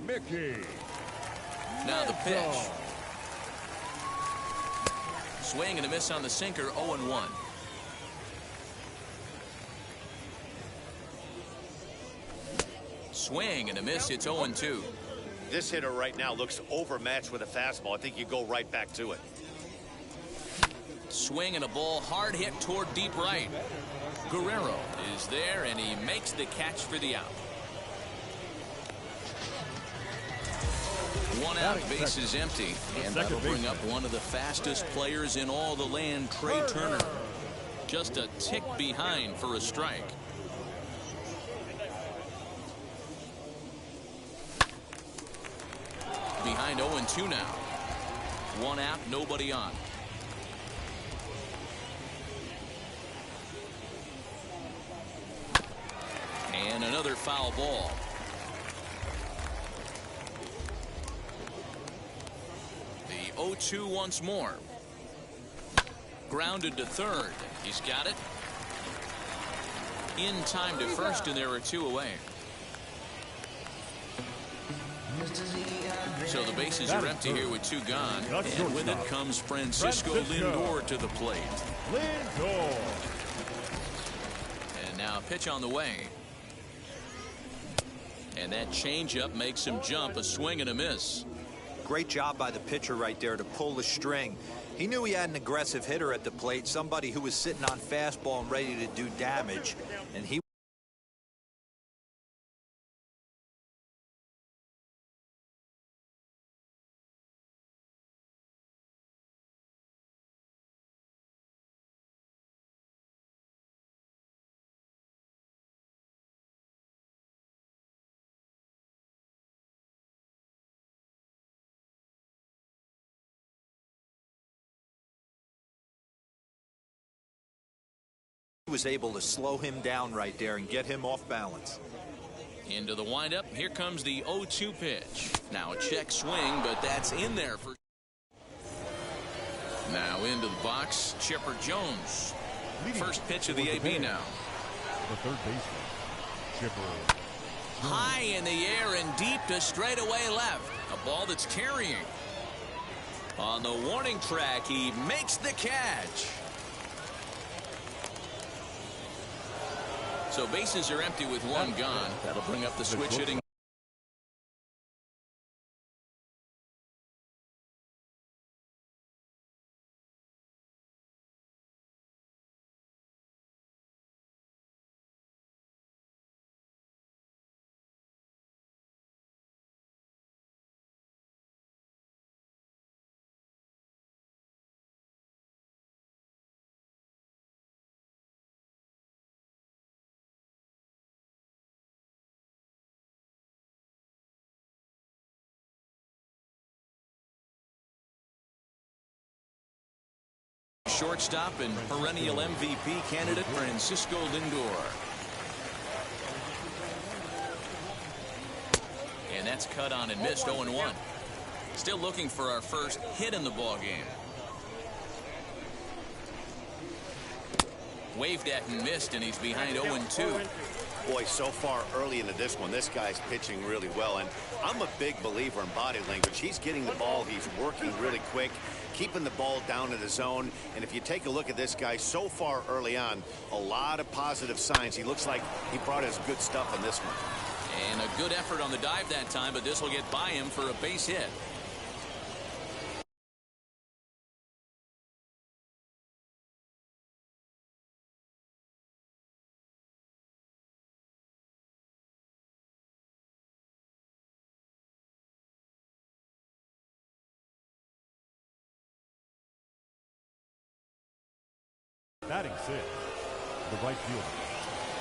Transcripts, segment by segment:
Mickey. Now the pitch. Swing and a miss on the sinker, 0-1. Swing and a miss, it's 0-2. This hitter right now looks overmatched with a fastball. I think you go right back to it. Swing and a ball hard hit toward deep right. Guerrero is there and he makes the catch for the out. One out, base is empty, and that'll bring up one of the fastest players in all the land, Trey Turner. Just a tick behind for a strike. Behind 0-2 now. One out, nobody on. And another foul ball. The 0-2 once more. Grounded to third. He's got it. In time to first, and there are two away. So the bases are empty here with two gone. And with it comes Francisco Lindor to the plate. Lindor. And now a pitch on the way. And that changeup makes him jump, a swing and a miss. Great job by the pitcher right there to pull the string. He knew he had an aggressive hitter at the plate, somebody who was sitting on fastball and ready to do damage. And he was able to slow him down right there and get him off balance. Into the windup. Here comes the 0-2 pitch. Now a check swing, but that's in there for. Now into the box, Chipper Jones. First pitch of the AB now. The third baseman, Chipper. High in the air and deep to straightaway left. A ball that's carrying. On the warning track, he makes the catch. So bases are empty with one gone. That'll bring up the switch hitting. Shortstop and perennial MVP candidate Francisco Lindor. And that's cut on and missed, 0-1. Still looking for our first hit in the ball game. Waved at and missed, and he's behind 0-2. Boy, so far early into this one, this guy's pitching really well. And I'm a big believer in body language. He's getting the ball. He's working really quick, keeping the ball down in the zone. And if you take a look at this guy so far early on, a lot of positive signs. He looks like he brought his good stuff in this one. And a good effort on the dive that time, but this will get by him for a base hit. Batting sixth, the right fielder.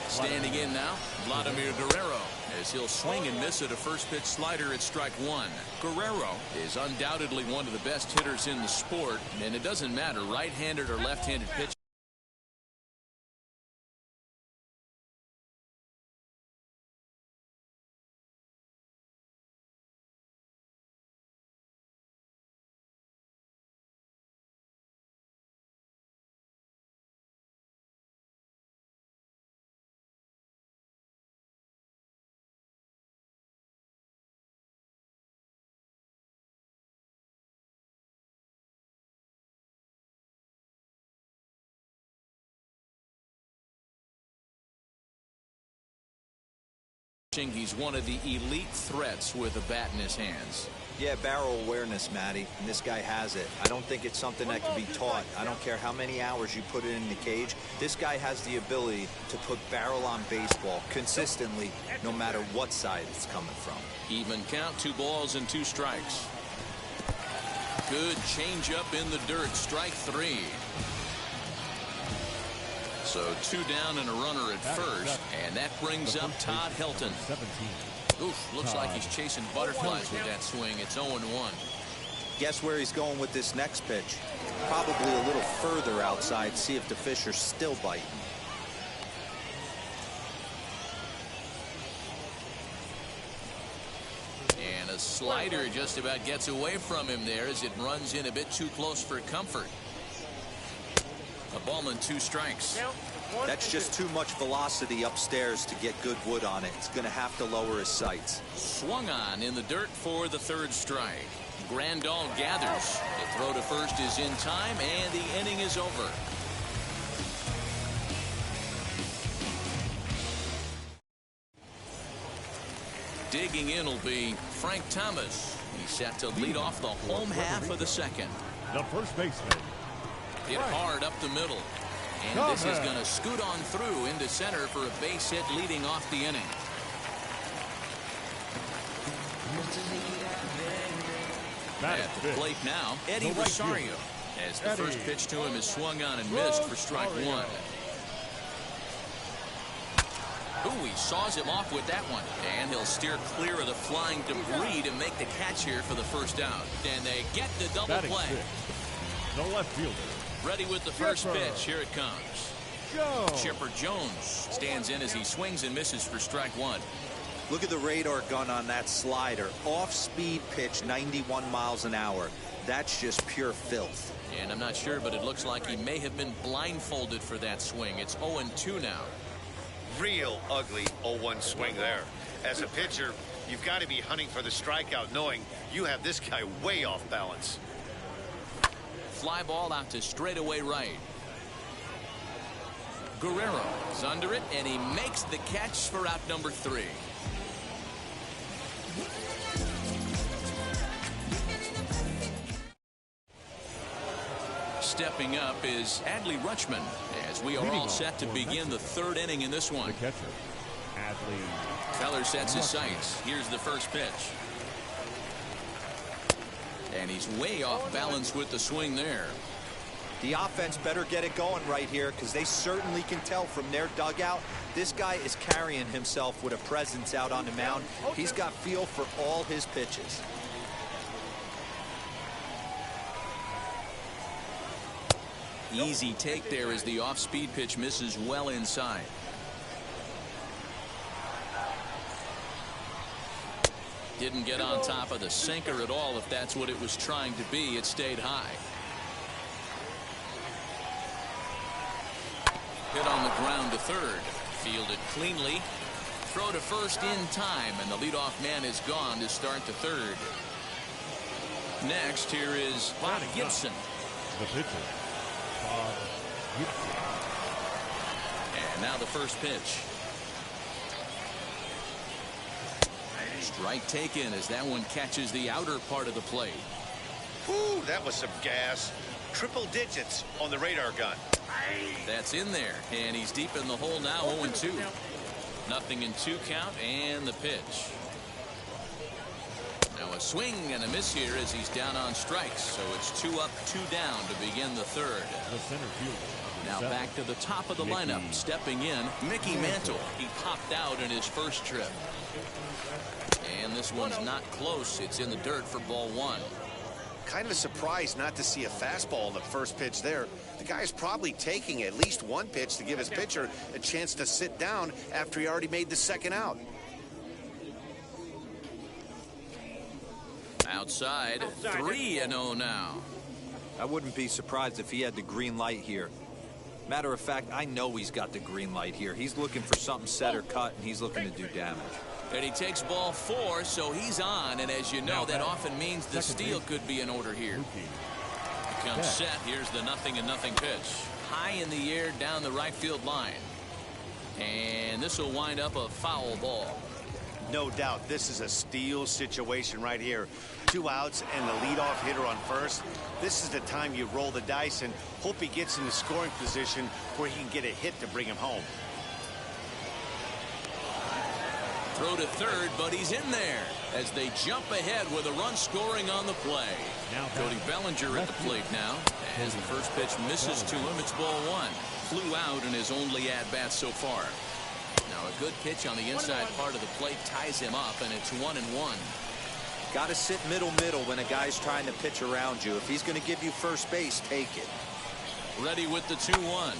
Standing in now, Vladimir Guerrero, as he'll swing and miss at a first pitch slider at strike one. Guerrero is undoubtedly one of the best hitters in the sport, and it doesn't matter right-handed or left-handed pitch. He's one of the elite threats with a bat in his hands. Yeah, barrel awareness, Matty, and this guy has it. I don't think it's something that can be taught. I don't care how many hours you put it in the cage. This guy has the ability to put barrel on baseball consistently, no matter what side it's coming from. Even count, 2 balls and 2 strikes. Good changeup in the dirt, strike 3. So 2 down and a runner at first, and that brings up Todd Helton. 17. Oof, looks like he's chasing butterflies with that swing. It's 0-1. Guess where he's going with this next pitch? Probably a little further outside, see if the fish are still biting. And a slider just about gets away from him there as it runs in a bit too close for comfort. A ball and 2 strikes. That's just too much velocity upstairs to get good wood on it. It's going to have to lower his sights. Swung on in the dirt for the 3rd strike. Grandal gathers. The throw to first is in time, and the inning is over. Digging in will be Frank Thomas. He's set to lead off the home half of the 2nd. The first baseman. Hit hard up the middle. And this is going to scoot on through into center for a base hit leading off the inning. At the plate now, Eddie Rosario. As the first pitch to him is swung on and missed for strike 1. Ooh, he saws him off with that one. And he'll steer clear of the flying debris to make the catch here for the first out. And they get the double play. The left fielder. Ready with the first pitch. Here it comes. Chipper Jones stands in as he swings and misses for strike 1. Look at the radar gun on that slider. Off-speed pitch, 91 miles an hour. That's just pure filth. And I'm not sure, but it looks like he may have been blindfolded for that swing. It's 0-2 now. Real ugly 0-1 swing there. As a pitcher, you've got to be hunting for the strikeout, knowing you have this guy way off balance. Fly ball out to straightaway right. Guerrero is under it, and he makes the catch for out number 3. Stepping up is Adley Rutschman, as we are all set to begin the 3rd inning in this one. The catcher, Adley. Feller sets his sights. Here's the first pitch. And he's way off balance with the swing there. The offense better get it going right here, because they certainly can tell from their dugout this guy is carrying himself with a presence out on the mound. He's got feel for all his pitches. Easy take there as the off-speed pitch misses well inside. Didn't get on top of the sinker at all. If that's what it was trying to be, it stayed high. Hit on the ground to 3rd. Fielded cleanly. Throw to first in time, and the leadoff man is gone to start the 3rd. Next, here is Bob Gibson. The pitcher, Bob Gibson. And now the first pitch. Strike taken as that one catches the outer part of the plate. Ooh, that was some gas. Triple digits on the radar gun. That's in there, and he's deep in the hole now. 0-2. Nothing in 2 count, and the pitch. Now a swing and a miss here as he's down on strikes. So it's 2 up, 2 down to begin the 3rd. The center fielder. Now back to the top of the lineup. Stepping in, Mickey Mantle. He popped out in his first trip. And this one's not close. It's in the dirt for ball 1. Kind of a surprise not to see a fastball in the first pitch there. The guy's probably taking at least one pitch to give his pitcher a chance to sit down after he already made the 2nd out. Outside, 3-0 now. I wouldn't be surprised if he had the green light here. Matter of fact, I know he's got the green light here. He's looking for something set or cut, and he's looking to do damage. And he takes ball 4, so he's on. And as you know, that often means the steal could be in order here. Comes set. Here's the 0-0 pitch. High in the air down the right field line. And this will wind up a foul ball. No doubt, this is a steal situation right here. 2 outs and the leadoff hitter on first. This is the time you roll the dice and hope he gets in the scoring position where he can get a hit to bring him home. Throw to third, but he's in there as they jump ahead with a run scoring on the play. Now Cody Bellinger at the plate now. As the first pitch misses to him, it's ball one. Flew out in his only at-bat so far. Now a good pitch on the inside part of the plate ties him up, and it's 1-1. Got to sit middle when a guy's trying to pitch around you. If he's going to give you first base, take it. Ready with the 2-1.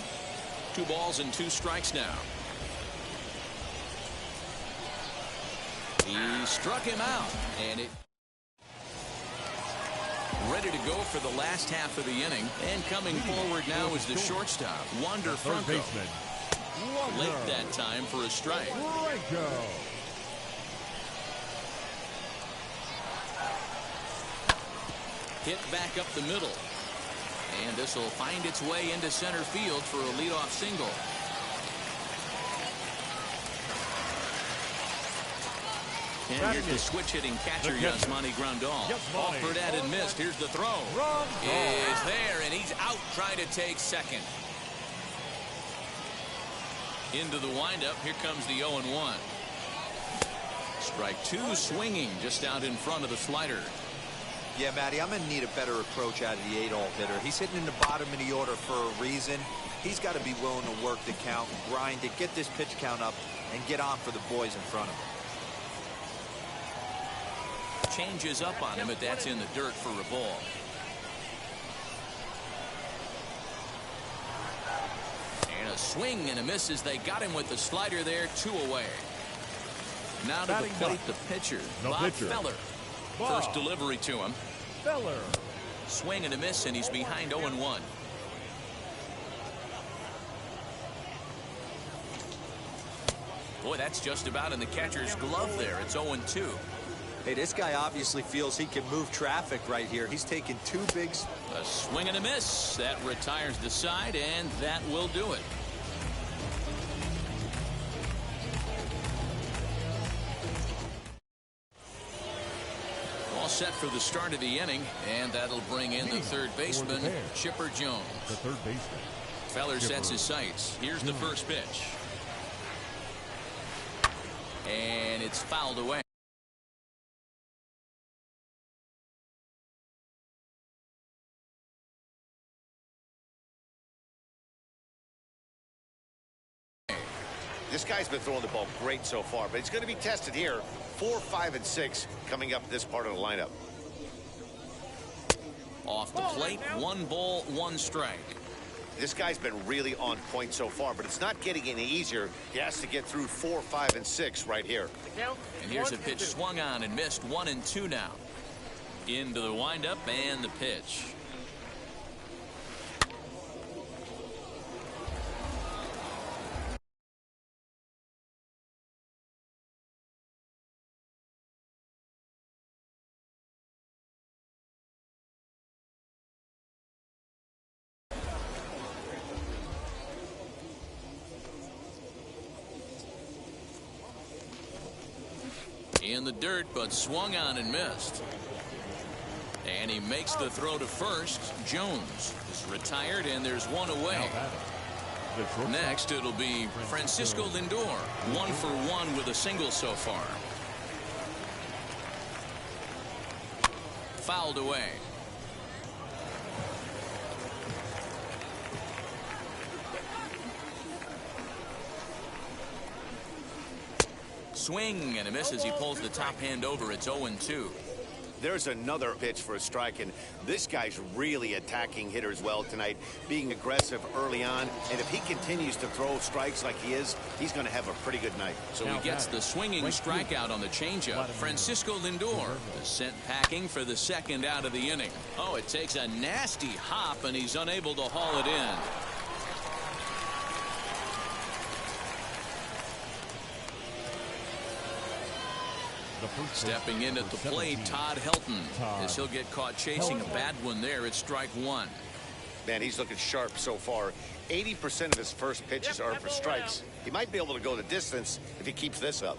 2 balls and 2 strikes now. He struck him out, and it ready to go for the last half of the inning. And coming forward now is the shortstop, Wander Franco. Late that time for a strike. Hit back up the middle. And this will find its way into center field for a leadoff single. And here's the switch-hitting catcher, Yasmani Grandal. Offered at and missed. Here's the throw. Is there, and he's out trying to take second. Into the windup. Here comes the 0-1. Strike 2 swinging just out in front of the slider. Yeah, Matty, I'm going to need a better approach out of the 8-hole hitter. He's hitting in the bottom of the order for a reason. He's got to be willing to work the count, grind it, get this pitch count up, and get on for the boys in front of him. Changes up on him, but that's in the dirt for a ball. And a swing and a miss as they got him with the slider there. 2 away. Now to the plate, the pitcher, Bob Feller. First delivery to him. Feller. Swing and a miss, and he's behind 0-1. Boy, that's just about in the catcher's glove there. It's 0-2. Hey, this guy obviously feels he can move traffic right here. He's taking 2 bigs. A swing and a miss. That retires the side, and that will do it. All set for the start of the inning, and that'll bring in the third baseman, Chipper Jones. The third baseman. Feller sets his sights. Here's the first pitch. And it's fouled away. This guy's been throwing the ball great so far, but he's going to be tested here. 4, 5, and 6 coming up this part of the lineup. Off the plate, 1 ball, 1 strike. This guy's been really on point so far, but it's not getting any easier. He has to get through 4, 5, and 6 right here. And here's a pitch swung on and missed. 1-2 now. Into the windup and the pitch. In the dirt, but swung on and missed. And he makes the throw to first. Jones is retired, and there's 1 away. Next, it'll be Francisco Lindor. 1 for 1 with a single so far. Fouled away. Swing and a miss as he pulls the top hand over. It's 0-2. There's another pitch for a strike, and this guy's really attacking hitters well tonight, being aggressive early on. And if he continues to throw strikes like he is, he's going to have a pretty good night. So he gets the swinging strikeout on the changeup. Francisco Lindor is sent packing for the second out of the inning. Oh, it takes a nasty hop, and he's unable to haul it in. Stepping in at the plate, Todd Helton, as he'll get caught chasing a bad one there. It's strike 1. Man, he's looking sharp so far. 80% of his first pitches are for strikes. He might be able to go the distance if he keeps this up.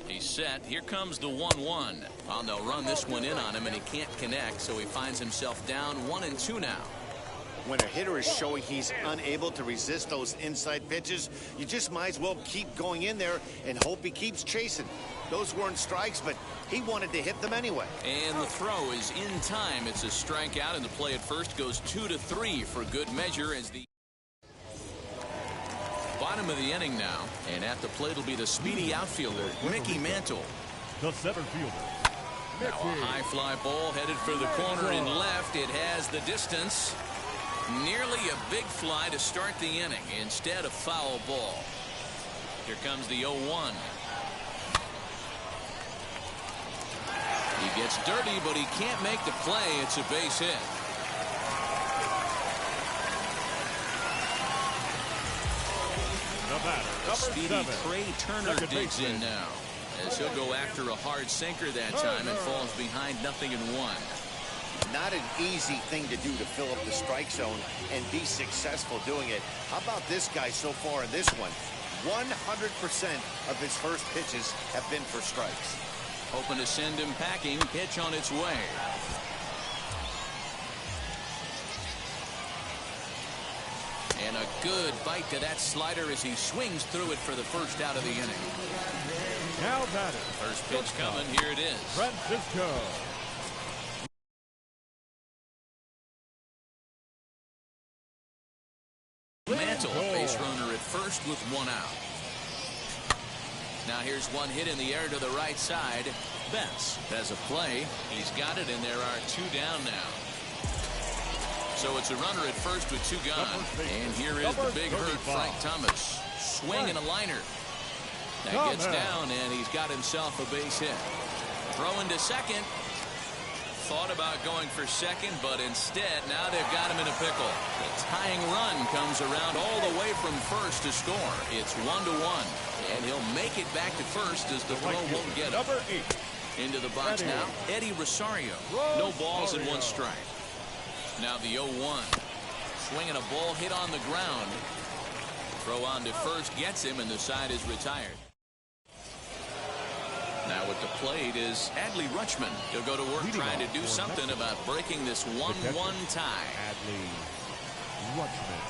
He's set. Here comes the 1-1. Well, they'll run this one in on him, and he can't connect, so he finds himself down 1-2 now. When a hitter is showing he's unable to resist those inside pitches, you just might as well keep going in there and hope he keeps chasing. Those weren't strikes, but he wanted to hit them anyway. And the throw is in time. It's a strikeout, and the play at first goes 2-3 for good measure as the bottom of the inning now. And at the plate will be the speedy outfielder, Mickey Mantle. The center fielder. Now a high fly ball headed for the corner in left. It has the distance. Nearly a big fly to start the inning. Instead, a foul ball. Here comes the 0-1. He gets dirty, but he can't make the play. It's a base hit. The speedy Trey Turner digs in now, as he'll go after a hard sinker that time and falls behind 0-1. Not an easy thing to do to fill up the strike zone and be successful doing it. How about this guy so far in this one? 100% of his first pitches have been for strikes. Hoping to send him packing. Pitch on its way. And a good bite to that slider as he swings through it for the first out of the inning. Now batting. First pitch coming. Here it is. Francisco. Mantle, base runner at first with 1 out. Now here's one hit in the air to the right side. Betts has a play. He's got it, and there are 2 down now. So it's a runner at first with 2 gone. And here is the big hurt, Frank Thomas. Swing and a liner. That gets down, and he's got himself a base hit. Throwing to second. Thought about going for second, but instead now they've got him in a pickle. The tying run comes around all the way from first to score. It's 1-1, and he'll make it back to first as the throw won't get him. Number 8. Into the box now, Eddie Rosario. No balls and 1 strike. Now the 0-1. Swinging a ball hit on the ground. Throw on to first gets him, and the side is retired. Now at the plate is Adley Rutschman. He'll go to work trying to do something about breaking this 1-1 tie. Adley Rutschman.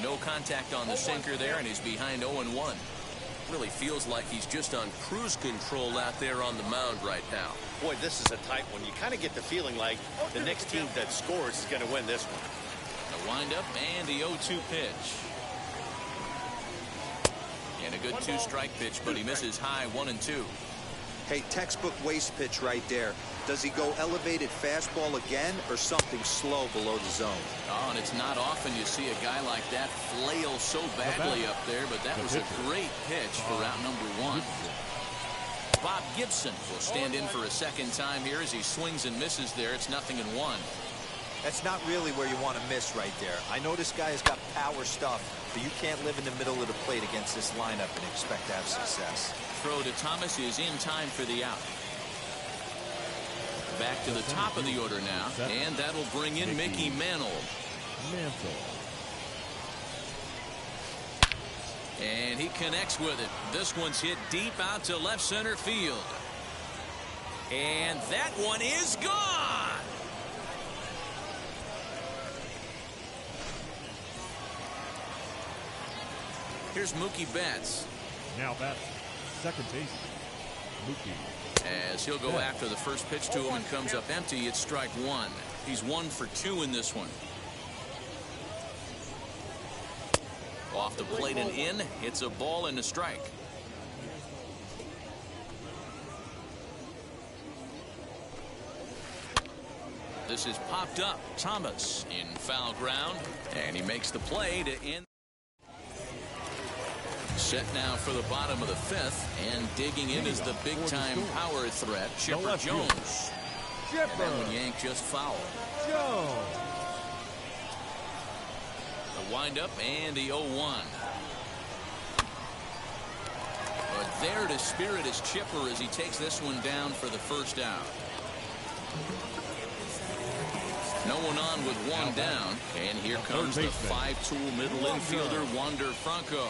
No contact on the sinker there, and he's behind 0-1. Really feels like he's just on cruise control out there on the mound right now. Boy, this is a tight one. You kind of get the feeling like the next team that scores is going to win this one. The windup and the 0-2 pitch. And a good 2-strike pitch, but he misses high 1-2. Hey, textbook waste pitch right there. Does he go elevated fastball again or something slow below the zone? Oh, and it's not often you see a guy like that flail so badly up there, but that was a great pitch for out number 1. Bob Gibson will stand in for a second time here as he swings and misses there. It's 0-1. That's not really where you want to miss right there. I know this guy has got power stuff, but you can't live in the middle of the plate against this lineup and expect to have success. Throw to Thomas is in time for the out. Back to the top of the order now, and that'll bring in Mickey Mantle. And he connects with it. This one's hit deep out to left center field. And that one is gone. Here's Mookie Betts. Now batting. Second baseman. Mookie. As he'll go after the first pitch to him and comes up empty, it's strike 1. He's 1 for 2 in this one. Off the plate and in. It's a ball and a strike. This is popped up. Thomas in foul ground, and he makes the play to end. Set now for the bottom of the 5th, and digging in is the big-time power threat, Chipper Jones. And that one yanked just foul. Jones. The windup and the 0-1. But there to spirit is Chipper as he takes this one down for the first out. No one on with 1 down, and here comes the 5-tool middle infielder Wander Franco.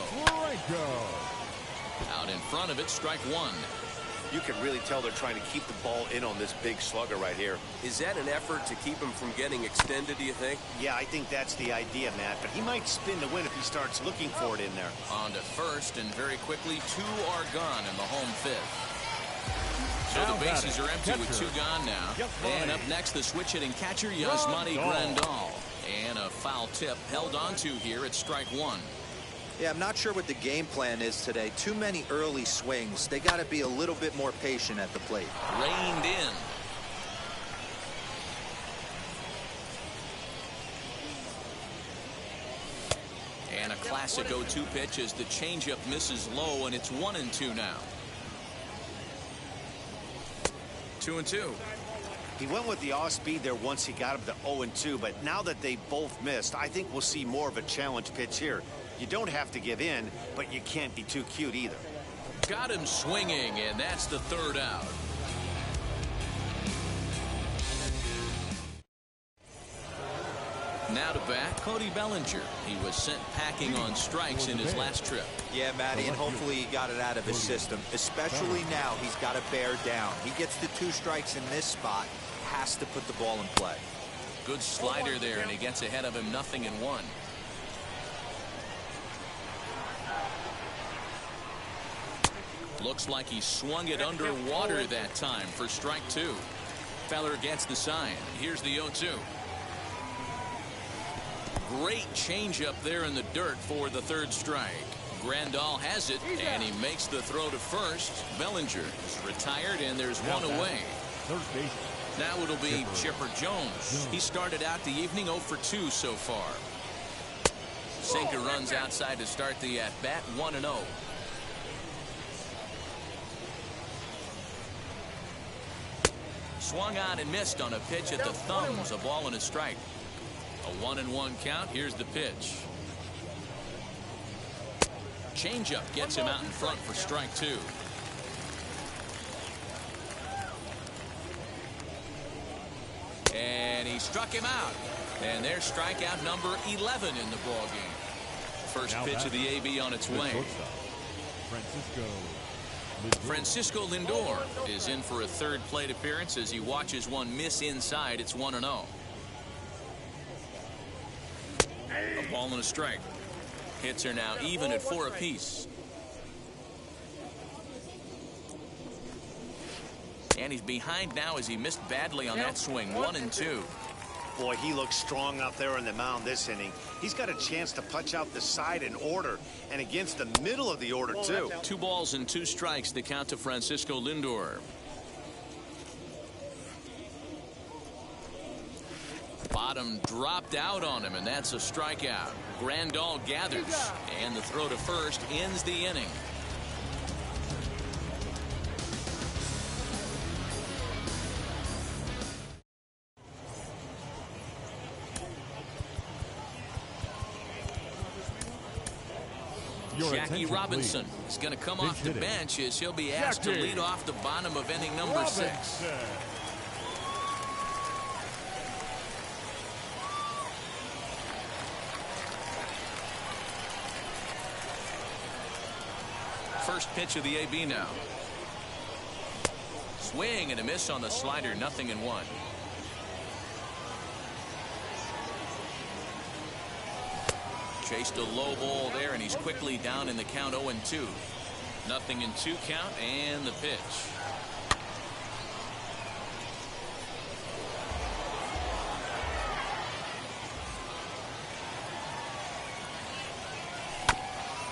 Out in front of it, strike one. You can really tell they're trying to keep the ball in on this big slugger right here. Is that an effort to keep him from getting extended, do you think? Yeah, I think that's the idea, Matt. But he might spin to win if he starts looking for it in there. On to first, and very quickly, two are gone in the home fifth. So Now the bases batting, are empty with catcher. two gone now. Yasmani. And up next, the switch-hitting catcher, Yasmani Grandal. And a foul tip held onto here at strike one. Yeah, I'm not sure what the game plan is today. Too many early swings. They got to be a little bit more patient at the plate. Reined in. And a classic 0-2 pitch as the changeup misses low, and it's 1-2 now. 2-2. He went with the off speed there once he got him to 0-2, but now that they both missed, I think we'll see more of a challenge pitch here. You don't have to give in, but you can't be too cute either. Got him swinging, and that's the third out. Now to bat, Cody Bellinger. He was sent packing on strikes in his last trip. Yeah, Matty, and hopefully he got it out of his system. Especially now, he's got to bear down. He gets the 2 strikes in this spot, has to put the ball in play. Good slider there, and he gets ahead of him 0-1. Looks like he swung it underwater that time for strike two. Feller gets the sign. Here's the 0-2. Great changeup there in the dirt for the third strike. Grandal has it, and he makes the throw to first. Bellinger is retired, and there's one away. Third base. Now it'll be Chipper Jones. He started out the evening 0 for 2 so far. Sinker runs outside to start the at-bat, 1-0. Swung on and missed on a pitch at the thumbs, a ball and a strike. A 1-1 count. Here's the pitch. Changeup gets him out in front for strike two. And he struck him out. And there's strikeout number 11 in the ball game. First Now pitch of the AB on its the way. shortstop, Francisco Lindor. Francisco Lindor is in for a third plate appearance as he watches one miss inside. It's 1-0. A ball and a strike. Hits are now even at 4 apiece. And he's behind now as he missed badly on that swing. 1-2. Boy, he looks strong out there on the mound this inning. He's got a chance to punch out the side in order, and against the middle of the order, too. 2 balls and 2 strikes, the count to Francisco Lindor. Bottom dropped out on him, and that's a strikeout. Grandal gathers, and the throw to first ends the inning. Your Jackie attention, Robinson please. is going to come Pinch off the hitting. bench as he'll be asked to Jackie lead off the bottom of inning number 6. Robinson. First pitch of the AB now. Swing and a miss on the slider, 0-1. Chased a low ball there, and he's quickly down in the count, 0-2. 0-2 count, and the pitch.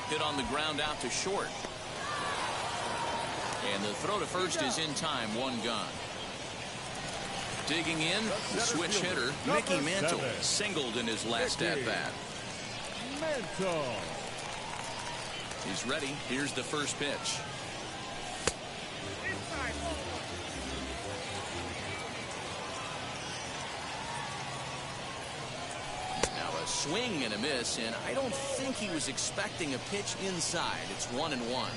Hit on the ground out to short. And the throw to first is in time, 1 gone. Digging in, the switch hitter, Mickey Mantle, singled in his last at-bat. Mantle. He's ready. Here's the first pitch. Now a swing and a miss, and I don't think he was expecting a pitch inside. It's 1-1.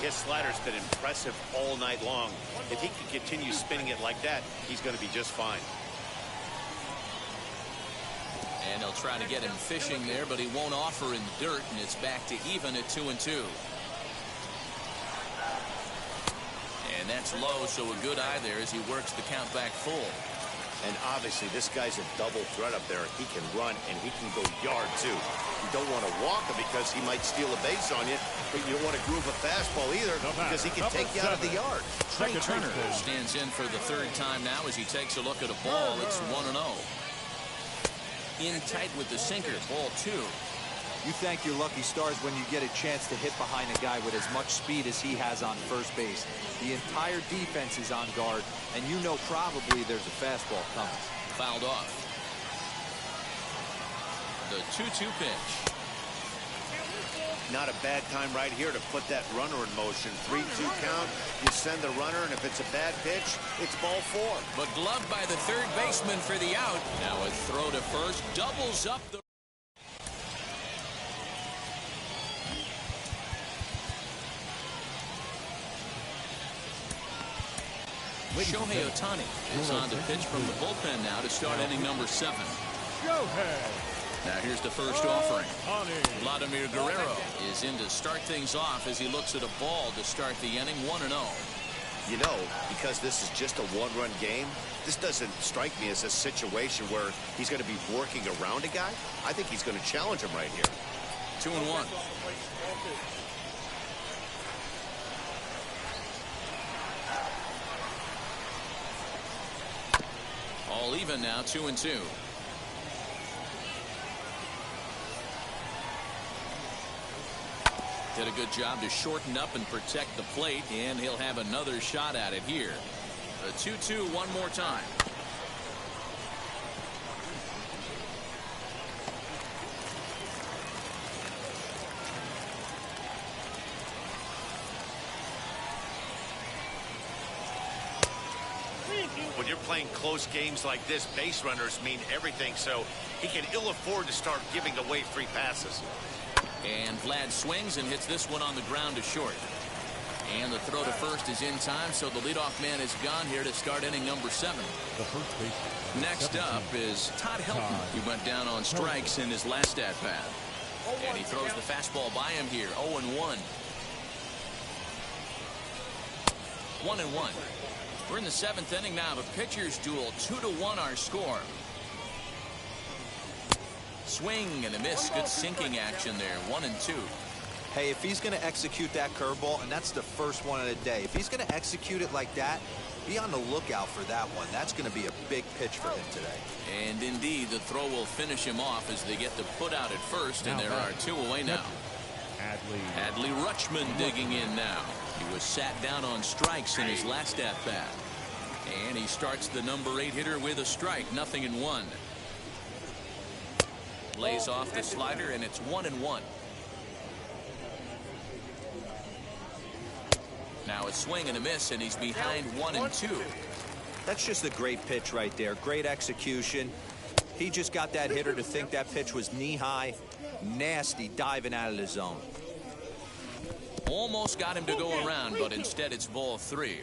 His slider's been impressive all night long. If he can continue spinning it like that, he's going to be just fine. And they'll try to get him fishing there, but he won't offer in dirt, and it's back to even at 2-2. And that's low, so a good eye there as he works the count back full. And obviously, this guy's a double threat up there. He can run, and he can go yard, too. You don't want to walk him because he might steal a base on you, but you don't want to groove a fastball either because he can take you out of the yard. Trey Turner stands in for the third time now as he takes a look at a ball. It's 1-0. In tight with the sinker, ball 2. You thank your lucky stars when you get a chance to hit behind a guy with as much speed as he has on first base. The entire defense is on guard, and you know probably there's a fastball coming. Fouled off. The 2-2 pitch. Not a bad time right here to put that runner in motion. 3-2 count. You send the runner, and if it's a bad pitch, it's ball 4. But gloved by the third baseman for the out. Now a throw to first doubles up the... Shohei Ohtani is on to pitch from the bullpen now to start inning number 7. Now here's the first offering. Vladimir Guerrero is in to start things off as he looks at a ball to start the inning 1-0. You know, because this is just a one-run game, this doesn't strike me as a situation where he's going to be working around a guy. I think he's going to challenge him right here. 2-1. All even now, 2-2. Did a good job to shorten up and protect the plate, and he'll have another shot at it here. A 2-2 one more time. When you're playing close games like this, base runners mean everything, so he can ill afford to start giving away free passes. And Vlad swings and hits this one on the ground to short. And the throw to first is in time, so the leadoff man is gone here to start inning number 7. The first baseman. Next up is Todd Helton. He went down on strikes in his last at-bat. And he throws the fastball by him here, 0-1. 1-1. We're in the 7th inning now of a pitcher's duel. 2-1 our score. Swing and a miss. Good sinking action there. 1-2. Hey, if he's going to execute that curveball, and that's the first one of the day, if he's going to execute it like that, be on the lookout for that one. That's going to be a big pitch for him today. And indeed, the throw will finish him off as they get the put out at first, and there are 2 away now. Adley Rutschman digging in now. He was sat down on strikes in his last at-bat. And he starts the number 8 hitter with a strike. 0-1. Lays off the slider, and it's 1-1. Now a swing and a miss, and he's behind 1-2. That's just a great pitch right there. Great execution. He just got that hitter to think that pitch was knee-high. Nasty diving out of the zone. Almost got him to go around, but instead it's ball 3.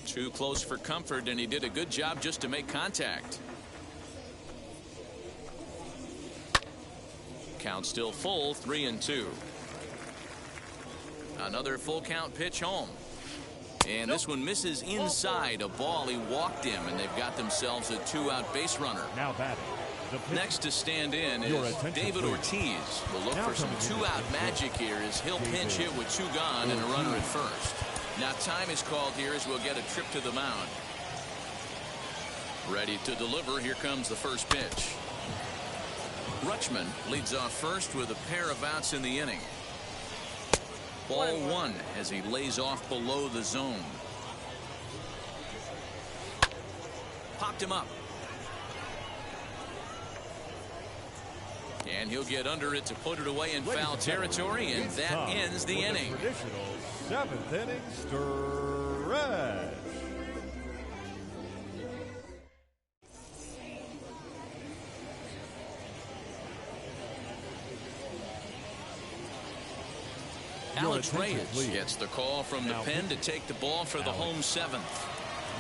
Too close for comfort, and he did a good job just to make contact. Count still full, 3-2. Another full count pitch home. And this one misses inside a ball. He walked him, and they've got themselves a 2-out base runner. Now batting. Next to stand in is David Ortiz. We'll look for some 2-out magic here as he'll pinch hit with 2 gone and a runner at first. Now time is called here as we'll get a trip to the mound. Ready to deliver. Here comes the first pitch. Rutschman leads off first with a pair of outs in the inning. Ball 1 as he lays off below the zone. Popped him up. And he'll get under it to put it away in foul territory, and that ends the inning. Traditional 7th inning stretch. Alex Reyes gets the call from the pen to take the ball for the home 7th.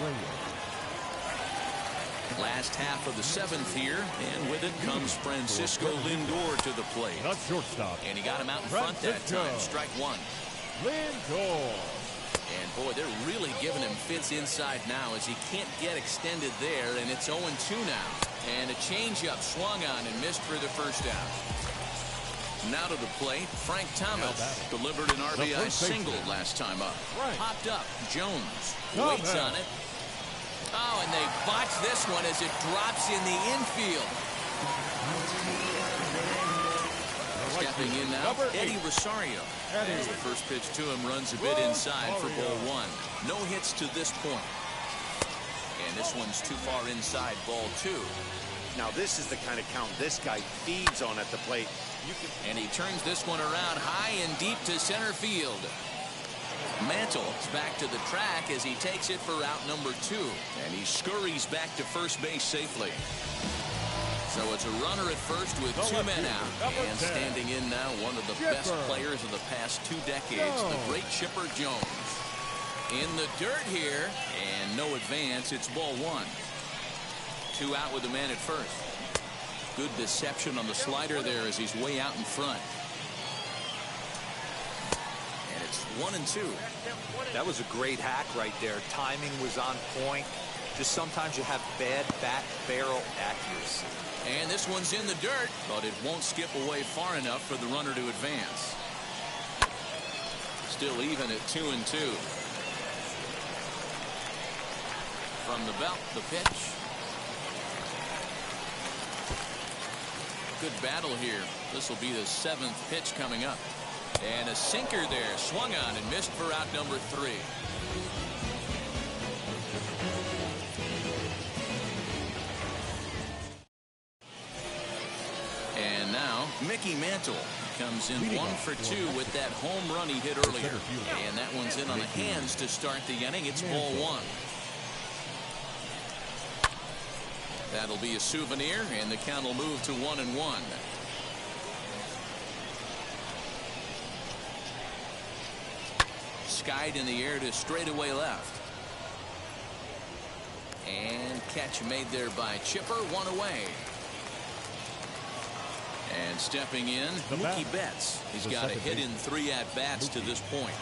Reyes. Last half of the 7th here, and with it comes Francisco Lindor to the plate. Not shortstop. And he got him out in front that time. Strike one. Lindor. And boy, they're really giving him fits inside now as he can't get extended there, and it's 0-2 now. And a changeup swung on and missed for the first out. Now to the plate, Frank Thomas delivered an RBI single last time up. Popped up, Jones waits on it. Oh, and they botch this one as it drops in the infield. Stepping in now, Eddie Rosario. As the first pitch to him runs a bit inside for ball one. No hits to this point. And this one's too far inside, ball two. Now this is the kind of count this guy feeds on at the plate. And he turns this one around high and deep to center field. Mantle is back to the track as he takes it for out number 2. And he scurries back to first base safely. So it's a runner at first with 2 men out. And standing in now, one of the best players of the past 2 decades, the great Chipper Jones. In the dirt here, and no advance. It's ball 1. 2 out with the man at first. Good deception on the slider there as he's way out in front. And it's 1-2. That was a great hack right there. Timing was on point. Just sometimes you have bad bat barrel accuracy. And this one's in the dirt, but it won't skip away far enough for the runner to advance. Still even at 2-2. From the belt, the pitch. Good battle here. This will be the 7th pitch coming up. And a sinker there, swung on and missed for out number 3. And now Mickey Mantle comes in 1 for 2 with that home run he hit earlier. And that one's in on the hands to start the inning. It's ball 1. That'll be a souvenir, and the count will move to 1-1. Skied in the air to straightaway left. And catch made there by Chipper, 1 away. And stepping in, Mookie Betts. He's got a hit in 3 at-bats to this point.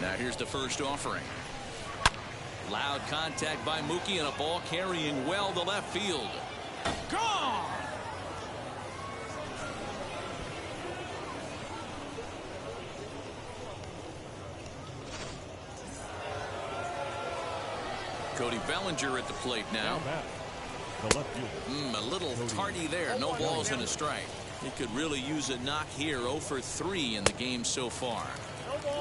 Now here's the first offering. Loud contact by Mookie and a ball carrying well to left field. Gone! Cody Bellinger at the plate now. The left fielder. A little tardy there. No balls and a strike. He could really use a knock here. 0 for 3 in the game so far.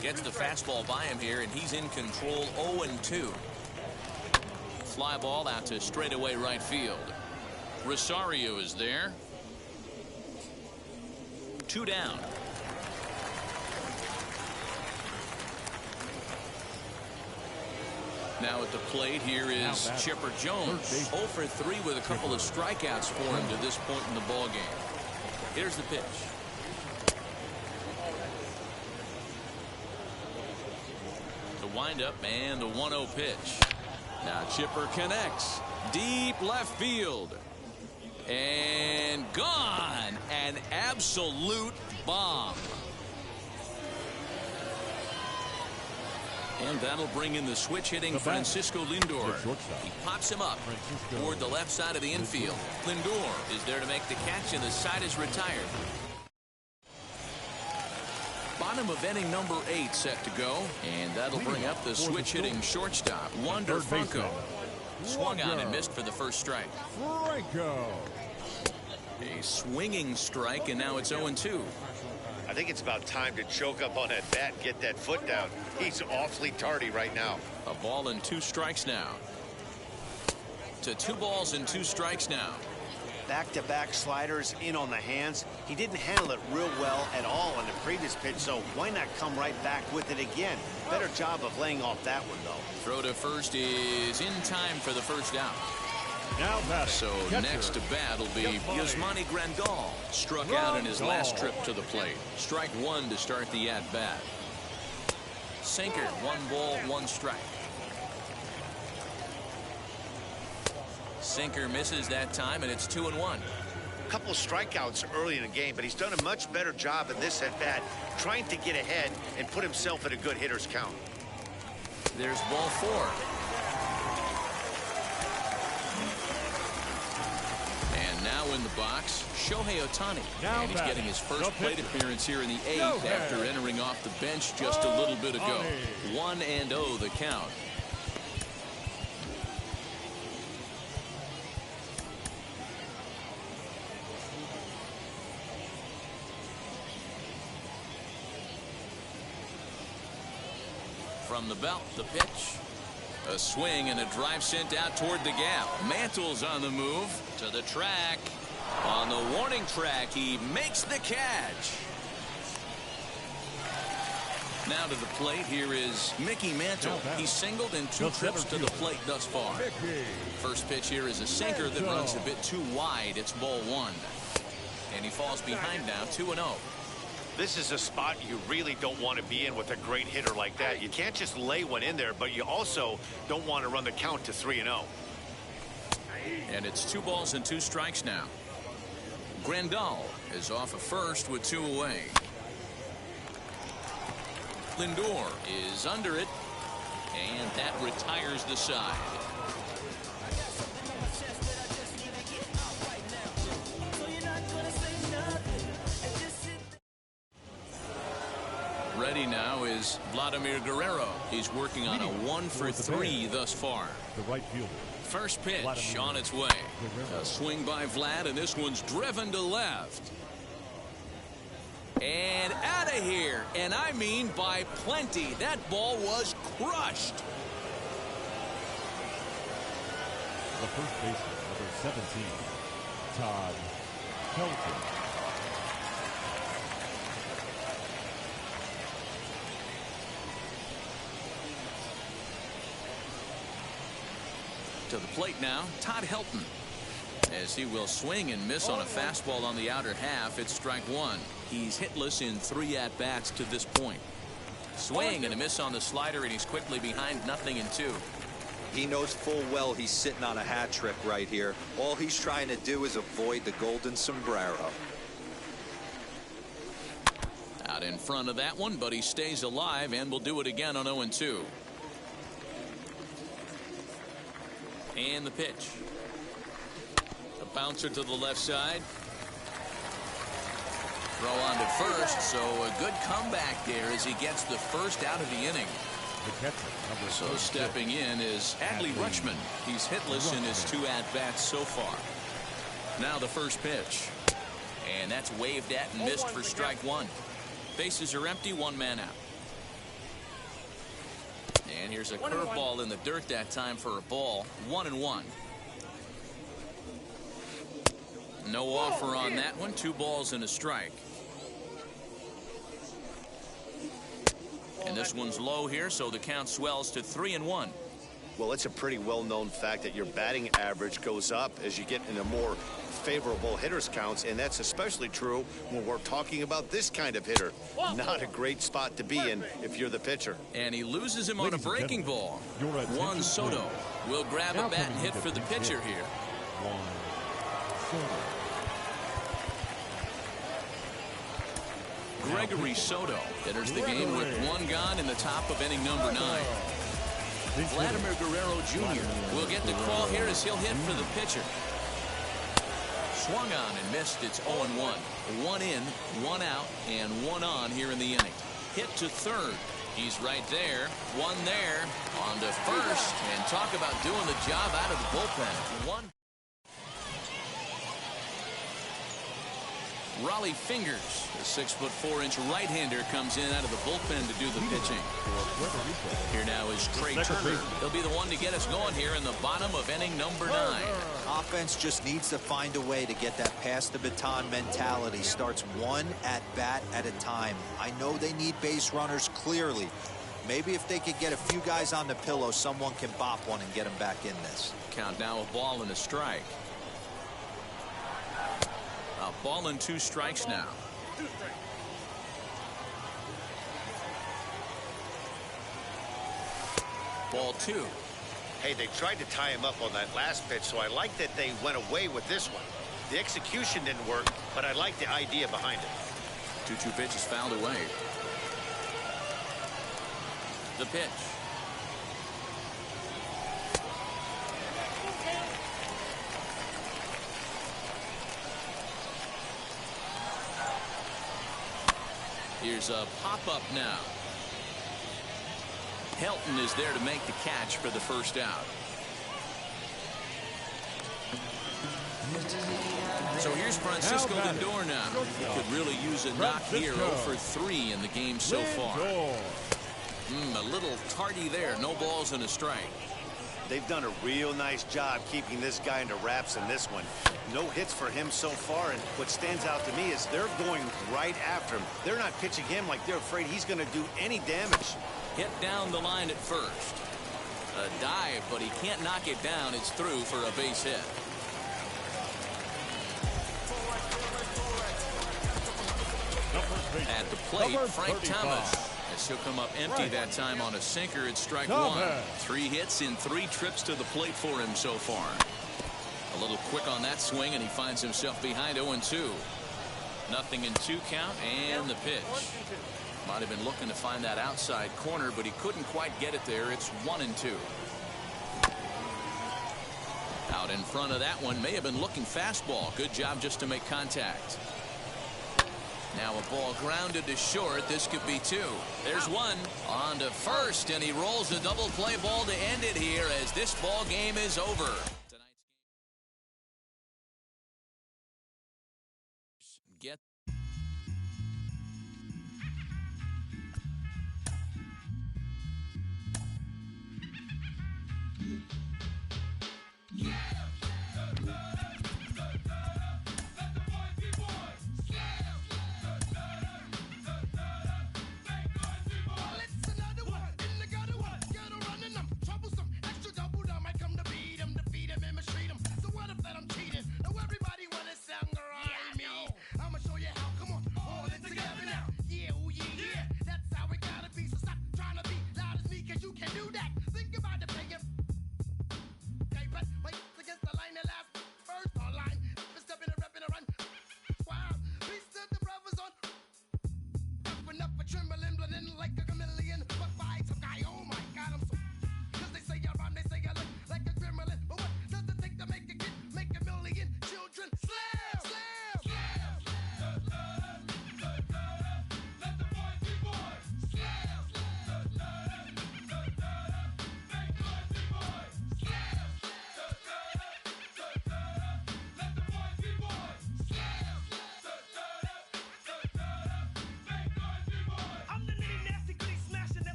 Gets the fastball by him here, and he's in control. 0-2. Fly ball out to straightaway right field. Rosario is there. 2 down. Now at the plate here is Chipper Jones. 0 for 3 with a couple of strikeouts for him to this point in the ball game. Here's the pitch. The windup and the 1-0 pitch. Now Chipper connects. Deep left field. And gone. An absolute bomb. And that'll bring in the switch hitting Francisco Lindor. He pops him up toward the left side of the infield. Lindor is there to make the catch, and the side is retired. Bottom of inning number 8 set to go, and that'll bring up the switch hitting shortstop, Wander Franco. Swung on and missed for the first strike. Franco. A swinging strike, and now it's 0-2. I think it's about time to choke up on that bat and get that foot down. He's awfully tardy right now. A ball and 2 strikes now. To 2 balls and 2 strikes now. Back-to-back sliders in on the hands. He didn't handle it real well at all on the previous pitch, so why not come right back with it again? Better job of laying off that one, though. Throw to first is in time for the first out. Now batting. So catcher, next to bat will be Yasmani Grandal. Struck out in his last trip to the plate. Strike one to start the at-bat. Sinker, 1 ball, 1 strike. Sinker misses that time, and it's 2-1. A couple strikeouts early in the game, but he's done a much better job in this at-bat, trying to get ahead and put himself at a good hitter's count. There's ball 4. And now in the box, Shohei Ohtani. And he's getting his first plate appearance here in the 8th after entering off the bench just a little bit ago. 1-0 the count. From the belt, the pitch. A swing and a drive sent out toward the gap. Mantle's on the move to the track. On the warning track, he makes the catch. Now to the plate, here is Mickey Mantle. He's singled in 2 trips to the plate thus far. First pitch here is a sinker that runs a bit too wide. It's ball 1. And he falls behind now, 2-0. This is a spot you really don't want to be in with a great hitter like that. You can't just lay one in there, but you also don't want to run the count to 3-0. And it's 2 balls and 2 strikes now. Grandal is off of first with 2 away. Lindor is under it, and that retires the side. Ready now is Vladimir Guerrero. He's working on a 1-for-3 thus far. The right fielder. First pitch on its way. A swing by Vlad, and this one's driven to left. And out of here. And I mean by plenty. That ball was crushed. The first baseman, number 17, Todd Helton. To the plate now, Todd Helton. As he will swing and miss on a fastball on the outer half, it's strike 1. He's hitless in 3 at-bats to this point. Swing and a miss on the slider, and he's quickly behind 0-2. He knows full well he's sitting on a hat trick right here. All he's trying to do is avoid the golden sombrero. Out in front of that one, but he stays alive and will do it again on 0-2. And the pitch. A bouncer to the left side. Throw on to first, so a good comeback there as he gets the first out of the inning. The catcher, So stepping in is Adley Rutschman. He's hitless in his 2 at-bats so far. Now the first pitch. And that's waved at and missed for strike 1. Bases are empty, 1 man out. And here's a curveball in the dirt that time for a ball. 1-1. No offer on that one. 2 balls and a strike. And this one's low here, so the count swells to 3-1. Well, it's a pretty well-known fact that your batting average goes up as you get into more favorable hitters counts, and that's especially true when we're talking about this kind of hitter. Not a great spot to be in if you're the pitcher. And he loses him on a breaking ball. Juan Soto will grab a bat and hit for the pitcher here. Gregory Soto enters the game with 1 gone in the top of inning number 9. Vladimir Guerrero Jr. will get the call here as he'll hit for the pitcher. Swung on and missed. It's 0-1. 1 in, 1 out, and 1 on here in the inning. Hit to third. He's right there. 1 there. On to first. And talk about doing the job out of the bullpen. 1. Raleigh Fingers, the 6'4" right-hander, comes in out of the bullpen to do the pitching. Here now is Trey Turner. He'll be the one to get us going here in the bottom of inning number 9. Offense just needs to find a way to get that pass the baton mentality. Starts 1 at bat at a time. I know they need base runners clearly, Maybe if they could get a few guys on the pillow, someone can bop one and get him back in this. Count now, a ball and a strike. A ball and 2 strikes now. Ball 2. Hey, they tried to tie him up on that last pitch, so I like that they went away with this one. The execution didn't work, but I like the idea behind it. 2-2 pitch is fouled away. The pitch. Here's a pop-up now. Helton is there to make the catch for the first out. So here's Francisco Lindor now. He could really use a knock here. 0 for 3 in the game so far. A little tardy there. No balls and a strike. They've done a real nice job keeping this guy into wraps in this one. No hits for him so far, and what stands out to me is they're going right after him. They're not pitching him like they're afraid he's going to do any damage. Hit down the line at first. A dive, but he can't knock it down. It's through for a base hit. At the plate, Frank Thomas. As he'll come up empty that time on a sinker at strike 1. 3 hits in 3 trips to the plate for him so far. A little quick on that swing, and he finds himself behind 0-2. 0-2 count, and the pitch. Might have been looking to find that outside corner, but he couldn't quite get it there. It's 1-2. Out in front of that one, may have been looking fastball. Good job just to make contact. Now a ball grounded to short. This could be 2. There's 1 on to first, and he rolls the double play ball to end it here as this ball game is over. Get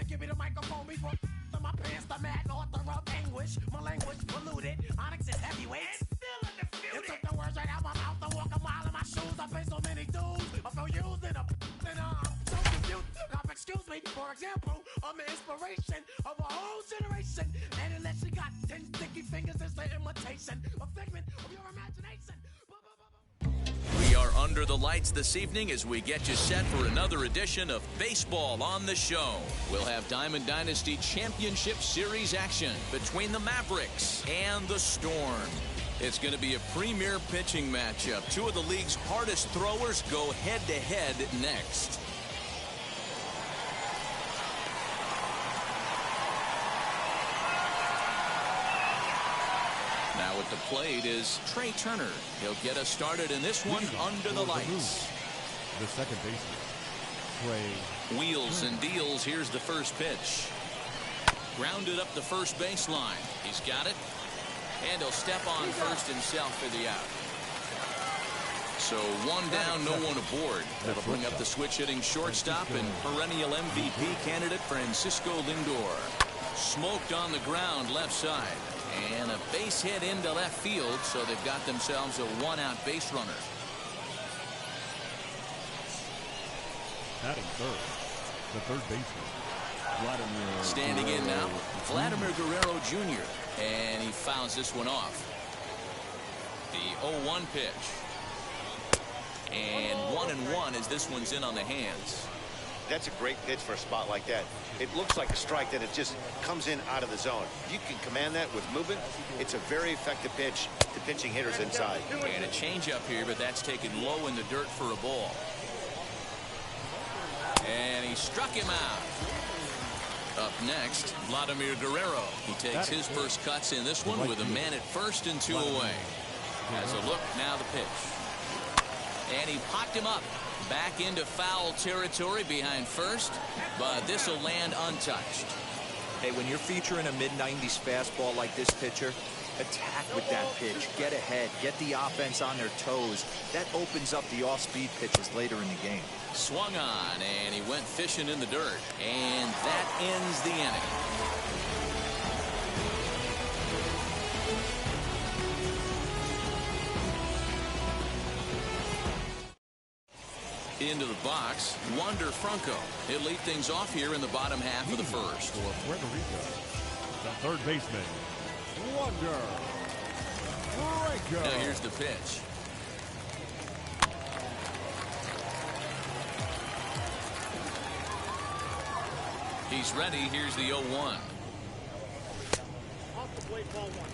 Give me the microphone before my pants, the mad author of anguish. My language polluted. Onyx is heavyweight. It's still undisputed. You took the words right out my mouth. I walk a mile in my shoes. I pay so many dues. I feel used in a and I'm so confused. Excuse me. For example, I'm the inspiration of a whole generation. And unless you got 10 sticky fingers, it's the imitation. A figment of your imagination. We are under the lights this evening as we get you set for another edition of Baseball on the Show. We'll have Diamond Dynasty Championship Series action between the Mavericks and the Storm. It's going to be a premier pitching matchup. Two of the league's hardest throwers go head-to-head next. Now at the plate is Trey Turner. He'll get us started in this one under the lights. The second baseman, Trey. Wheels and deals. Here's the first pitch. Grounded up the first baseline. He's got it. And he'll step on first himself for the out. So one down, no one aboard. That'll bring up the switch-hitting shortstop and perennial MVP candidate Francisco Lindor. Smoked on the ground left side. And a base hit into left field, so they've got themselves a one-out base runner. Batting third, the third baseman, Vladimir. Standing in now, Vladimir Guerrero Jr. And he fouls this one off. The 0-1 pitch. And 1-1 as this one's in on the hands. That's a great pitch for a spot like that. It looks like a strike that it just comes in out of the zone. If you can command that with movement, it's a very effective pitch to pitching hitters inside. And a changeup here, but that's taken low in the dirt for a ball. And he struck him out. Up next, Vladimir Guerrero. He takes his first cuts in this one with a man at first and two away. Has a look, now the pitch. And he popped him up. Back into foul territory behind first, but this will land untouched. Hey, when you're featuring a mid-90s fastball like this pitcher, attack with that pitch. Get ahead. Get the offense on their toes. That opens up the off-speed pitches later in the game. Swung on, and he went fishing in the dirt. And that ends the inning. Into the box, Wander Franco. He'll lead things off here in the bottom half of the first. For Puerto Rico, the third baseman, Wander Franco. Now here's the pitch. He's ready. Here's the 0-1. Off the plate, ball one.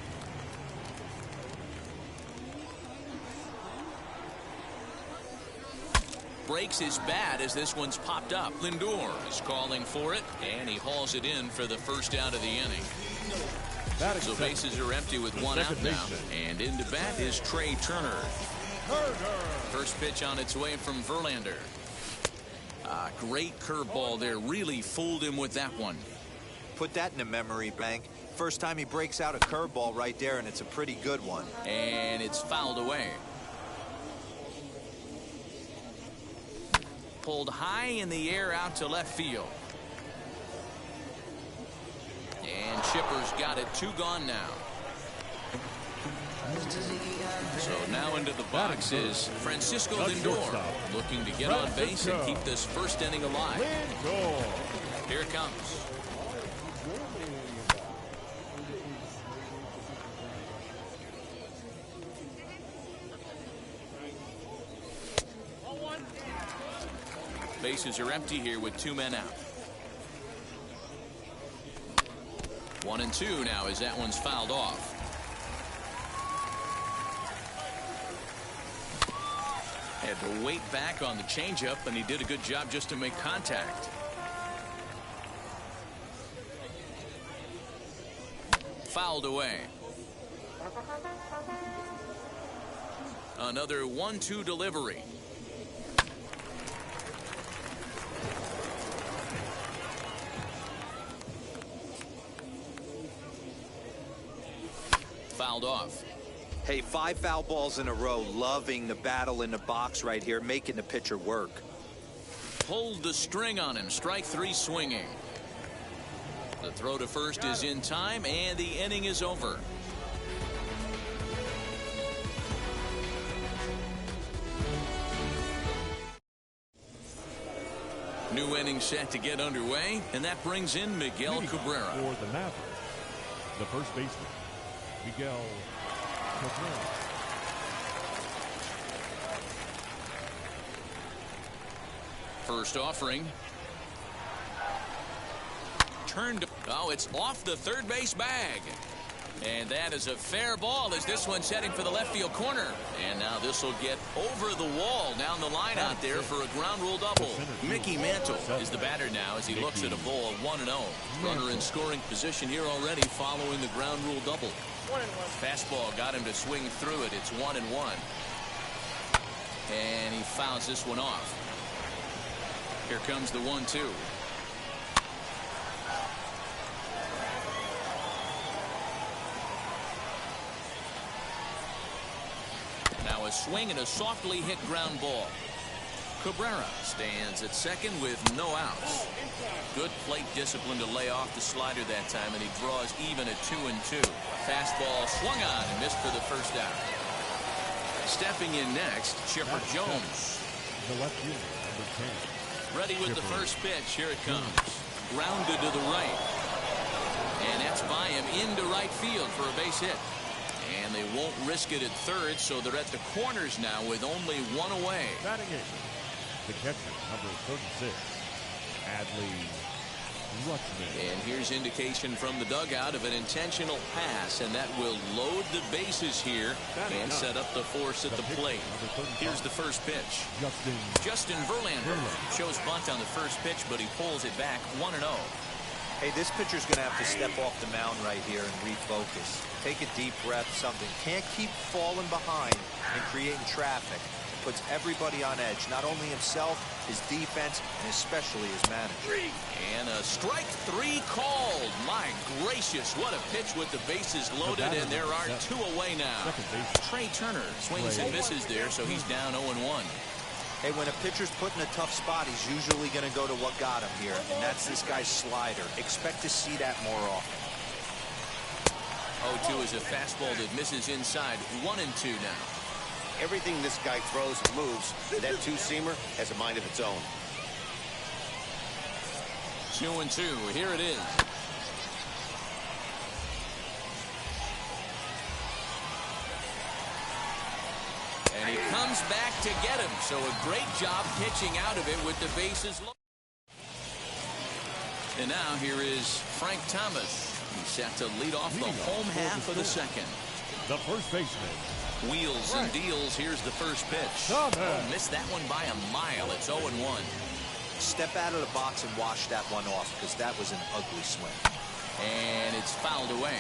Breaks his bat as this one's popped up. Lindor is calling for it, and he hauls it in for the first out of the inning. So bases are empty with one out now. And into bat is Trey Turner. First pitch on its way from Verlander. Great curveball there. Really fooled him with that one. Put that in a memory bank. First time he breaks out a curveball right there, and it's a pretty good one. And it's fouled away. Pulled high in the air out to left field. And Chipper's got it. Two gone now. So now into the box is Francisco Lindor, looking to get on base and keep this first inning alive. Here it comes. Bases are empty here with two men out. 1-2 now as that one's fouled off. Had to wait back on the changeup, and he did a good job just to make contact. Fouled away. Another 1-2 delivery. Fouled off. Hey, 5 foul balls in a row. Loving the battle in the box right here, making the pitcher work. Pulled the string on him. Strike 3 swinging. The throw to first is in time, and the inning is over. New inning set to get underway, and that brings in Miguel Cabrera. For the Mavericks, the first baseman, Miguel Cabrera. First offering. Turned. Oh, it's off the third base bag. And that is a fair ball as this one's heading for the left field corner. And now this will get over the wall down the line out there for a ground rule double. Mickey Mantle is the batter now as he looks at a ball 1-0. Runner in scoring position here already following the ground rule double. 1-1. Fastball got him to swing through it. It's 1-1. And he fouls this one off. Here comes the 1-2. Now a swing and a softly hit ground ball. Cabrera stands at second with no outs. Good plate discipline to lay off the slider that time, and he draws even at 2-2. Fastball swung on and missed for the first out. Stepping in next, Chipper Jones. The left fielder, number 10. Ready with the first pitch. Here it comes. Grounded to the right. And that's by him into right field for a base hit. And they won't risk it at third, so they're at the corners now with only one away. Batting eighth, the catcher, number 36, Adley Rutschman. And here's indication from the dugout of an intentional pass, and that will load the bases here and set up the force at the plate. Here's the first pitch. Justin Verlander shows bunt on the first pitch, but he pulls it back 1-0. Hey, this pitcher's going to have to step off the mound right here and refocus. Take a deep breath, something. Can't keep falling behind and creating traffic. It puts everybody on edge, not only himself, his defense, and especially his manager. And a strike three called. My gracious, what a pitch with the bases loaded, and there are two away now. Trey Turner swings and misses there, so he's down 0-1. Hey, when a pitcher's put in a tough spot, he's usually going to go to what got him here, and that's this guy's slider. Expect to see that more often. 0-2 is a fastball that misses inside. 1-2 now. Everything this guy throws and moves, that two-seamer has a mind of its own. 2-2. Here it is. And he comes back to get him. So a great job pitching out of it with the bases loaded. And now here is Frank Thomas. He's set to lead off the home half of the second. The first baseman. Wheels and deals. Here's the first pitch. Thomas. Oh, missed that one by a mile. It's 0-1. Step out of the box and wash that one off, because that was an ugly swing. And it's fouled away.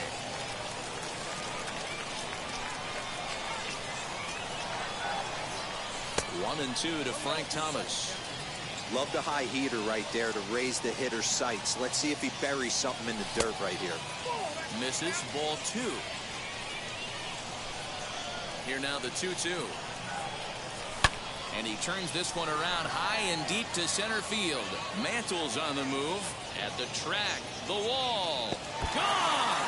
One and two to Frank Thomas. Love the high heater right there to raise the hitter's sights. Let's see if he buries something in the dirt right here. Misses, ball two. Here now the 2-2. And he turns this one around high and deep to center field. Mantle's on the move. At the track, the wall. Gone!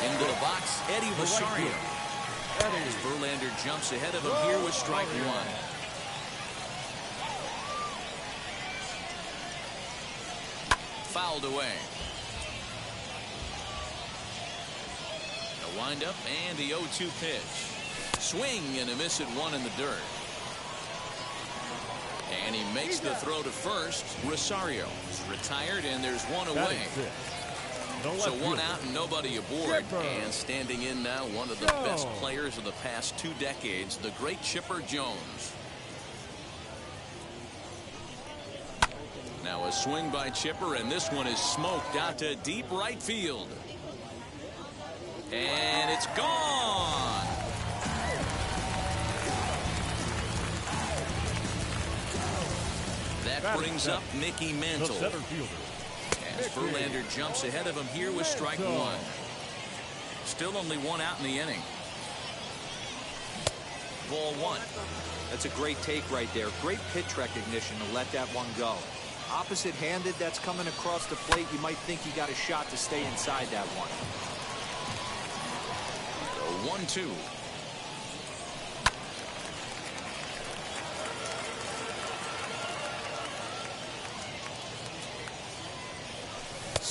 Into the box, Eddie Rosario. As Verlander jumps ahead of him here with strike one. Fouled away. The windup and the 0-2 pitch. Swing and a miss at one in the dirt. And he makes the throw to first. Rosario is retired, and there's one away. So one out and nobody aboard. And standing in now, one of the best players of the past 2 decades, the great Chipper Jones. Now a swing by Chipper, and this one is smoked out to deep right field. And it's gone. That brings up Mickey Mantle. As Verlander jumps ahead of him here with strike one. Still only one out in the inning. Ball one. That's a great take right there. Great pitch recognition to let that one go. Opposite-handed, that's coming across the plate. You might think he got a shot to stay inside that one. 1-2.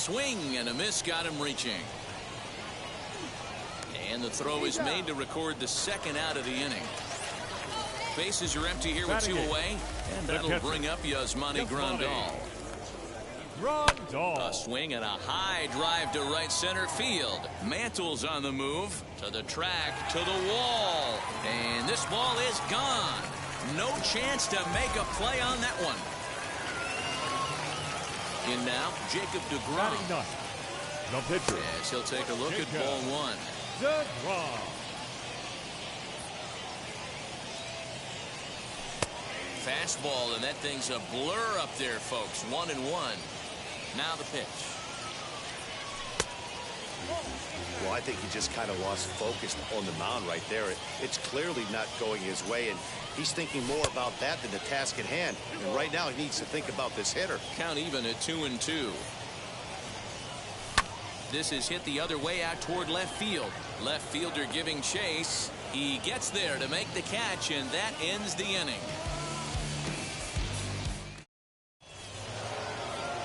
swing and a miss got him reaching. And the throw is made to record the second out of the inning. Bases are empty here with 2 away. And that'll bring up Yasmani Grandal. A swing and a high drive to right center field. Mantle's on the move to the track, to the wall. And this ball is gone. No chance to make a play on that one. In now, Jacob deGrom. The pitcher. Yes, he'll take a look at ball 1. deGrom. Fastball, and that thing's a blur up there, folks. 1-1. Now the pitch. Well, I think he just kind of lost focus on the mound right there. It's clearly not going his way, and he's thinking more about that than the task at hand. And right now he needs to think about this hitter. Count even at 2-2. This is hit the other way out toward left field. Left fielder giving chase. He gets there to make the catch, and that ends the inning.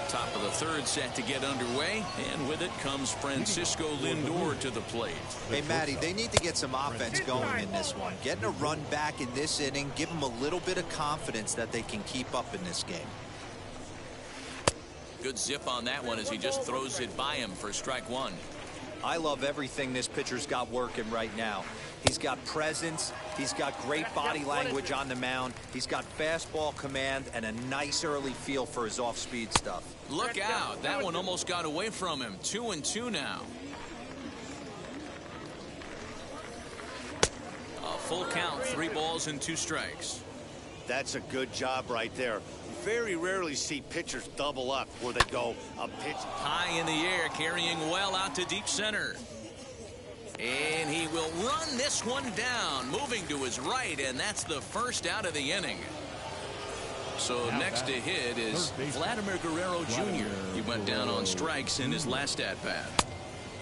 Top of the third set to get underway, and with it comes Francisco Lindor to the plate. Hey, Matty, they need to get some offense going in this one. Getting a run back in this inning, give them a little bit of confidence that they can keep up in this game. Good zip on that one as he just throws it by him for strike 1. I love everything this pitcher's got working right now. He's got presence. He's got great body language on the mound. He's got fastball command and a nice early feel for his off-speed stuff. Look out. That one almost got away from him. 2-2 now. A full count. 3 balls and 2 strikes. That's a good job right there. Very rarely see pitchers double up where they go a pitch high in the air, carrying well out to deep center. And he will run this one down, moving to his right, and that's the first out of the inning. So next to hit is Vladimir Guerrero Jr. He went down on strikes in his last at-bat.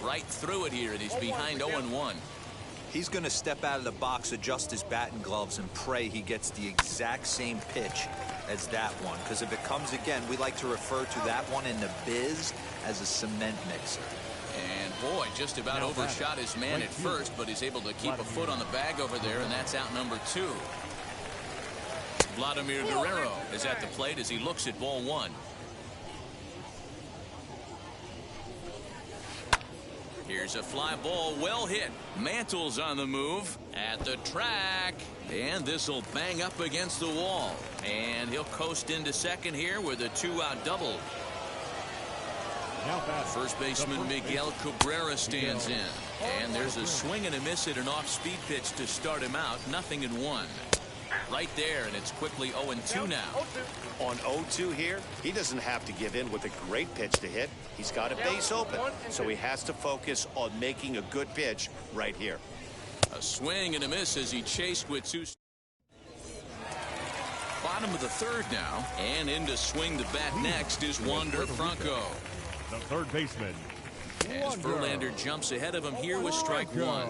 Right through it here, and he's behind 0-1. He's going to step out of the box, adjust his bat and gloves, and pray he gets the exact same pitch as that one. Because if it comes again, we like to refer to that one in the biz as a cement mixer. And boy, just about overshot his man at first, but he's able to keep a foot on the bag over there, and that's out number 2. Vladimir Guerrero is at the plate as he looks at ball 1. Here's a fly ball, well hit. Mantle's on the move at the track, and this will bang up against the wall. And he'll coast into second here with a 2-out double. First baseman Miguel Cabrera stands in, and there's a swing and a miss at an off-speed pitch to start him out. 0-1. Right there, and it's quickly 0-2 now. On 0-2 here, he doesn't have to give in with a great pitch to hit. He's got a base open, so he has to focus on making a good pitch right here. A swing and a miss as he chased with 2. Bottom of the third now, and in to swing the bat next is Wander Franco. The third baseman, as Verlander jumps ahead of him here with strike 1.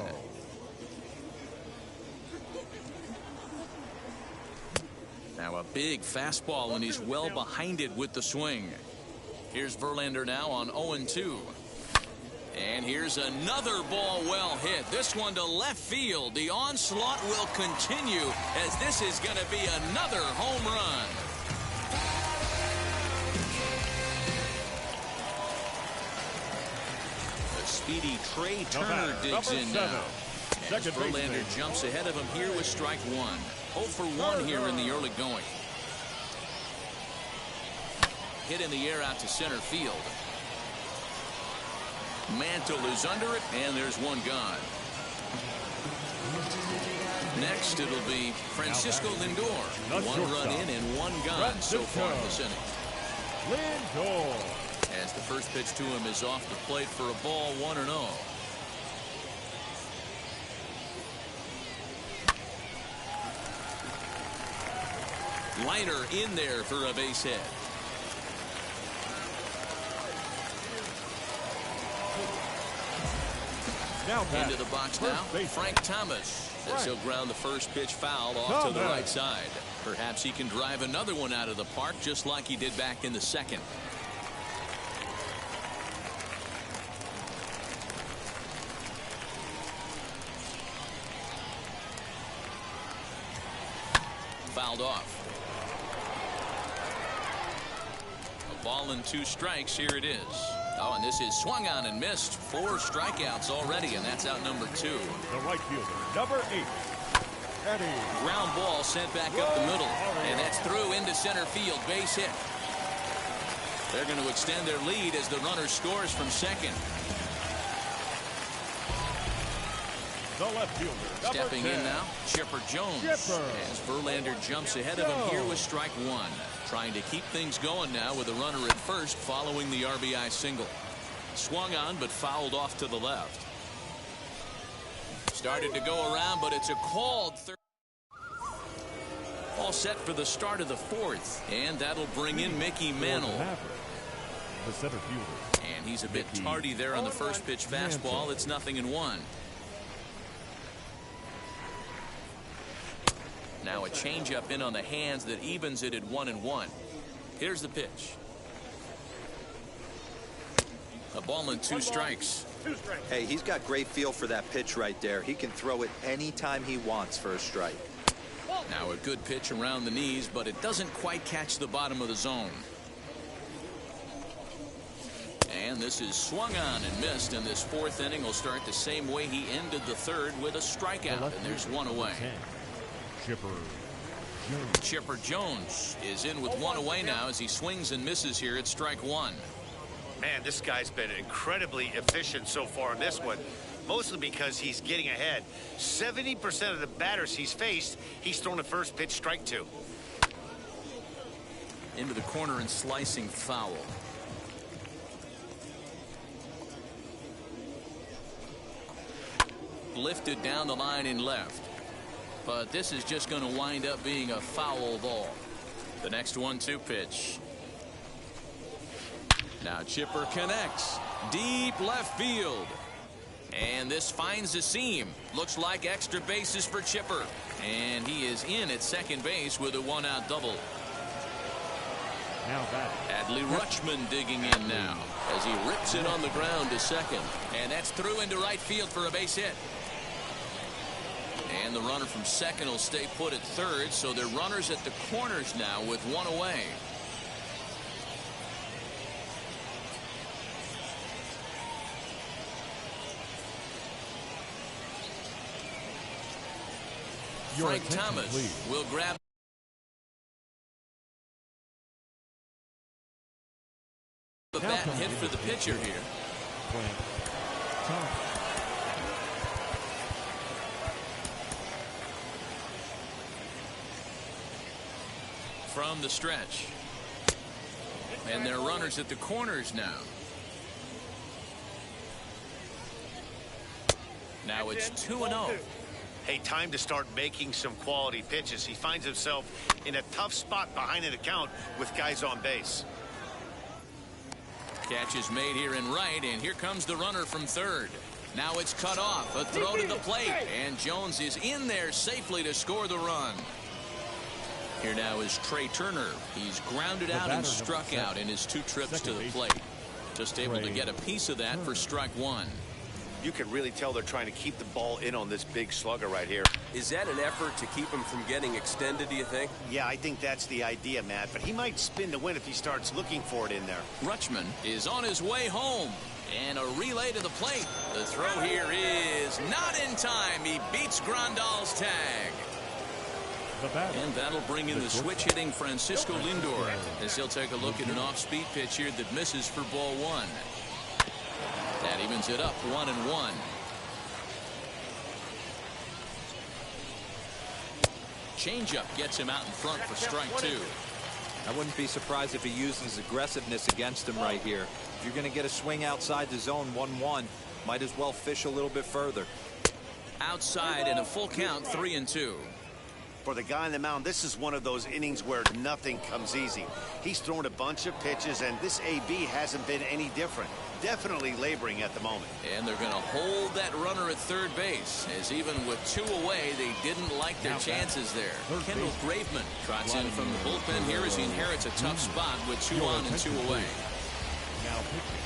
Now a big fastball, and he's well behind it with the swing. Here's Verlander now on 0-2. And here's another ball well hit. This one to left field. The onslaught will continue as this is going to be another home run. The speedy Trey Turner digs in now. As Verlander jumps ahead of him here with strike 1. 0 for 1 here in the early going. Hit in the air out to center field. Mantle is under it, and there's one gone. Next, it'll be Francisco Lindor. 1 run in and 1 gone so far in this inning. Lindor. As the first pitch to him is off the plate for a ball, 1-0. Liner in there for a base hit. Into the box now, Frank Thomas, as he'll ground the first pitch foul off to the right side. Perhaps he can drive another one out of the park just like he did back in the second. fouled off. A ball and 2 strikes. Here it is. Oh, and this is swung on and missed. 4 strikeouts already, and that's out number 2. The right fielder, number 8, Eddie. Ground ball sent back up the middle, and that's through into center field. Base hit. They're going to extend their lead as the runner scores from second. The left fielder, number Stepping 10. in now, Chipper Jones. Chipper. As Verlander jumps ahead of him here with strike 1. Trying to keep things going now with a runner at first following the RBI single. Swung on but fouled off to the left. Started to go around, but it's a called third. All set for the start of the 4th, and that'll bring in Mickey Mantle. The center fielder. And he's a bit tardy there on the first pitch fastball. It's 0-1. Now a changeup in on the hands that evens it at 1-1. Here's the pitch. A ball and 2 strikes. Hey, he's got great feel for that pitch right there. He can throw it anytime he wants for a strike. Now a good pitch around the knees, but it doesn't quite catch the bottom of the zone. And this is swung on and missed, and this 4th inning will start the same way he ended the 3rd with a strikeout, and there's 1 away. Chipper Jones is in with 1 away now as he swings and misses here at strike 1. Man, this guy's been incredibly efficient so far in this one, mostly because he's getting ahead. 70% of the batters he's faced, he's thrown a first pitch strike 2. Into the corner and slicing foul. Lifted down the line in left. But this is just going to wind up being a foul ball. The next 1-2 pitch. Now Chipper connects. Deep left field. And this finds the seam. Looks like extra bases for Chipper. And he is in at second base with a 1-out double. Now that Adley Rutschman digging in now as he rips it on the ground to second. And that's through into right field for a base hit. And the runner from second will stay put at third, so they're runners at the corners now with 1 away. Frank Thomas will grab the bat and hit for the pitcher here. From the stretch. And they're runners at the corners now. Now it's 2-0. Hey, time to start making some quality pitches. He finds himself in a tough spot behind an account with guys on base. Catch is made here in right, and here comes the runner from third. Now it's cut off. A throw to the plate, and Jones is in there safely to score the run. Here now is Trey Turner. He's grounded out and struck out in his 2 trips to the plate. Just able to get a piece of that for strike 1. You can really tell they're trying to keep the ball in on this big slugger right here. Is that an effort to keep him from getting extended, do you think? Yeah, I think that's the idea, Matt. But he might spin to win if he starts looking for it in there. Rutschman is on his way home. And a relay to the plate. The throw here is not in time. He beats Grandal's tag. And that'll bring in the switch-hitting Francisco Lindor as he'll take a look at an off-speed pitch here that misses for ball 1. That evens it up 1-1. Changeup gets him out in front for strike 2. I wouldn't be surprised if he uses aggressiveness against him right here. If you're going to get a swing outside the zone 1-1, might as well fish a little bit further. Outside in a full count, 3-2. For the guy on the mound, this is one of those innings where nothing comes easy. He's thrown a bunch of pitches, and this AB hasn't been any different. Definitely laboring at the moment. And they're going to hold that runner at third base, as even with 2 away, they didn't like their chances there. Kendall Graveman trots in from the bullpen here as he inherits a tough spot with 2 on and 2 away. Now pitching,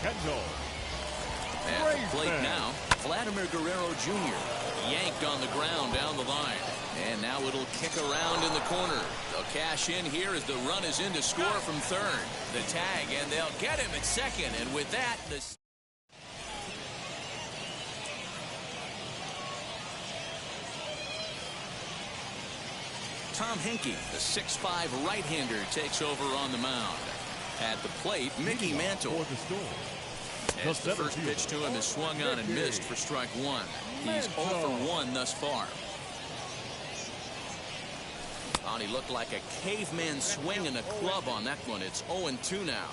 Kendall. At the plate now, Vladimir Guerrero Jr. yanked on the ground down the line. And now it'll kick around in the corner. They'll cash in here as the run is in to score from third. The tag, and they'll get him at second. And with that, the Tom Henke, the 6'5" right-hander, takes over on the mound. At the plate, Mickey Mantle. As the first pitch to him is swung on and missed for strike one. He's 0 for 1 thus far. And he looked like a caveman swinging a club on that one. It's 0-2 now.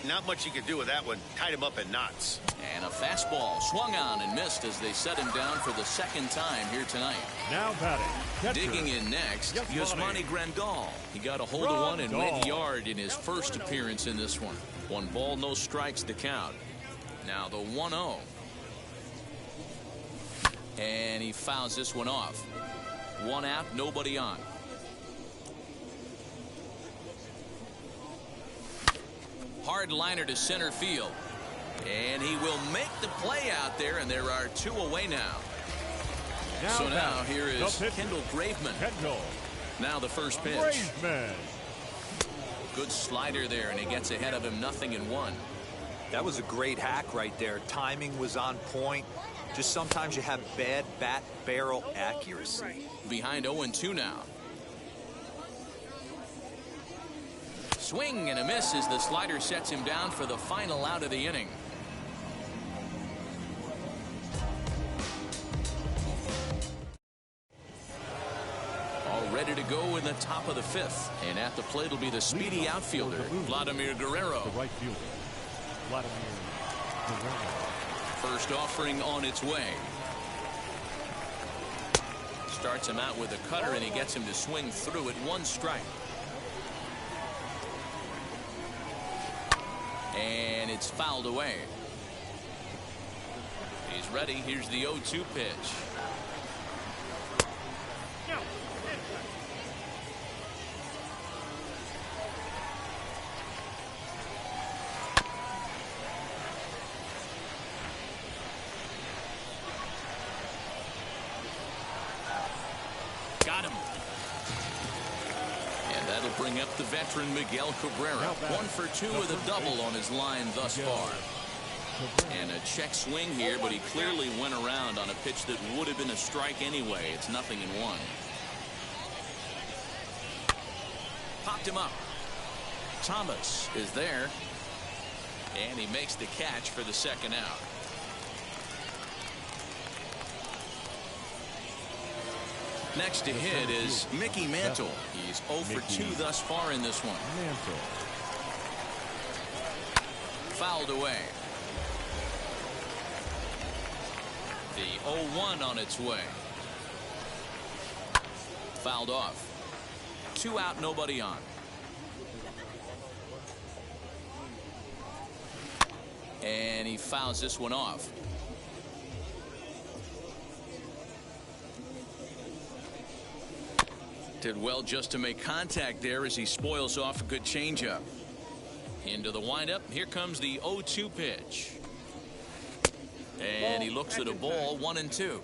Not much you can do with that one. Tied him up in knots. And a fastball swung on and missed as they set him down for the second time here tonight. Now batting. Catcher. Digging in next, Yasmani Grandal. He got a hold of one and went yard in his first appearance in this one. 1 ball, no strikes to count. Now the 1-0. And he fouls this one off. 1 out, nobody on. Hard liner to center field. And he will make the play out there, and there are 2 away now. So now here is Kendall Graveman. Now the first pitch. Graveman. Good slider there, and he gets ahead of him, 0-1. That was a great hack right there. Timing was on point. Just sometimes you have bad bat barrel accuracy. Behind 0-2 now. Swing and a miss as the slider sets him down for the final out of the inning. All ready to go in the top of the 5th. And at the plate will be the speedy outfielder, Vladimir Guerrero. The right fielder, Vladimir Guerrero. First offering on its way. Starts him out with a cutter, and he gets him to swing through it. 1 strike. And it's fouled away. He's ready. Here's the 0-2 pitch. Got him. And that'll bring up the veteran Miguel Cabrera. 1 for 2 with a double on his line thus far. And a check swing here, but he clearly went around on a pitch that would have been a strike anyway. It's 0-1. Popped him up. Thomas is there. And he makes the catch for the second out. Next to hit is Mickey Mantle. He's 0 for 2 thus far in this one. Fouled away. The 0-1 on its way. Fouled off. 2 out, nobody on. And he fouls this one off. Did well just to make contact there as he spoils off a good changeup. Into the windup. Here comes the 0-2 pitch. And he looks at a ball, 1-2.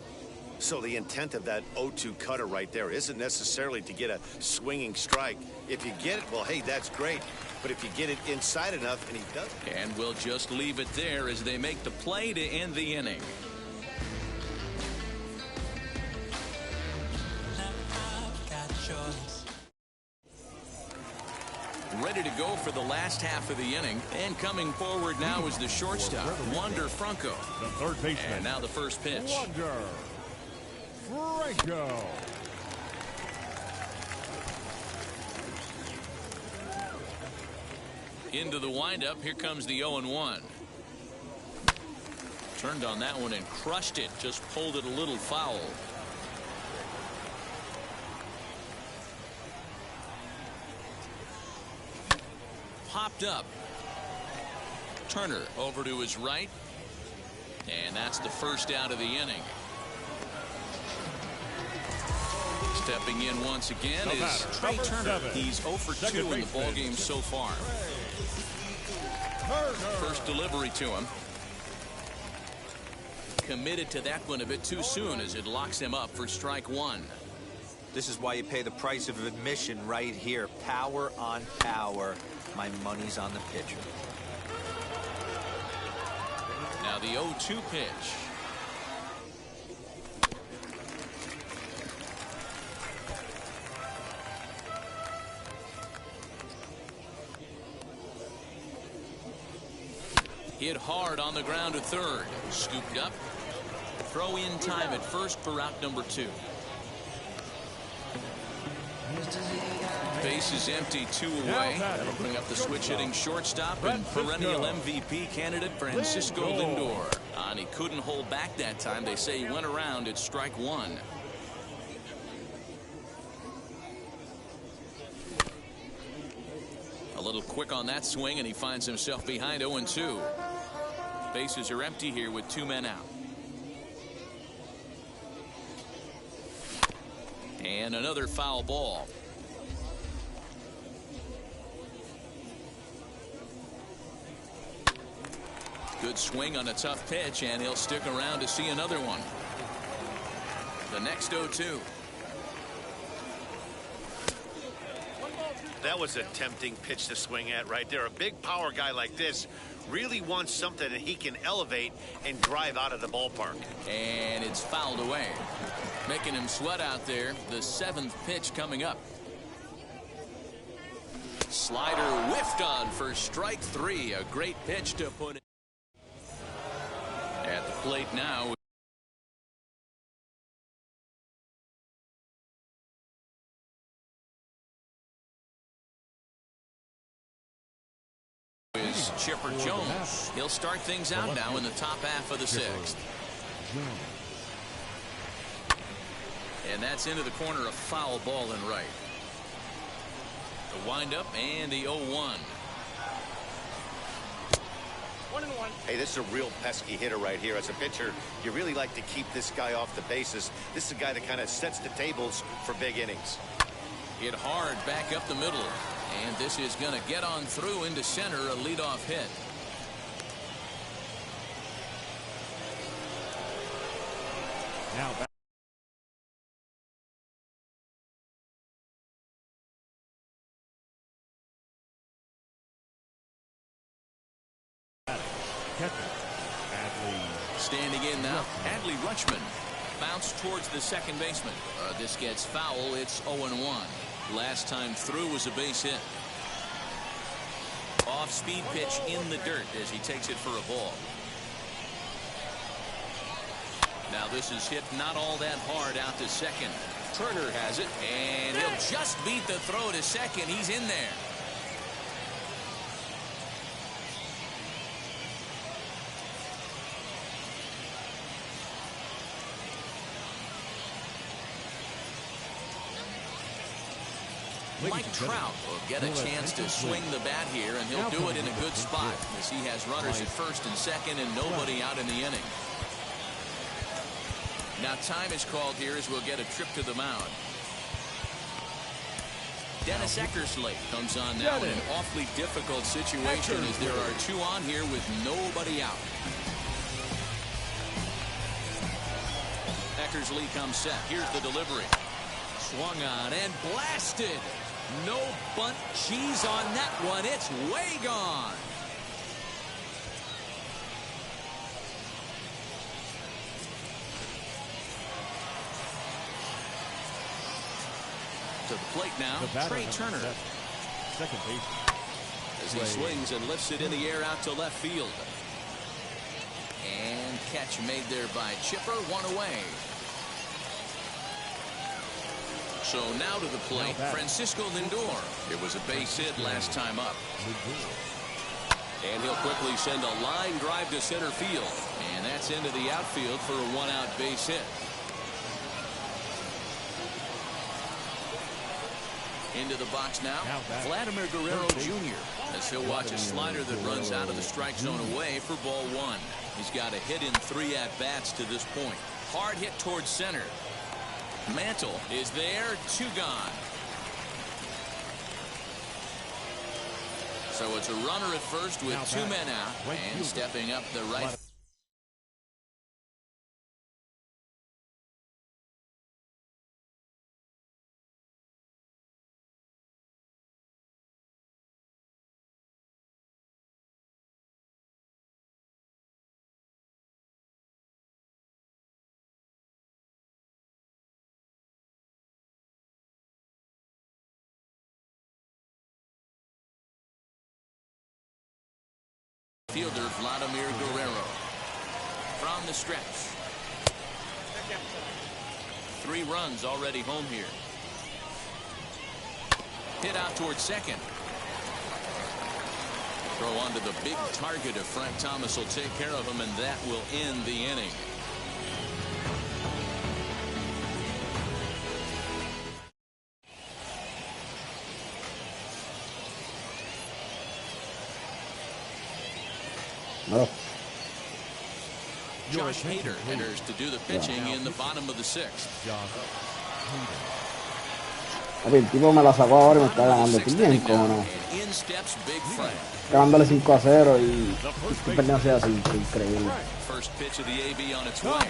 So the intent of that 0-2 cutter right there isn't necessarily to get a swinging strike. If you get it, well, hey, that's great. But if you get it inside enough, and he doesn't. And we'll just leave it there as they make the play to end the inning. Ready to go for the last half of the inning. And coming forward now is the shortstop, Wander Franco. The third baseman. And now the first pitch. Wander Franco. Into the windup. Here comes the 0-1. Turned on that one and crushed it. Just pulled it a little foul. Popped up. Turner over to his right. And that's the first out of the inning. Stepping in once again is Trey Turner. He's 0 for 2 in the ballgame so far. First delivery to him. Committed to that one a bit too soon as it locks him up for strike 1. This is why you pay the price of admission right here. Power on power. My money's on the pitcher. Now the 0-2 pitch. Hit hard on the ground to third. Scooped up. Throw in time at first for out number 2. Base is empty, 2 away. That'll bring up the switch-hitting shortstop and perennial MVP candidate Francisco Lindor. And he couldn't hold back that time. They say he went around at strike 1. A little quick on that swing, and he finds himself behind 0-2. Bases are empty here with 2 men out. And another foul ball. Good swing on a tough pitch, and he'll stick around to see another one. The next 0-2. That was a tempting pitch to swing at right there. A big power guy like this really wants something that he can elevate and drive out of the ballpark. And it's fouled away. Making him sweat out there. The 7th pitch coming up. Slider whiffed on for strike 3. A great pitch to put in. At the plate now is Chipper Jones. He'll start things out now in the top half of the 6th. And that's into the corner, a foul ball and right. The windup and the 0-1. 1-1. Hey, this is a real pesky hitter right here. As a pitcher, you really like to keep this guy off the bases. This is a guy that kind of sets the tables for big innings. Hit hard back up the middle. And this is going to get on through into center, a leadoff hit. Now back. Standing in now, Adley Rutschman. Bounce towards the second baseman. This gets foul. It's 0-1. Last time through was a base hit. Off-speed pitch in the dirt as he takes it for a ball. Now this is hit not all that hard out to second. Turner has it, and he'll just beat the throw to second. He's in there. Mike Trout will get a chance to swing the bat here, and he'll do it in a good spot as he has runners at first and second and nobody out in the inning. Now time is called here as we'll get a trip to the mound. Dennis Eckersley comes on now in an awfully difficult situation as there are 2 on here with nobody out. Eckersley comes set. Here's the delivery. Swung on and blasted. No bunt cheese on that one. It's way gone. To the plate now, Trey Turner. Second base. As he swings and lifts it in the air out to left field. And catch made there by Chipper, 1 away. So now to the plate, Francisco Lindor. It was a base hit last time up. And he'll quickly send a line drive to center field. And that's into the outfield for a 1-out base hit. Into the box now, Vladimir Guerrero Jr. as he'll watch a slider that runs out of the strike zone away for ball 1. He's got a hit in 3 at-bats to this point. Hard hit towards center. Mantle is there, 2 gone. So it's a runner at first with 2 men out, and stepping up the right fielder Vladimir Guerrero. From the stretch. 3 runs already home here. Hit out towards second. Throw onto the big target of Frank Thomas will take care of him, and that will end the inning. No. Josh Hader enters to do the pitching in the bottom of the 6th. El tipo me la sacó ahora y me está ganando. Estoy bien, ¿cómo no? In steps Big Frank. Ganándole 5-0 y estoy perdiendo así, increíble. First pitch of the AB on its way.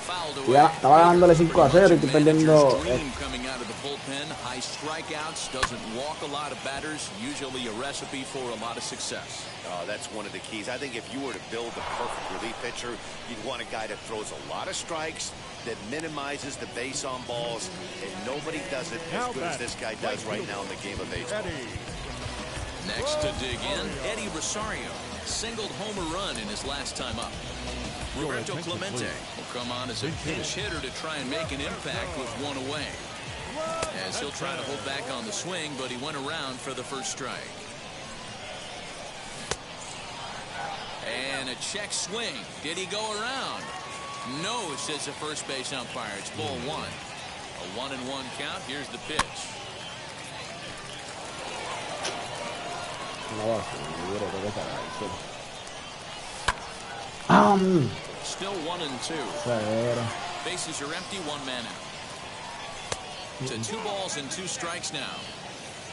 Fouled away. Ya, estaba ganándole 5-0 y estoy perdiendo. Coming out of the bullpen, high strikeouts, doesn't walk a lot of batters, usually a recipe for a lot of success. That's one of the keys. I think if you were to build the perfect relief pitcher, you'd want a guy that throws a lot of strikes, that minimizes the base on balls, and nobody does it as good as this guy does right now in the game of baseball. Next to dig in, Eddie Rosario singled home run in his last time up. Roberto Clemente will come on as a pinch hitter to try and make an impact with 1 away. As he'll try to hold back on the swing, but he went around for the first strike. And a check swing. Did he go around? No, says the first base umpire. It's ball 1. A 1-1 count. Here's the pitch. Still 1-2. Bases are empty, 1 man out. To 2 balls and 2 strikes now.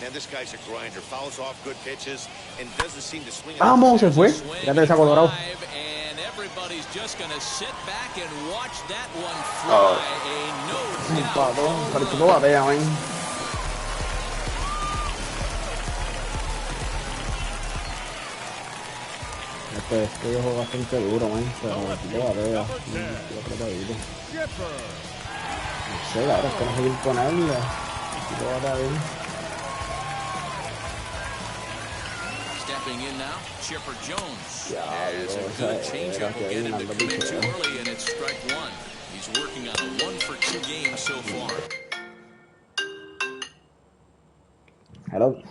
And this guy's a grinder. Fouls off good pitches and doesn't seem to swing. Vamos, se fue. Ya te saco dorado. And everybody's just going to sit back and watch that one fly. A no doubt. Pero tú no bateas, man. Este juego bastante duro, man. Pero tú no bateas. Yo creo que no sé, ahora es que no sé qué ponerle. Tú no bateas bien. Stepping in now, Chipper Jones. As a good changeup will get him to commit too early, and it's strike 1. He's working on a 1-for-2 game so far. Hello.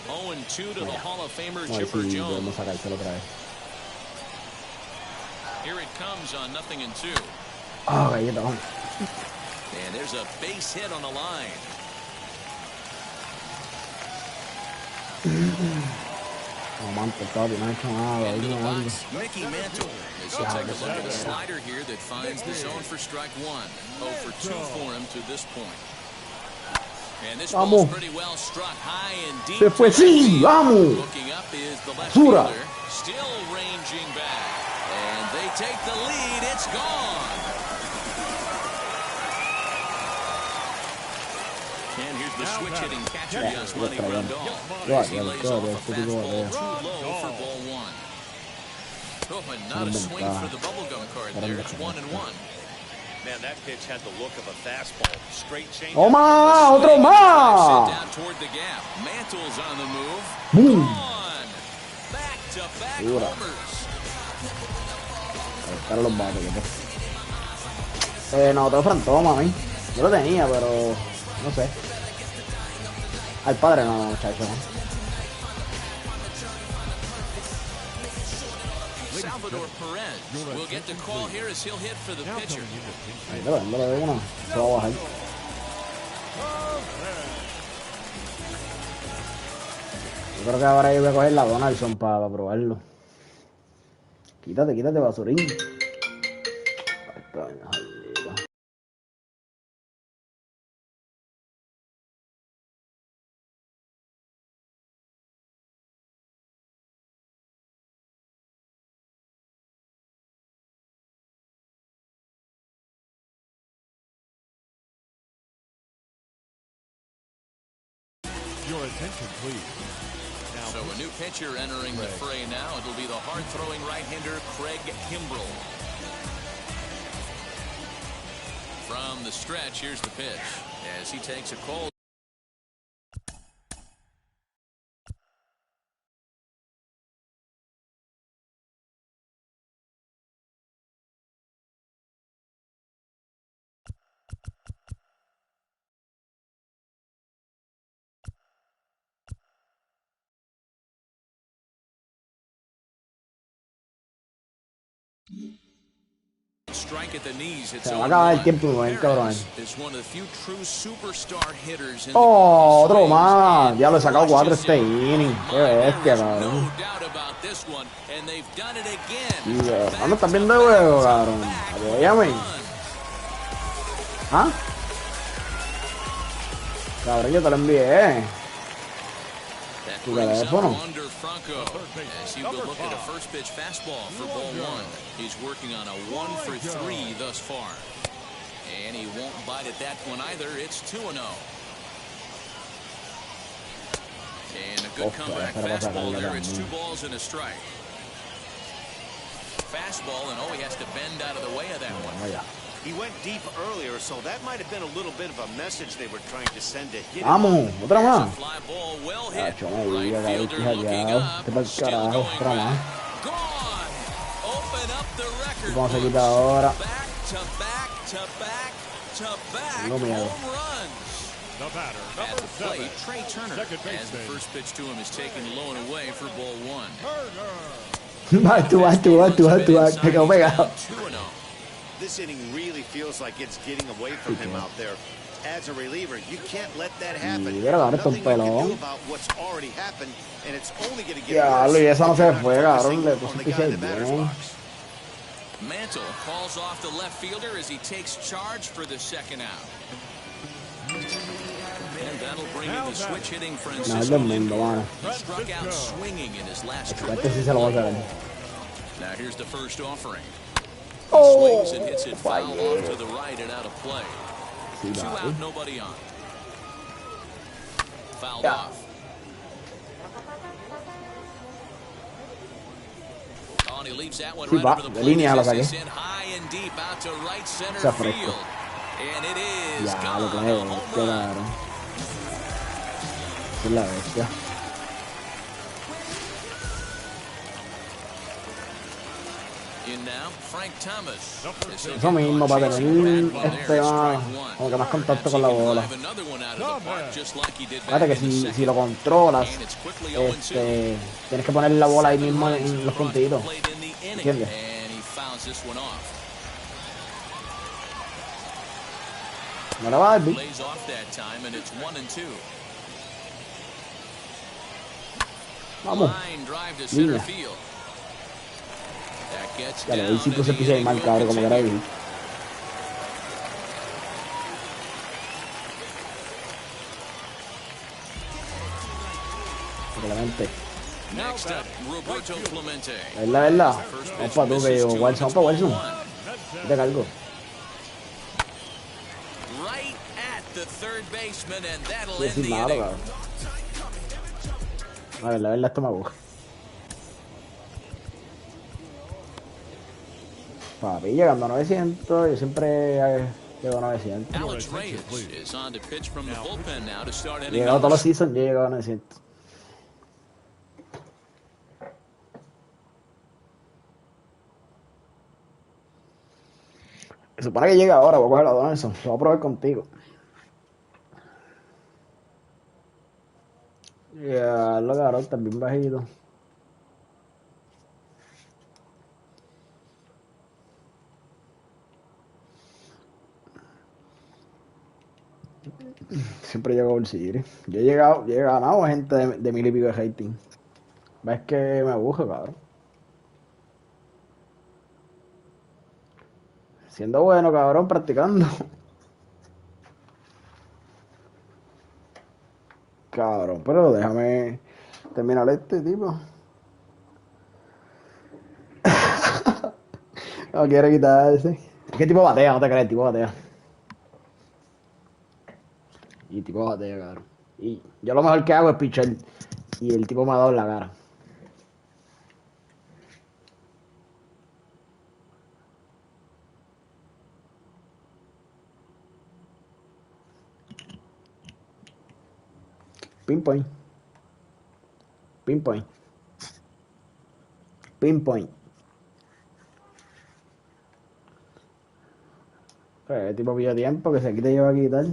Oh, 0-2 to the Hall of Famer Chipper Jones. Here it comes on 0-2. Oh, galleta. And there's a base hit on the line. Into the box, Mickey Mantle. As he'll take a look at a slider here that finds the zone for strike 1. 0-for-2 for him to this point. And this ball's pretty well struck high and deep. Se fue, sí, vamos. Looking up is the left fielder, still ranging back. And they take the lead. It's gone. And here's the switch hitting catcher, Yasmani Grandal. As he lays off a fastball too low for ball 1. Oh, and not a swing for the bubblegum card there. It's 1-1. Man, that pitch had the look of a fastball. Straight change. ¡Toma! ¡Otro más! Down toward the gap. Mantle's on the move. Boom. Gone. Back-to-back homers. Buscar los bates, no, otro Frantoma, man. Yo lo tenía, pero no sé. Al padre no, muchachos. Salvador Perez will get the call here as he'll hit for the pitcher. Yo creo que ahora yo voy a coger la Donaldson para probarlo. Quítate, quítate, basurín. Ay, coño, jodido. Your attention, please. So a new pitcher entering the fray now. It'll be the hard-throwing right-hander Craig Kimbrell. From the stretch, here's the pitch as he takes a cold. Strike at the knees. It's Se va a acabar el tiempo, cabrón. is one of the few true superstar hitters in Oh, the otro más. Ya lo he sacado 4 Watch este this inning. Qué There bestia, is cabrón. no doubt about this one, and they've done it again. Y ¿dónde estás viendo el juego, cabrón? Apóyame. ¿Ah? Cabrón, yo te lo envié. That Tu brings up teléfono. Wander Franco as he will look at a first pitch fastball for ball one. He's working on a 1 for 3 thus far. And he won't bite at that one either. It's 2-0. And a good comeback fastball there. It's 2 balls and a strike. Fastball, and he has to bend out of the way of that one. He went deep earlier, so that might have been a little bit of a message they were trying to send to hit him. Vamos, otra más. Fly ball well hit. Chacho, me diga, Right David, fielder looking callado. up. Te pa'l Still carajo, going otra más. right. Gone. Open up the record ¿Cómo se books. quita ahora? Back to back to back to back Tengo miedo. home runs. The batter, At number the 7. plate, Trey Turner, Second as the baseman. first pitch to him is taken low and away for ball one. Vas tú. Te quedo pegado. 2-0. This inning really feels like it's getting away from him out there. As a reliever, you can't let that happen. Sí, pero ahora está un Nothing you can pelón. do about what's already happened, and it's only going to get Diablo, worse y esa no if se you're not fue, cabrón. focusing Le on puse the que guy in se the batter's bien. box. Mantle calls off the left fielder as he takes charge for the second out. And that'll bring in the switch hitting No, es Francisco del mundo, Lindor. mano. He struck out swinging in his last trip. Este sí se lo va a hacer. Now here's the first offering. He Oh, swings and hits it foul off to the right and out of play. sí, 2 dale. out, nobody on. Fouled Yeah. off. Oh, and he leaves that one Sí, right va, over the de plate. línea la As this saqué. is in high and deep out to right center Está fresco. field. And it is Ya, lo que gone. es, A home qué run. cabrón. Es la bestia. In now, Frank Thomas. Eso mismo, para tener como que más contacto con la bola. Fíjate que si lo controlas, tienes que poner la bola ahí mismo en los puntitos. ¿Entiendes? No le va a dar beat. Lays off that time, and it's 1-2. Vamos. Line drive to center Línea. field. That gets Ya lo down vi, sí and puse the pise de inning mal, will cabrón, como que era continue. ahí. Simplemente. Next up, Roberto Clemente. Es la verdad. Vamos para tú, que yo, Wilson, vamos para Wilson. Yo te cargo. Right at the third baseman, and that'll Sí, end sí, the malo, inning. cabrón. A ver, la verdad, esto me aburre. Papi, llegando a 900, yo siempre llego a 900. Alex Reyes is on to pitch from the bullpen now to start He inning llegado todos number los seasons, yo he llegado a 900. Se supone que llega ahora, voy a coger la Donaldson, lo voy a probar contigo. Ya, lo cabrón, también bajito. Siempre llego a World Series. Yo he ganado gente de 1000 y pico de rating. ¿Ves que me aburre, cabrón? Siendo bueno, cabrón, practicando. Cabrón, pero déjame terminar este tipo. No quiere quitarse. Es que el tipo batea, no te crees, el tipo batea. Y el tipo batea, cabrón. Y yo lo mejor que hago es pichar. Y el tipo me ha dado en la cara. Pinpoint. Pinpoint. Pinpoint. El tipo pilla tiempo que se quite lleva a quitar.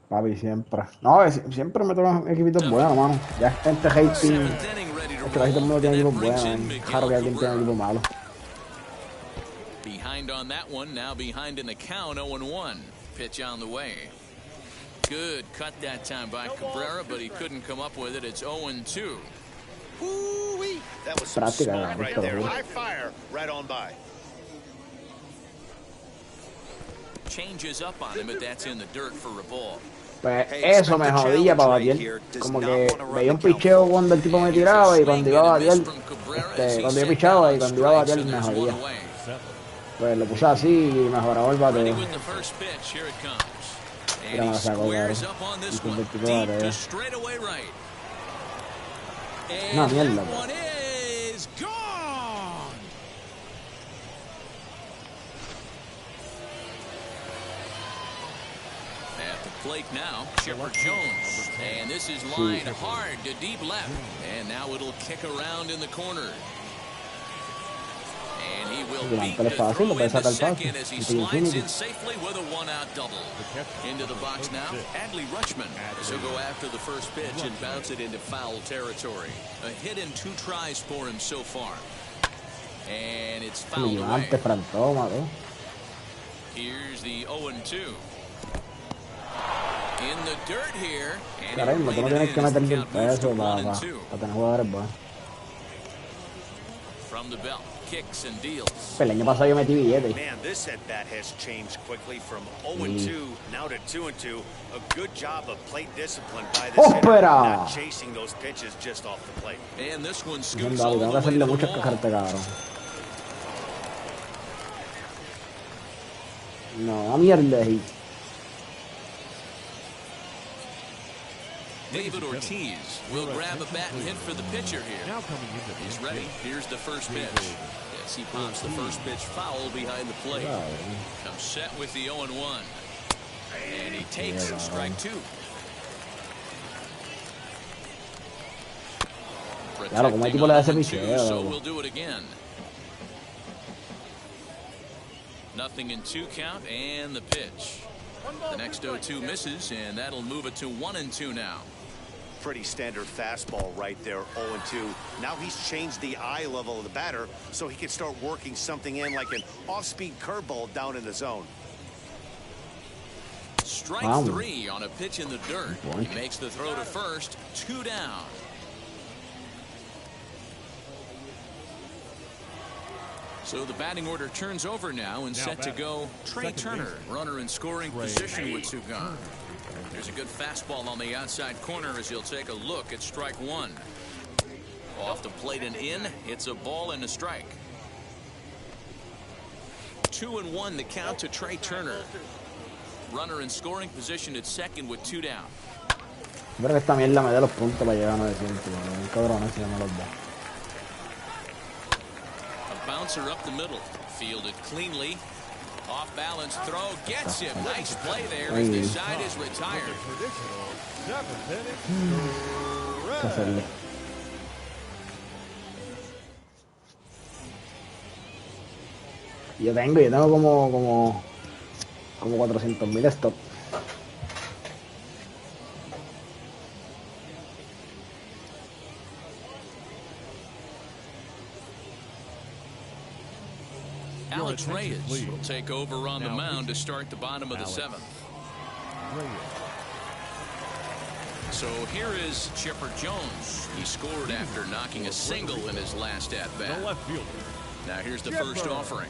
Papi, siempre. No, siempre me tocan equipitos buenos, mano. Ya este rating. Es que casi todo el mundo tiene equipos buenos, man. Es raro que alguien tenga equipos malos. Behind on that one, now behind in the count, 0-1. Pitch on the way. Good cut that time by Cabrera, but he couldn't come up with it. It's 0-2. That was some smoke right there. High fire right on by. Changes up on him, but that's in the dirt for a ball. Pues eso me jodía para batear. Como que veía un picheo cuando el tipo me tiraba y cuando iba a batear, cuando yo pichaba y cuando iba a batear me jodía. Pues lo puse así y mejoraba el bateo. Mira, me lo sacó, claro. Y con el tipo de bateo. Una mierda, pues. Plate now, Chipper Jones, and this is lined hard to deep left, and now it'll kick around in the corner. And he will beat the throw into second as he slides in safely with a one-out double. Into the box now, Adley Rutschman. He'll go after the first pitch and bounce it into foul territory. A hit in 2 tries for him so far. And it's fouled away. Here's the 0-2. In the dirt here. Caray, tú no tienes que meterle el peso para tener jugadores buenos. From the belt, kicks and deals. El año pasado yo metí billetes. Man, this at bat has changed quickly from 0-2 now to 2-2. A good job of plate discipline by this hitter, not chasing those pitches just off the plate. And this one scoots all the way to the wall. No, a mierda ahí. David Ortiz will grab a bat and hit for the pitcher here. He's ready. Here's the first pitch. Yes, he pops the first pitch foul behind the plate. Comes set with the 0-1. And he takes strike 2. Claro, como hay tipo le da ese picheo. So we'll do it again. Nothing in 2 count and the pitch. The next 0-2 misses, and that'll move it to 1-2 now. Pretty standard fastball right there, 0-2. Now he's changed the eye level of the batter so he can start working something in like an off-speed curveball down in the zone. Strike 3 on a pitch in the dirt. He makes the throw to first, 2 down. So the batting order turns over now and set to go Trey Turner, runner in scoring position with 2 gone. There's a good fastball on the outside corner as he'll take a look at strike 1. Off the plate and in, it's a ball and a strike. 2-1 the count to Trey Turner. Runner in scoring position at second with 2 down. Espero que esta mierda me dé los puntos para llegar a 900. Cabrones, si no me los da. A bouncer up the middle. Fielded cleanly. Off balance throw gets him. Nice play there as the side is retired. Yo tengo como 400,000 stop. Alex Reyes will take over on the mound to start the bottom of the 7th. So here is Chipper Jones. He scored after knocking a single in his last at-bat. Now here's the first offering.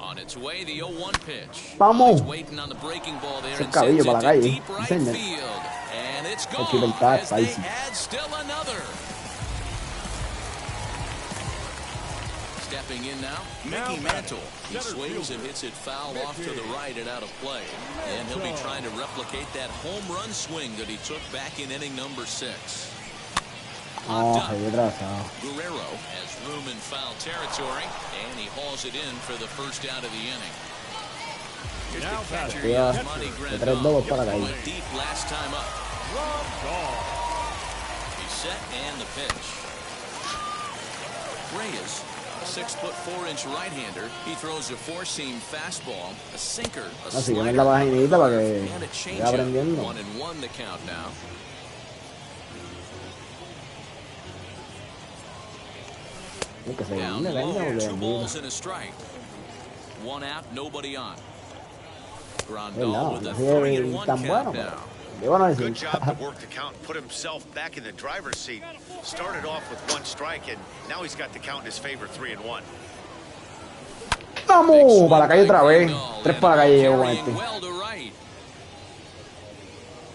On its way, the 0-1 pitch. Vamos. He's waiting on the breaking ball there and sends it to deep right field. And it's gone as they add still another. Stepping in now, Mickey Mantle. He swings and hits it foul off to the right and out of play. And he'll be trying to replicate that home run swing that he took back in inning number 6. Guerrero has room in foul territory, and he hauls it in for the first out of the inning. Here's the catcher, Yasmani Grandal. Went deep last time up. He's set and the pitch. Reyes, a 6'4" right-hander. He throws a four-seam fastball, a sinker, a slider, and a changeup. 1-1 the count now. Down low, 2 balls and a strike. 1 out, nobody on. Grandal with a 3-1 count now. Good job to work the count, put himself back in the driver's seat. Started off with 1 strike, and now he's got the count in his favor, 3-1. Vamos, para la calle otra vez. 3 para la calle llevo con este. Well to right.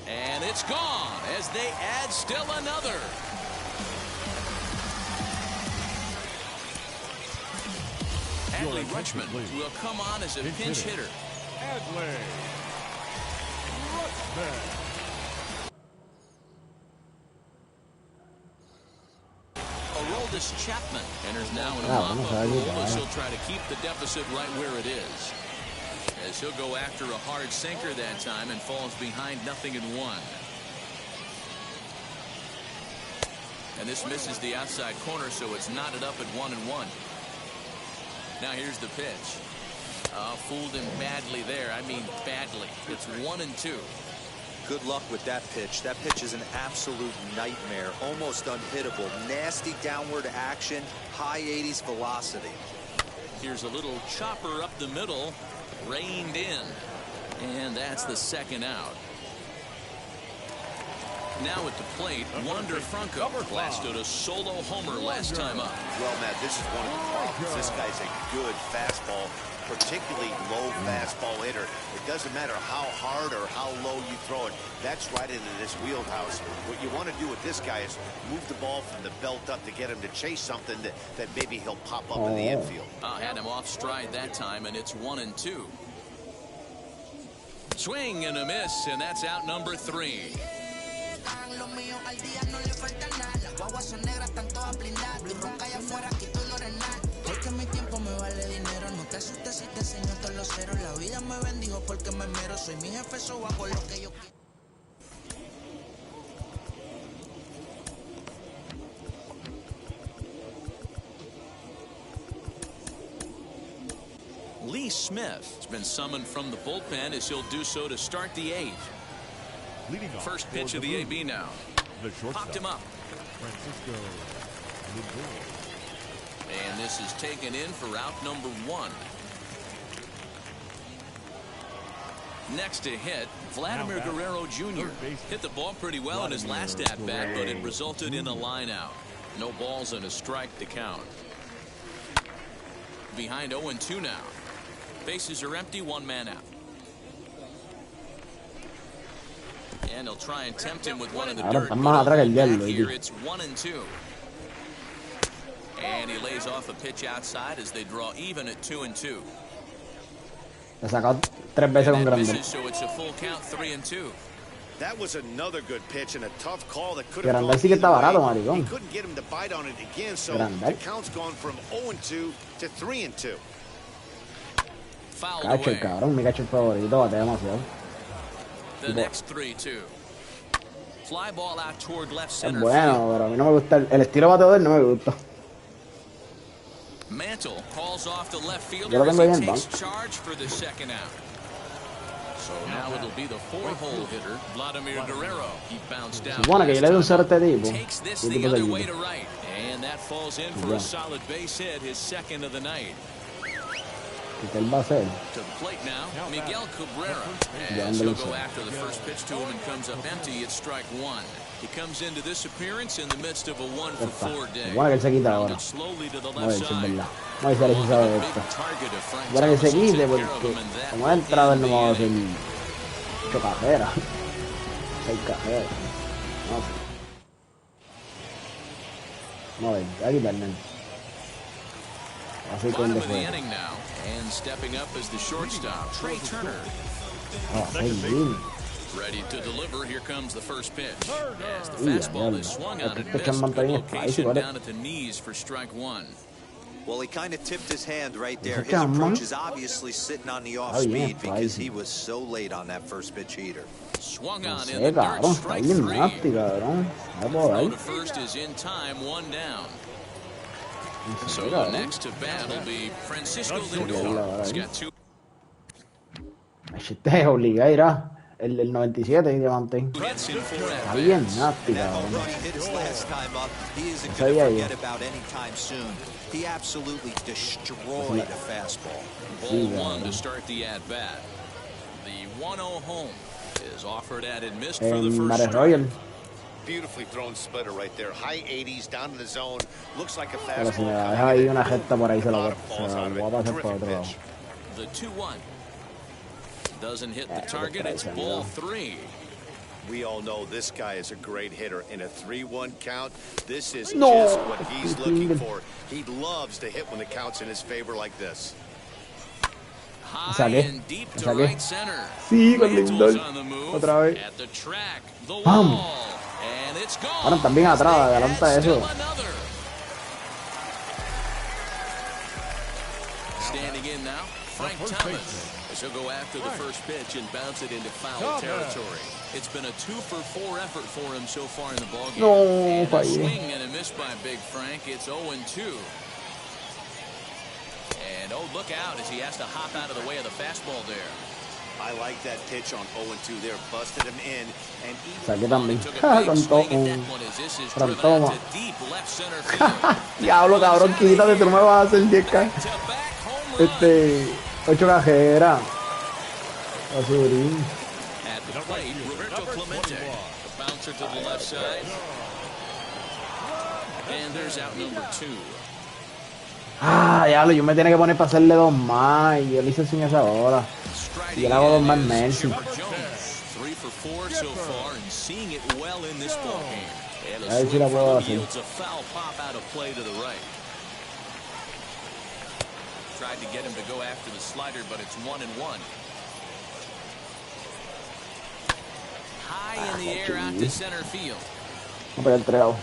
And it's gone as they add still another. Adley Rutschman will come on as a pinch hitter. Adley Rutschman. Aroldis Chapman enters now in a mop-up role as he'll try to keep the deficit right where it is. As he'll go after a hard sinker that time and falls behind 0-1. And this misses the outside corner, so it's knotted up at 1-1. Now here's the pitch. Fooled him badly there. I mean badly. It's 1-2. Good luck with that pitch. That pitch is an absolute nightmare. Almost unhittable. Nasty downward action. High 80s velocity. Here's a little chopper up the middle. Reined in. And that's the 2nd out. Now at the plate, Wander Franco blasted a solo homer last time up. Well, Matt, this is one of the problems. This guy's a good fastball, particularly low fastball hitter. It doesn't matter how hard or how low you throw it. That's right into this wheelhouse. What you want to do with this guy is move the ball from the belt up to get him to chase something that maybe he'll pop up in the infield. Had him off stride that time, and it's 1-2. Swing and a miss, and that's out number 3. Lo mío al día no le falta nada. Las guaguas son negras, están todas blindadas. Tú ronca allá afuera, aquí tú no eres nada. Es que mi tiempo me vale dinero. No te asustes si te enseño todos los ceros. La vida me bendijo porque me mero. Soy mi jefe, so hago lo que yo quiero. Lee Smith has been summoned from the bullpen as he'll do so to start the 8th. First pitch of the AB now. Popped him up. Francisco Lindor. And this is taken in for out number 1. Next to hit, Vladimir Guerrero Jr. hit the ball pretty well in his last at-bat, but it resulted in a line out. No balls and a strike to count. Behind 0-2 now. Bases are empty, 1 man out. And he'll try and tempt him with one of the dirt. Here it's 1-2. And he lays off a pitch outside as they draw even at 2-2. Le sacó 3 veces con Grandal. So it's a full count, 3-2. That was another good pitch and a tough call that could Grandal sí que está barato, maricón. He couldn't get him to bite on it again, so the count's gone from 0-2 to 3-2. Cacho, el cabrón, mi cacho favorito, bate demasiado. The next 3-2. Fly ball out toward left Es center. bueno, pero a mí no me gusta el estilo bateo de él, no me gusta. Mantle calls off the left fielder Yo lo tengo ahí en as el he banco. takes charge for the second out. So now it'll be the 4-hole hitter, Vladimir Guerrero. He bounced down. Supone que yo le doy un cero a este tipo. Takes this Y el the tipo other se way quita. to right, and that falls in for a solid base hit, his second of the night. ¿Qué él va a hacer? To the plate now, Miguel Cabrera. As he'll go after the first pitch to him and comes up empty at strike one. He comes into this appearance in the midst of a 1-for-4 day. Bueno que él se quita ahora. Slowly to the Vamos a ver left si es side. verdad. Vamos a ver si Alexis sabe de esto. Bueno que se quite porque como ha entrado él no va a hacer 8 carreras. 6 carreras. No sé. Vamos a ver, hay que quitarle. Así con Bottom de of the fuera. inning now, and stepping up as the shortstop, Trey Turner. Ah, qué bien. Ready to deliver. Here comes the first pitch. As the Yeah, fastball yeah. is swung I on and think they can missed. Good maintain it. location Ahí sí, down at the knees for strike one. Well, he kind of tipped his hand right there. Ese His chamo. approach is obviously sitting on the off bien, speed because spicy. he was so late on that first pitch heater. Swung No on in sé, the dirt, cabrón, está strike bien three. nasty, cabrón. No puedo Throw ver. to first is in time, one down. No sé, So cabrón. next to bat will be Francisco Sí, Lindor. He's ahí. got two Este es obligado, irá. El del 97 y diamante. hits in 4 Está bien at-bats. nasty, And that home cabrón. run he hit his last time up, he isn't Esa going ya to yo. forget about any time soon. He absolutely destroyed a fastball. Ball one to start the at-bat. The 1-0 home is offered at and missed for the En first Mares strike. Royal. Beautifully thrown splitter right there. High 80s down to the zone. Looks like a Pero si me fastball. deja ahí una gesta por ahí se la voy Falls out of a it. pasar por Terrific otro lado. pitch. The 2-1 doesn't hit the qué target. It's traición, ball ¿no? 3. We all know this guy is a great hitter. In a 3-1 count, this is No. just what he's looking for. He loves to hit when the count's in his favor like this. High Saqué. and deep to Saqué. right center. Sí, con Mantle's Lindor. on the move. Otra vez. At the track, the Vamos. wall, and it's gone. Ahora también atrás, adelanta And eso. still another. Standing in now, Frank Thomas. As he'll go after the first pitch and bounce it into foul territory. It's been a 2-for-4 effort for him so far in the ballgame. No, and a fallé. swing and a miss by Big Frank. It's 0-2. And oh, look out as he has to hop out of the way of the fastball there. I like that pitch on 0-2 there. Busted him in. And Saqué también. Took a Ja, big con swing todo. at that one as this is Con driven toma. out to deep left center field. Diablo, cabrón, quítate, tú no me vas a hacer 10K. Back-to-back home run. 8 cajeras. Basurín. At the plate, Roberto Clemente. A bouncer to the left side. And there's out number 2. Ah, diablo, yo me tenía que poner para hacerle 2 más. Y yo le hice sin esa hora. Y yo le hago 2 más Mercy. 3 for 4 so far and seeing it well in this ballgame. And A ver si la puedo hacer. yields a foul pop out of play to the right. Tried to get him to go after the slider, but it's 1-1. High in the air out to center field. Voy a pegar el treado.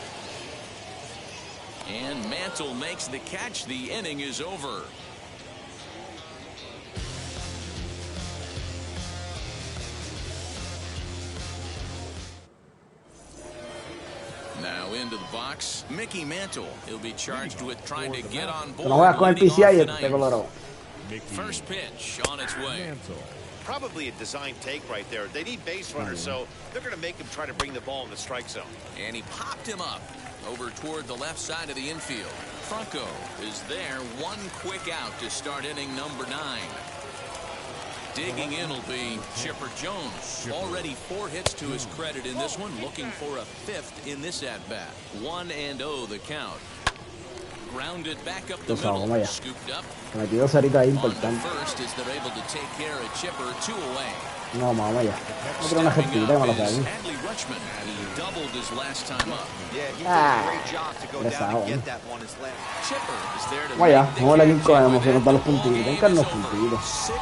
And Mantle makes the catch. The inning is over. Now into the box, Mickey Mantle. He'll be charged with trying to get on board. No juegas con el leading PCI off y the este ninth. colorado. First pitch on its way. probably a design take right there. They need base runners, so they're going to make him try to bring the ball in the strike zone. And he popped him up over toward the left side of the infield. Franco is there. One quick out to start inning number 9. Digging in will be Chipper Jones. Already 4 hits to his credit in this one. Looking for a 5th in this at-bat. 1-0 the count. Grounded back up the middle. Scooped up. Metido cerita ahí On the importante. first as they're able to take care of Chipper. 2 away. No, mamá, ya. No quiero una gestita que me lo saquen. Pesado. Vaya, vamos a ver aquí cómo se nos dan los puntitos. Ven que los puntitos.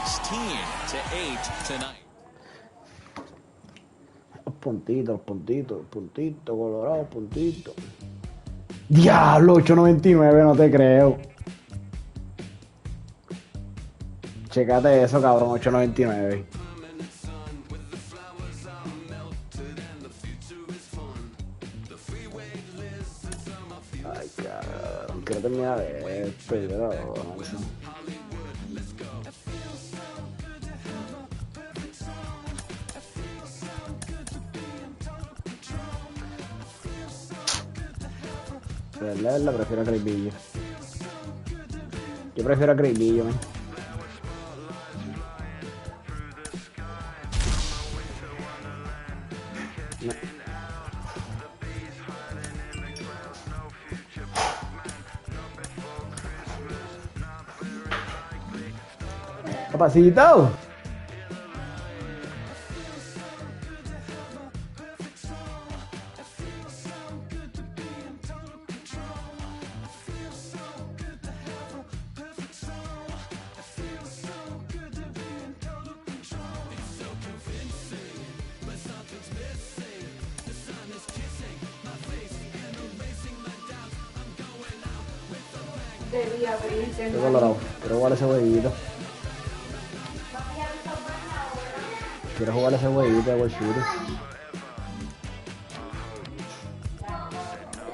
Los puntitos, colorado, puntito. Diablo, 8.99, no te creo. Chécate eso, cabrón, 8.99. Ay, cabrón, quiero terminar esto, pero la prefiero a Creighillo. Yo prefiero a Creighillo, man. No. Papacito. Estoy colorado, quiero jugar ese jueguito. Quiero jugar ese jueguito de World Shooter.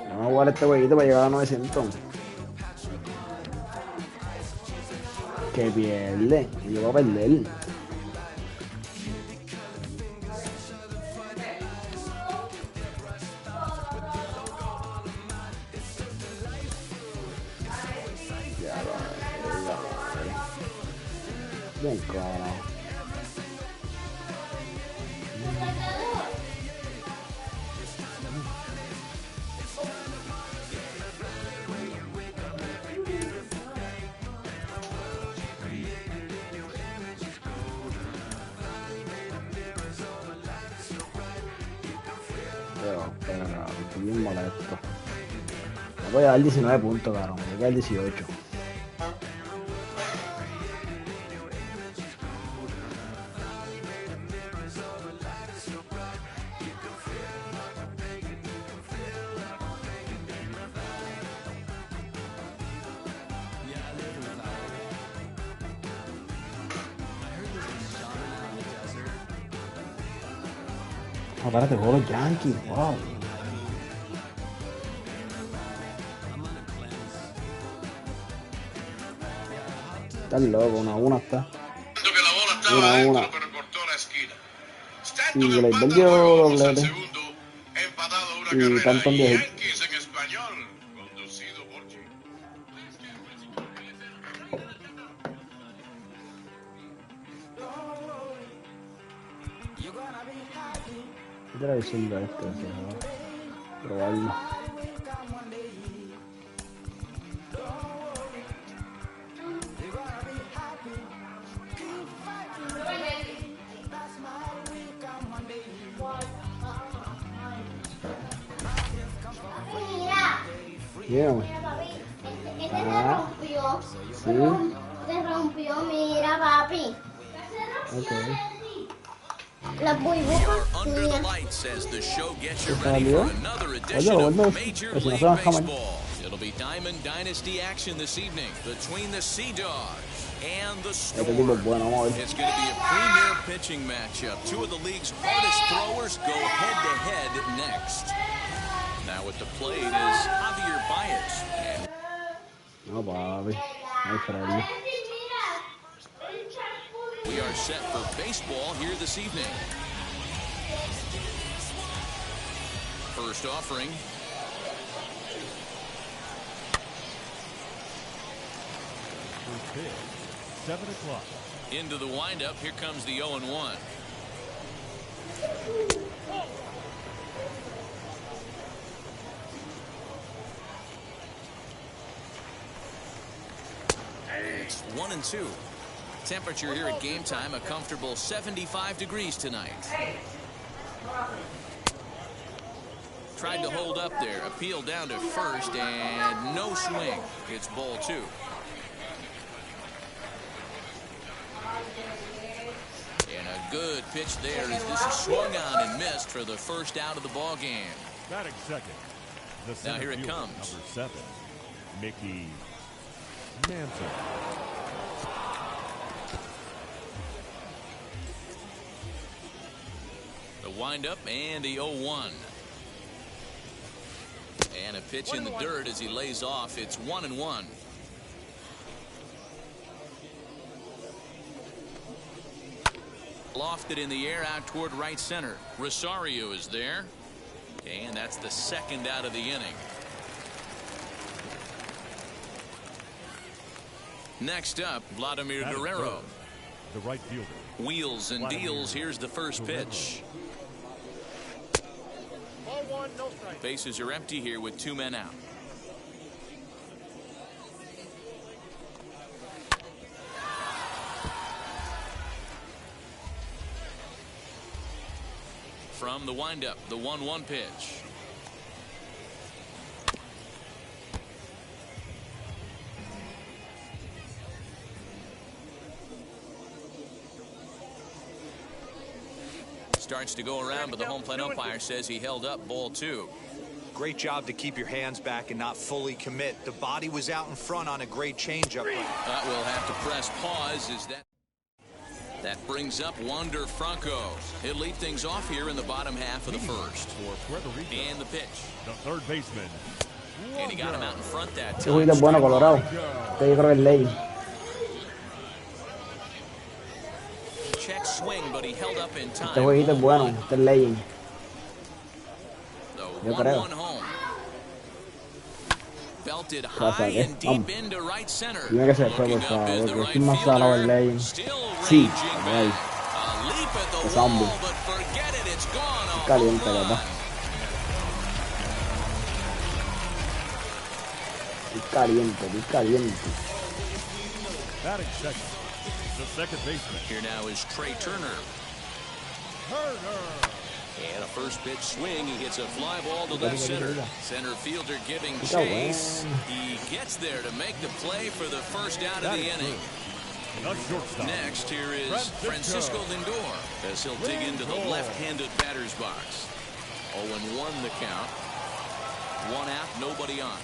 Vamos a jugar este jueguito para llegar a 900. Que pierde, yo voy a perder. Bien, claro. Pero, estoy bien molesto. Me voy a dar 19 puntos, cabrón. Me voy a dar 18. Oh, espérate, juego los Yankees, wow. Estás loco, 1-1 está. 1-1. Y Gleyber dio doblete. Y tanto en 10. ¿Qué era diciendo esto? Probarlo. Dígame. Ah, sí. Se rompió, mira, papi. Ok. La burbuja. ¿Salió? Oye, bueno, pues si no se van a jamás. It'll be Diamond Dynasty action this evening between the Sea Dogs and the Este tipo es bueno, vamos a ver. It's going to be a premier pitching matchup. Two of the league's hardest throwers go head-to-head next. Now at the plate is Javier Baez. No, papi. No hay Freddy. We are set for baseball here this evening. First offering. Pitch, 7 o'clock. Into the windup. Here comes the 0-1. It's 1-2. Temperature here at game time, a comfortable 75 degrees tonight. Tried to hold up there. Appeal down to first, and no swing. It's ball 2. And a good pitch there as this is swung on and missed for the first out of the ball game. Batting second. Now here it comes. Number 7, Mickey Mantle. The windup and the 0-1. And a pitch in the dirt as he lays off. It's 1-1. Lofted in the air out toward right center. Rosario is there. And that's the second out of the inning. Next up, Vladimir Guerrero. The right fielder. Wheels and deals. Here's the first pitch. Ball 1, no strike. Bases are empty here with 2 men out. From the windup, the 1-1 pitch. Starts to go around, but the home plate umpire says he held up ball 2. Great job to keep your hands back and not fully commit. The body was out in front on a great changeup. That will have to press pause as that brings up Wander Franco. He'll lead things off here in the bottom half of the first. And the pitch. The third baseman. And he got him out in front that Este time. jueguito es bueno, Colorado. Este yo creo que es ley. Check swing, but he held up in time. Este jueguito es bueno. Este es ley. Yo creo. Belted high and deep into right center. Tiene que ser fue, por favor, porque estoy más salado el ley. Sí, ahí. El zombie. Es caliente, ¿verdad? Es caliente, es caliente. Batting second. The second baseman. Here now is Trey Turner. And a first pitch swing. He hits a fly ball to left center. Center fielder giving chase. He gets there to make the play for the first out of the inning. Next, here is Francisco Lindor as he'll dig into the left-handed batter's box. 0-1 the count. 1 out, nobody on.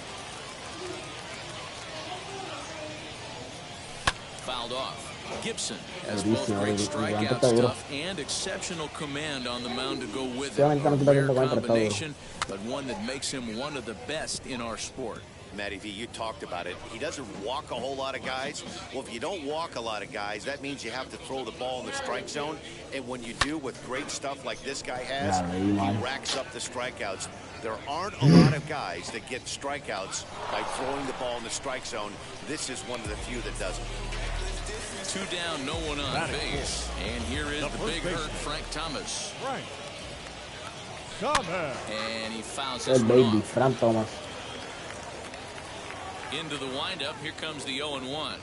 Fouled off. Gibson has both great strikeout stuff and exceptional command on the mound to go with it. A rare combination, but one that makes him one of the best in our sport. Matty V, you talked about it. He doesn't walk a whole lot of guys. Well, if you don't walk a lot of guys, that means you have to throw the ball in the strike zone. And when you do with great stuff like this guy has, he racks up the strikeouts. There aren't a lot of guys that get strikeouts by throwing the ball in the strike zone. This is one of the few that doesn't. 2 down, no one on base. And here is the big hurt, Frank Thomas. And he fouls this one off. Frank Thomas. Into the windup, here comes the 0-1.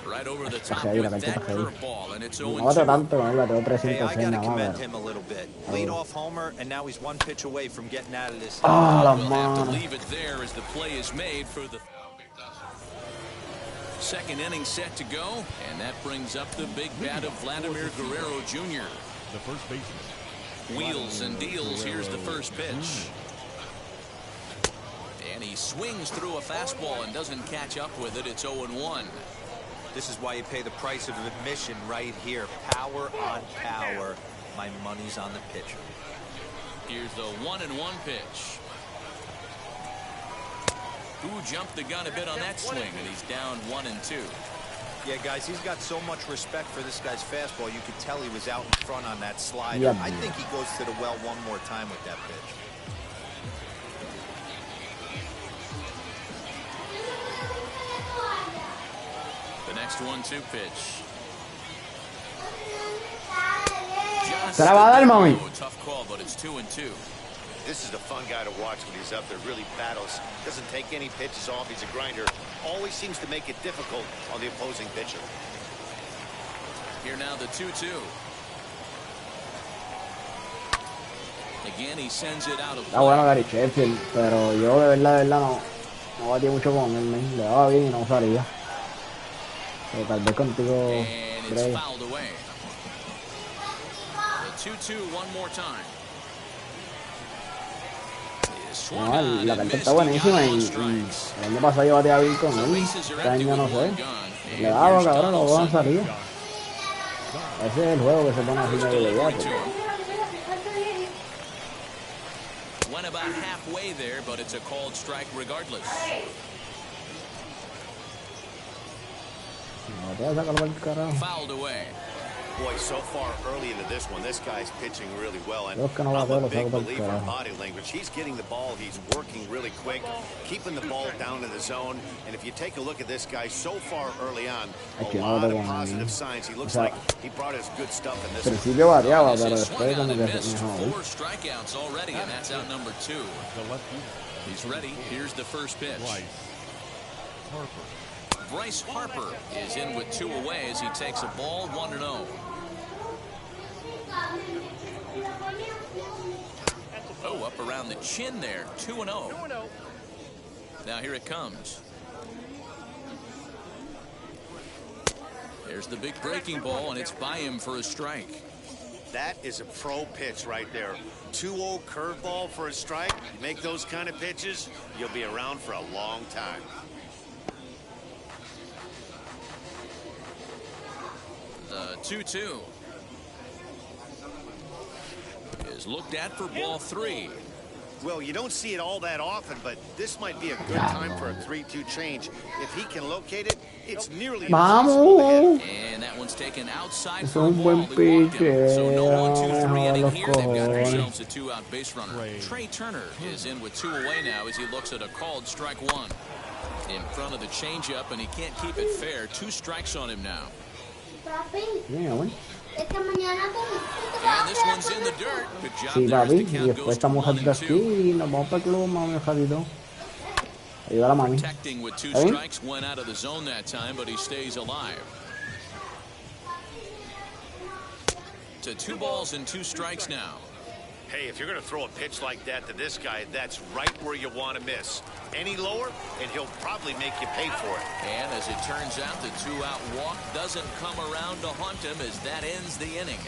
Right over the top with that curveball, and it's 0-2. Hey, I gotta commend him a little bit. Lead off homer, and now he's 1 pitch away from getting out of this. We'll have to leave it there as the play is made for the second inning set to go, and that brings up the big bat of Vladimir Guerrero Jr. The first baseman. Wheels and deals. Here's the first pitch. And he swings through a fastball and doesn't catch up with it. It's 0-1. This is why you pay the price of admission right here. Power on power. My money's on the pitcher. Here's the 1-1 pitch. Who jumped the gun a bit on that swing, and he's down 1-2. Yeah, guys, he's got so much respect for this guy's fastball. You could tell he was out in front on that slider. I think he goes to the well one more time with that pitch. The next 1-2 pitch. Tough call, but it's 2-2. This is a fun guy to watch when he's up there. Really battles. Doesn't take any pitches off. He's a grinder. Always seems to make it difficult on the opposing pitcher. Here now the 2-2. Again, he sends it out of Está bueno Gary Sheffield, pero yo de verdad no batí mucho con él, man. Le daba bien y no salía. Pero tal vez contigo. And it's fouled away. The 2-2 one more time. No, la carta está buenísima y el año pasado yo batía bien con él. Este año no sé. Le daba, cabrón, los dos han salido. Ese es el juego que se pone así medio de guapo. Went about halfway there, but it's a called strike regardless. Fouled away. Boy, so far early into this one, this guy's pitching really well, and I'm a big believer in body language. He's getting the ball, he's working really quick, keeping the ball down in the zone, and if you take a look at this guy so far early on, a lot of positive signs. He looks like he brought his good stuff in this one. Four strikeouts already, and that's out number 2. He's ready. Here's the first pitch. Bryce Harper is in with 2 away as he takes a ball 1-0. Oh, up around the chin there, 2-0. Now here it comes. There's the big breaking ball, and it's by him for a strike. That is a pro pitch right there. 2-0 curveball for a strike. You make those kind of pitches, you'll be around for a long time. The 2-2 is looked at for ball 3. Well, you don't see it all that often, but this might be a good time for a 3-2 change. If he can locate it, it's nearly impossible. And that one's taken outside for a ball. So no 1-2-3 inning here. They've got themselves a 2-out base runner. Trey Turner is in with 2 away now as he looks at a called strike 1. In front of the changeup, and he can't keep it fair. 2 strikes on him now. And this one's in the dirt. Good job. Sí, papi, y después estamos jugando aquí y nos vamos para el club, mami, jadito. Ayuda a la mami. Protecting with 2 strikes, went out of the zone that time, but he stays alive. To 2 balls and 2 strikes now. Hey, if you're going to throw a pitch like that to this guy, that's right where you want to miss. Any lower, and he'll probably make you pay for it. And as it turns out, the 2-out walk doesn't come around to haunt him as that ends the inning.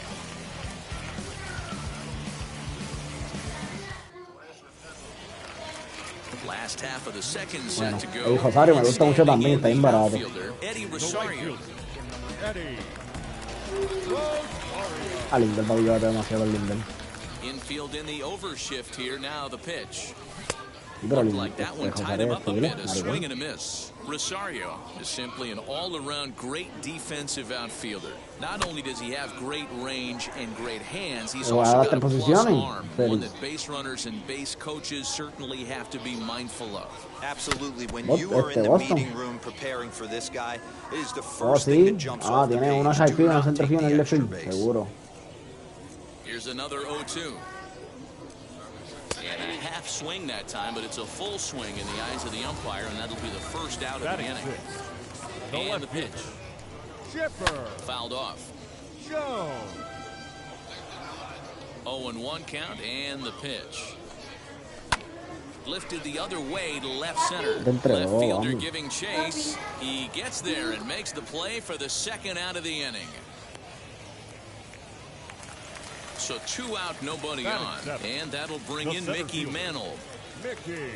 Last half of the second set to go. El Rosario me gusta mucho también, está bien barato. Eddie Rosario. A Lindell, papi, yo demasiado el Lindell. Infield in the overshift here. Now the pitch. Looked like that one tied him up a bit. A swing and a miss. Rosario is simply an all-around great defensive outfielder. Not only does he have great range and great hands, he's also got a plus arm, one that base runners and base coaches certainly have to be mindful of. Absolutely. When you are in the meeting room preparing for this guy, it is the first thing that jumps off the page. Do not take the extra base. Seguro. Here's another 0-2. And a half swing that time, but it's a full swing in the eyes of the umpire, and that'll be the first out of the inning. And the pitch. Chipper. Fouled off. Joe. 0-1 count, and the pitch. Lifted the other way to left center. Left fielder giving chase. He gets there and makes the play for the second out of the inning. So 2 out, nobody on. And that'll bring in Mickey Mantle. Mickey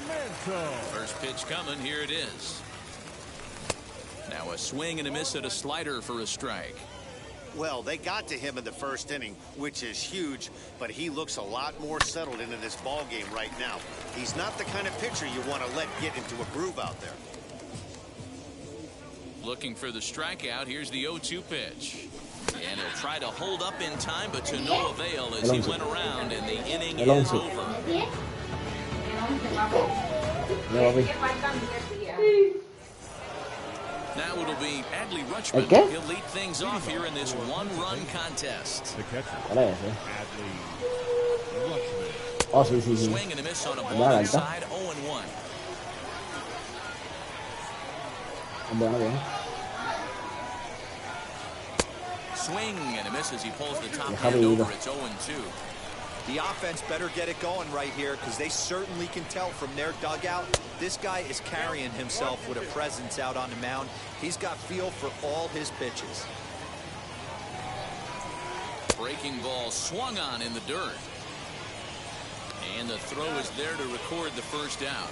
Mantle. First pitch coming. Here it is. Now a swing and a miss at a slider for a strike. Well, they got to him in the first inning, which is huge, but he looks a lot more settled into this ball game right now. He's not the kind of pitcher you want to let get into a groove out there. Looking for the strikeout. Here's the 0-2 pitch. And he'll try to hold up in time, but to no avail as he went around, and the inning is over. Now it'll be Adley Rutschman. He'll lead things off here in this 1-run contest. The catcher, Adley Rutschman. Oh, sí, sí, sí. Swing and a miss on a ball inside, 0-1. Bueno, bien. Swing and a miss as he pulls the top hand over. It's 0-2. The offense better get it going right here because they certainly can tell from their dugout. This guy is carrying himself with a presence out on the mound. He's got feel for all his pitches. Breaking ball swung on in the dirt. And the throw is there to record the first out.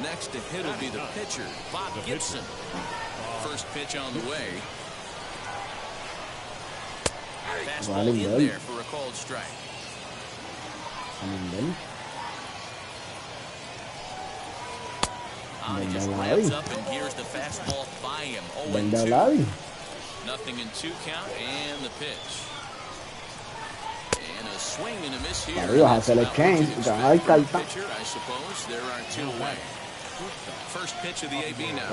Next to hit will be the pitcher, Bob Gibson. First pitch on the way. Fastball in there for a called strike. He ramps up and here's the fastball by him. 0-2. Nothing in 2 count and the pitch. And a swing and a miss here. Pitcher, I suppose. There are 2 away. First pitch of the AB now.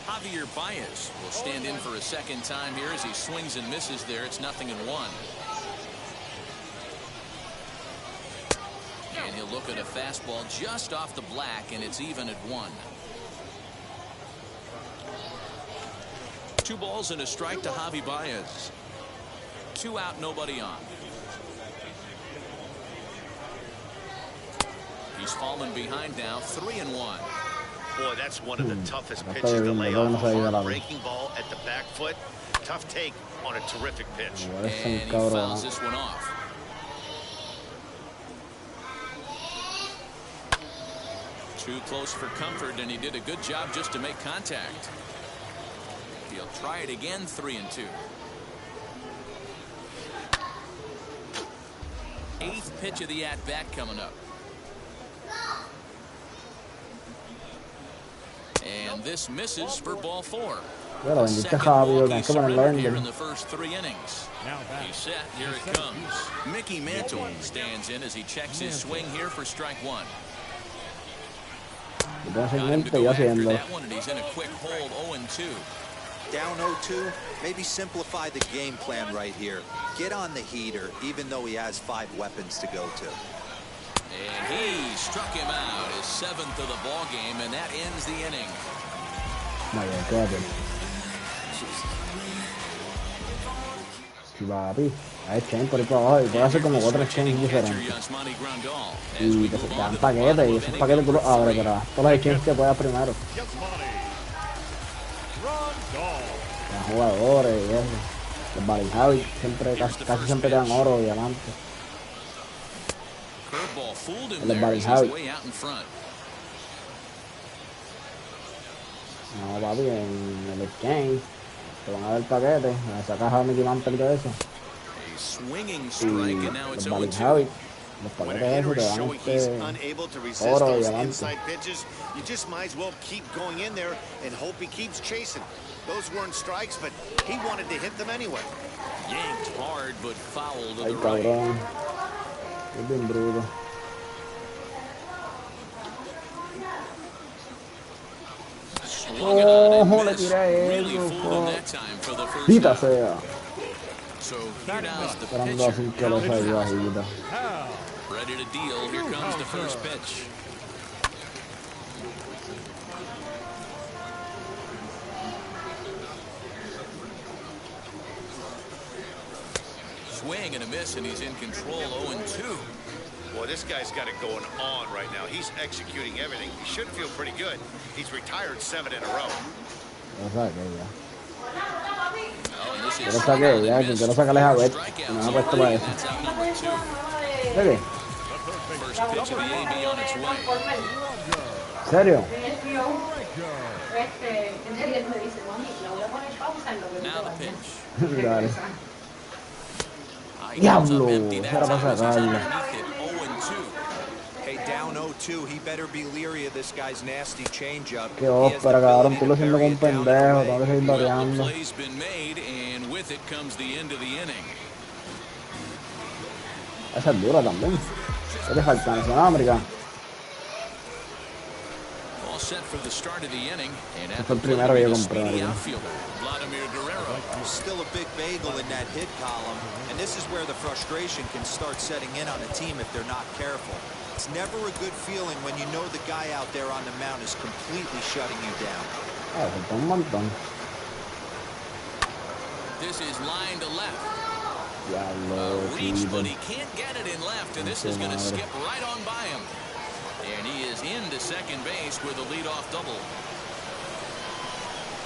Javier Baez will stand in for a second time here as he swings and misses there. It's 0-1. And he'll look at a fastball just off the black, and it's even at 1. 2 balls and a strike to Javi Baez. 2 out, nobody on. He's fallen behind now, 3-1. Boy, that's one of the toughest pitches to lay off. A breaking ball at the back foot. Tough take on a terrific pitch. And he fouls this one off. Too close for comfort, and he did a good job just to make contact. He'll try it again, 3-2. 8th pitch of the at-bat coming up. And this misses for ball 4. Second walk surrender here in the first 3 innings. He's set. Here it comes. Mickey Mantle stands in as he checks his swing here for strike 1. Got him to go after that one, and he's in a quick hold, 0-2. Down 0-2, maybe simplify the game plan right here. Get on the heater, even though he has 5 weapons to go to. And he struck him out, his 7th of the ball game, and that ends the inning. Papi, hay chain por ahí para abajo y puede hacer como otros chains diferentes. Y te dan paquetes y esos paquetes tú los abres, pero todos los chains que puedas primero. Los jugadores y eso. Los Balin Javi siempre, casi siempre te dan oro y diamante. Los Balin Javi. No, papi, en el exchange te van a dar paquetes, esa caja de Mickey Mantle y todo eso. Y los Balin Javi, los paquetes esos te dan oro y diamante. You just might as well keep going in there and hope he keeps chasing. Those weren't strikes, but he wanted to hit them anyway. Yanked hard, but fouled to the right. Ay, cabrón. Es bien bruto. Oh, le tiré eso. Pita sea. Esperando así que lo salió agita. Ready to deal. Here comes the first pitch. Swing and a miss, and he's in control, 0-2. Well, this guy's got it going on right now. He's executing everything. He should feel pretty good. He's retired 7 in a row. Yo lo saqué, ya, que yo lo saqué a Javier. Me ha puesto para eso. ¿Qué? ¿En serio? Dale. Diablo, esa era para sacarlo. Down 0-2, he better be leery of this guy's nasty changeup. Qué ópera, cabrón, tú lo siendo con un pendejo, tengo que seguir bateando. Esa es dura también. ¿Qué le falta? ¿Nacional Ese fue el primero que yo compré. Still a big bagel in that hit column, and this is where the frustration can start setting in on a team if they're not careful. It's never a good feeling when you know the guy out there on the mound is completely shutting you down. Un montón. This is line to left. Reach, but he can't get it in left, and this is going to skip right on by him. And he is into second base with a leadoff double.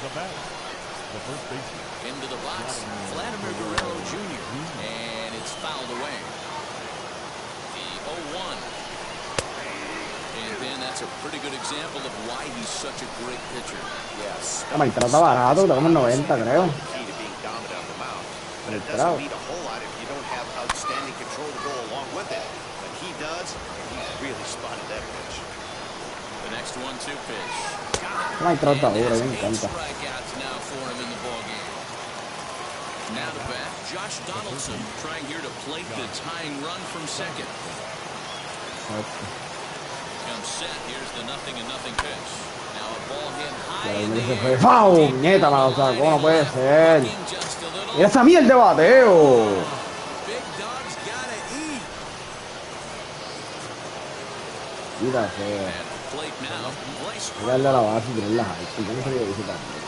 The batter, the first baseman. Into the box, Vladimir Guerrero Jr. And it's fouled away. The 0-1. And then that's a pretty good example of why he's such a great pitcher. Yes. Maltrata barato, está como en 90, creo. Key to being dominant on the mound. But it doesn't mean a whole lot if you don't have outstanding control to go along with it. But he does, and he really spotted that pitch. The next 1-2 pitch. Maltrata duro, me encanta. Strikeouts now for him in the ballgame. Now to bat, Josh Donaldson trying here to plate the tying run from second. Comes set. Here's the 0-0 pitch. Now a ball hit high in the air. ¡Fau! Nieta, me lo sacó, no puede ser. Mira esa mierda de bateo. Big dog's gotta eat. Mira fea. Plate now. Mira el de la base y tirarla ahí. Yo no sabía eso también.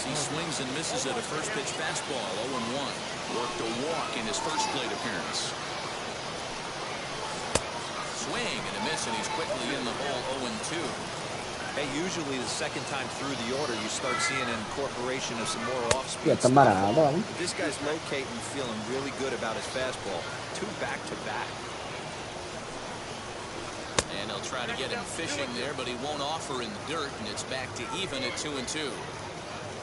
He swings and misses at a first pitch fastball. 0-1. Worked a walk in his first plate appearance. Swing and a miss, and he's quickly in the hole. 0-2. Hey, usually the second time through the order, you start seeing an incorporation of some more off-speed. Yeah, está barato, ¿eh? This guy's locating, feeling really good about his fastball. 2 back-to-back. And he'll try to get him fishing there, but he won't offer in the dirt, and it's back to even at 2-2.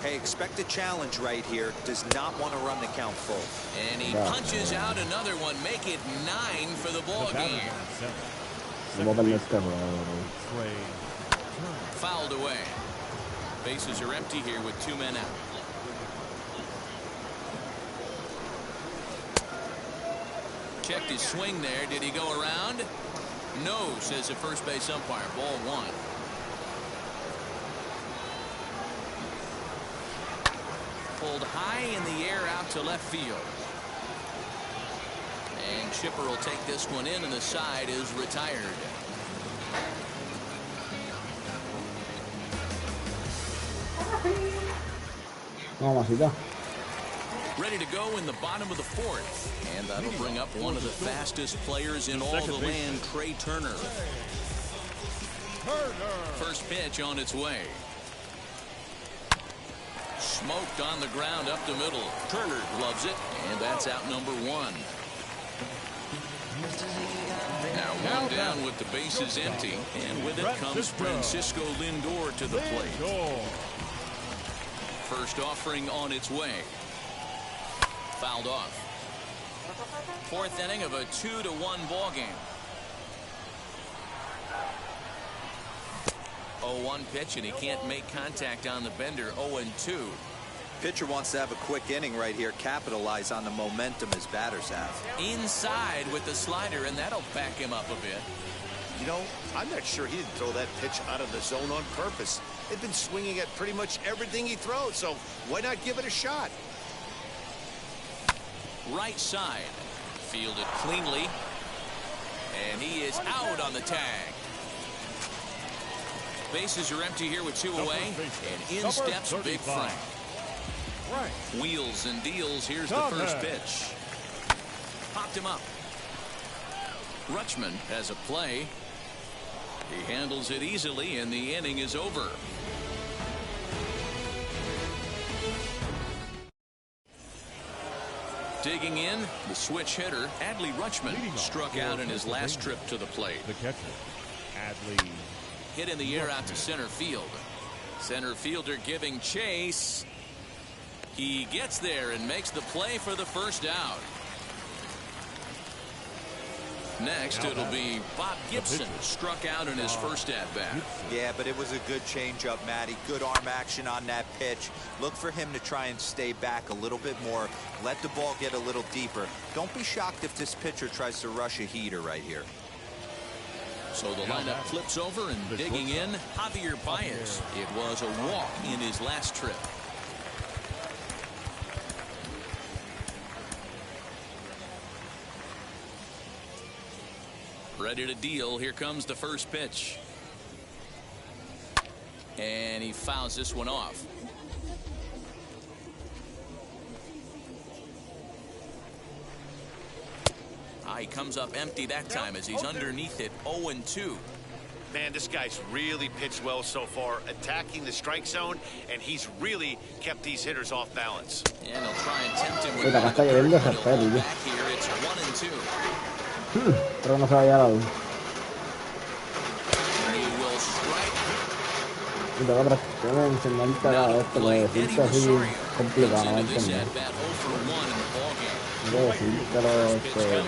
Hey, expect a challenge right here. Does not want to run the count full. And he punches out another one. Make it 9 for the ball game. Fouled away. Bases are empty here with 2 men out. Checked his swing there. Did he go around? No, says the first base umpire. Ball 1. Pulled high in the air out to left field. And Chipper will take this one in, and the side is retired. Ready to go in the bottom of the 4th. And that'll bring up one of the fastest players in all the land, Trey Turner. First pitch on its way. Smoked on the ground up the middle. Turner loves it, and that's out number 1. Now 1 down with the bases empty, and with it comes Francisco Lindor to the plate. First offering on its way. Fouled off. 4th inning of a 2-1 ball game. 0-1 pitch, and he can't make contact on the bender. 0-2. Pitcher wants to have a quick inning right here, capitalize on the momentum his batters have. Inside with the slider, and that'll back him up a bit. You know, I'm not sure he didn't throw that pitch out of the zone on purpose. They've been swinging at pretty much everything he throws, so why not give it a shot? Right side. Fielded cleanly. And he is out on the tag. Bases are empty here with 2 away. And in steps Big Frank. Wheels and deals. Here's the first pitch. Popped him up. Rutschman has a play. He handles it easily, and the inning is over. Digging in, the switch hitter, Adley Rutschman, struck out in his last trip to the plate. The catcher, Adley. Hit in the air out to center field. Center fielder giving chase. He gets there and makes the play for the first out. Next, it'll be Bob Gibson, struck out in his first at-bat. Yeah, but it was a good changeup, Matty. Good arm action on that pitch. Look for him to try and stay back a little bit more. Let the ball get a little deeper. Don't be shocked if this pitcher tries to rush a heater right here. So the lineup flips over, and digging in, Javier Baez. It was a walk in his last trip. Ready to deal. Here comes the first pitch. And he fouls this one off. he comes up empty that time as he's underneath it 0-2. Man, this guy's really pitched well so far, attacking the strike zone, and he's really kept these hitters off balance. And he'll try and tempt him with acá está lloviendo respeto, back here. It's 1-2. Pero no se vaya a la luz. He will strike. Y tengo que enseñarte a esto, porque decirte así complicado, no entender. Quiero decírtelo,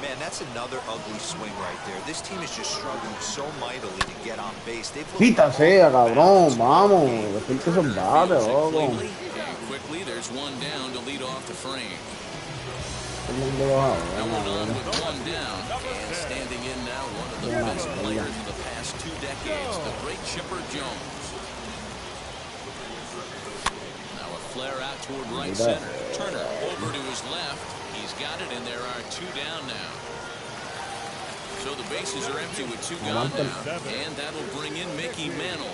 Man, that's another ugly swing right there. This team is just struggling so mightily to get on base. Quítase, cabrón, vamos. Decirte esos bates, loco. Quickly, there's one down to lead off the frame. Going on with one down, and standing in now, one of the best players of the past 2 decades, the great Chipper Jones. Now a flare out toward right center. Turner over to his left. He's got it, and there are 2 down now. So the bases are empty with 2 gone now, and that'll bring in Mickey Mantle.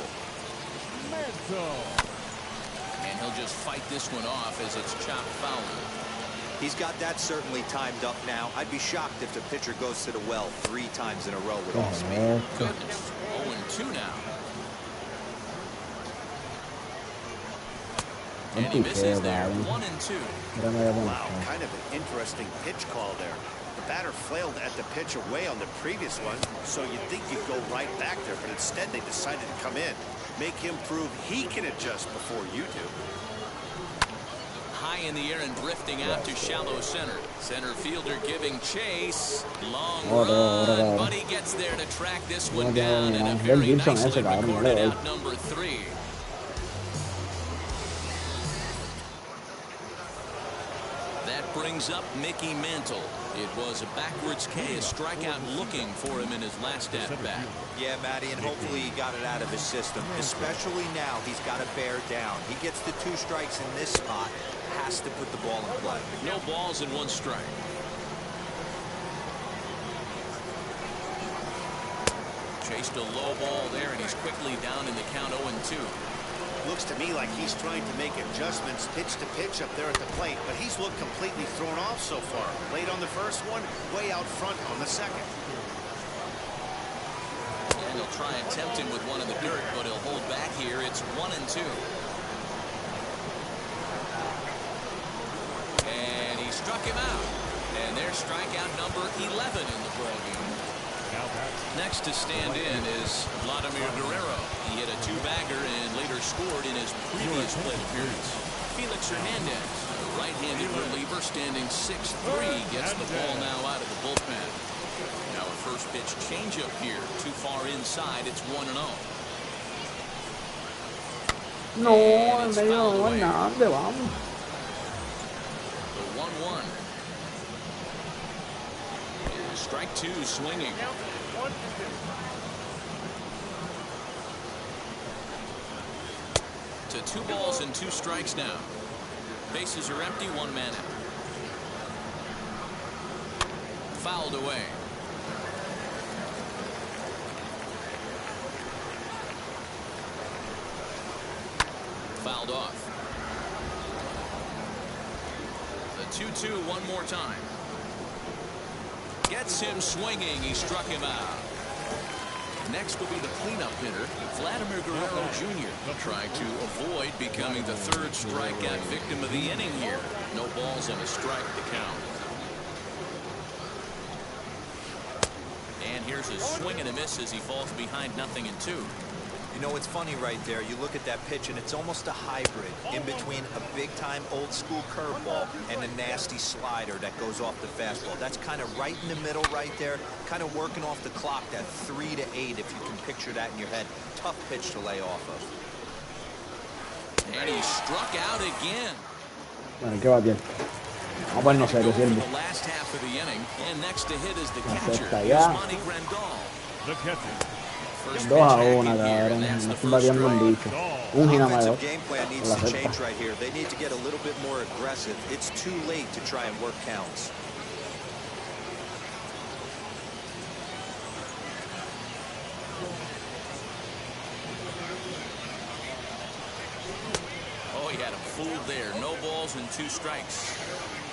And he'll just fight this one off as it's chopped foul. He's got that certainly timed up now. I'd be shocked if the pitcher goes to the well 3 times in a row with all speed. Goodness, 0-2 now. And he misses there, 1-2. Wow, kind of an interesting pitch call there. The batter flailed at the pitch away on the previous one, so you'd think you'd go right back there, but instead they decided to come in. Make him prove he can adjust before you do. High in the air and drifting out to shallow center. Center fielder giving chase. Long run, but he gets there to track this one down, and a very nicely recorded out number 3. That brings up Mickey Mantle. It was a backwards K, a strikeout looking for him in his last at-bat. Yeah, Matty, and hopefully he got it out of his system. Especially now, he's got to bear down. He gets the 2 strikes in this spot. Has to put the ball in play. No balls and 1 strike. Chased a low ball there, and he's quickly down in the count 0-2. Looks to me like he's trying to make adjustments pitch to pitch up there at the plate, but he's looked completely thrown off so far. Late on the first one, way out front on the second. And he'll try and tempt him with one in the dirt, but he'll hold back here. It's 1-2. And he struck him out. And there's strikeout number 11 in the ballgame. Next to stand in is Vladimir Guerrero. He hit a 2-bagger and later scored in his previous plate appearance. Felix Hernandez, the right-handed reliever, standing 6'3", gets the ball now out of the bullpen. Now a first pitch changeup here. Too far inside. It's 1-0. No, medio ¿dónde vamos? The 1-1. Strike 2 swinging. To 2 balls and 2 strikes now. Bases are empty, 1 man out. Fouled away. Fouled off. The 2-2 one more time. Gets him swinging. He struck him out. Next will be the cleanup hitter, Vladimir Guerrero Jr., trying to avoid becoming the 3rd strikeout victim of the inning here. No balls and a strike to count. And here's a swing and a miss as he falls behind 0-2. You know, it's funny right there. You look at that pitch, and it's almost a hybrid in between a big-time old-school curveball and a nasty slider that goes off the fastball. That's kind of right in the middle right there, kind of working off the clock, that 3 to 8, if you can picture that in your head. Tough pitch to lay off of. And he struck out again. Bueno, ¿qué va bien? Vamos a ponernos serios, Silvio. The last half of the inning, and next to hit is the catcher, Yasmani Grandal. The catcher. 2-1, cabrón. No estoy batiendo un bicho. Un hit nada más. Game plan needs to change right here. They need to get a little bit more aggressive. It's too late to try and work counts. had him fooled there. No balls and 2 strikes.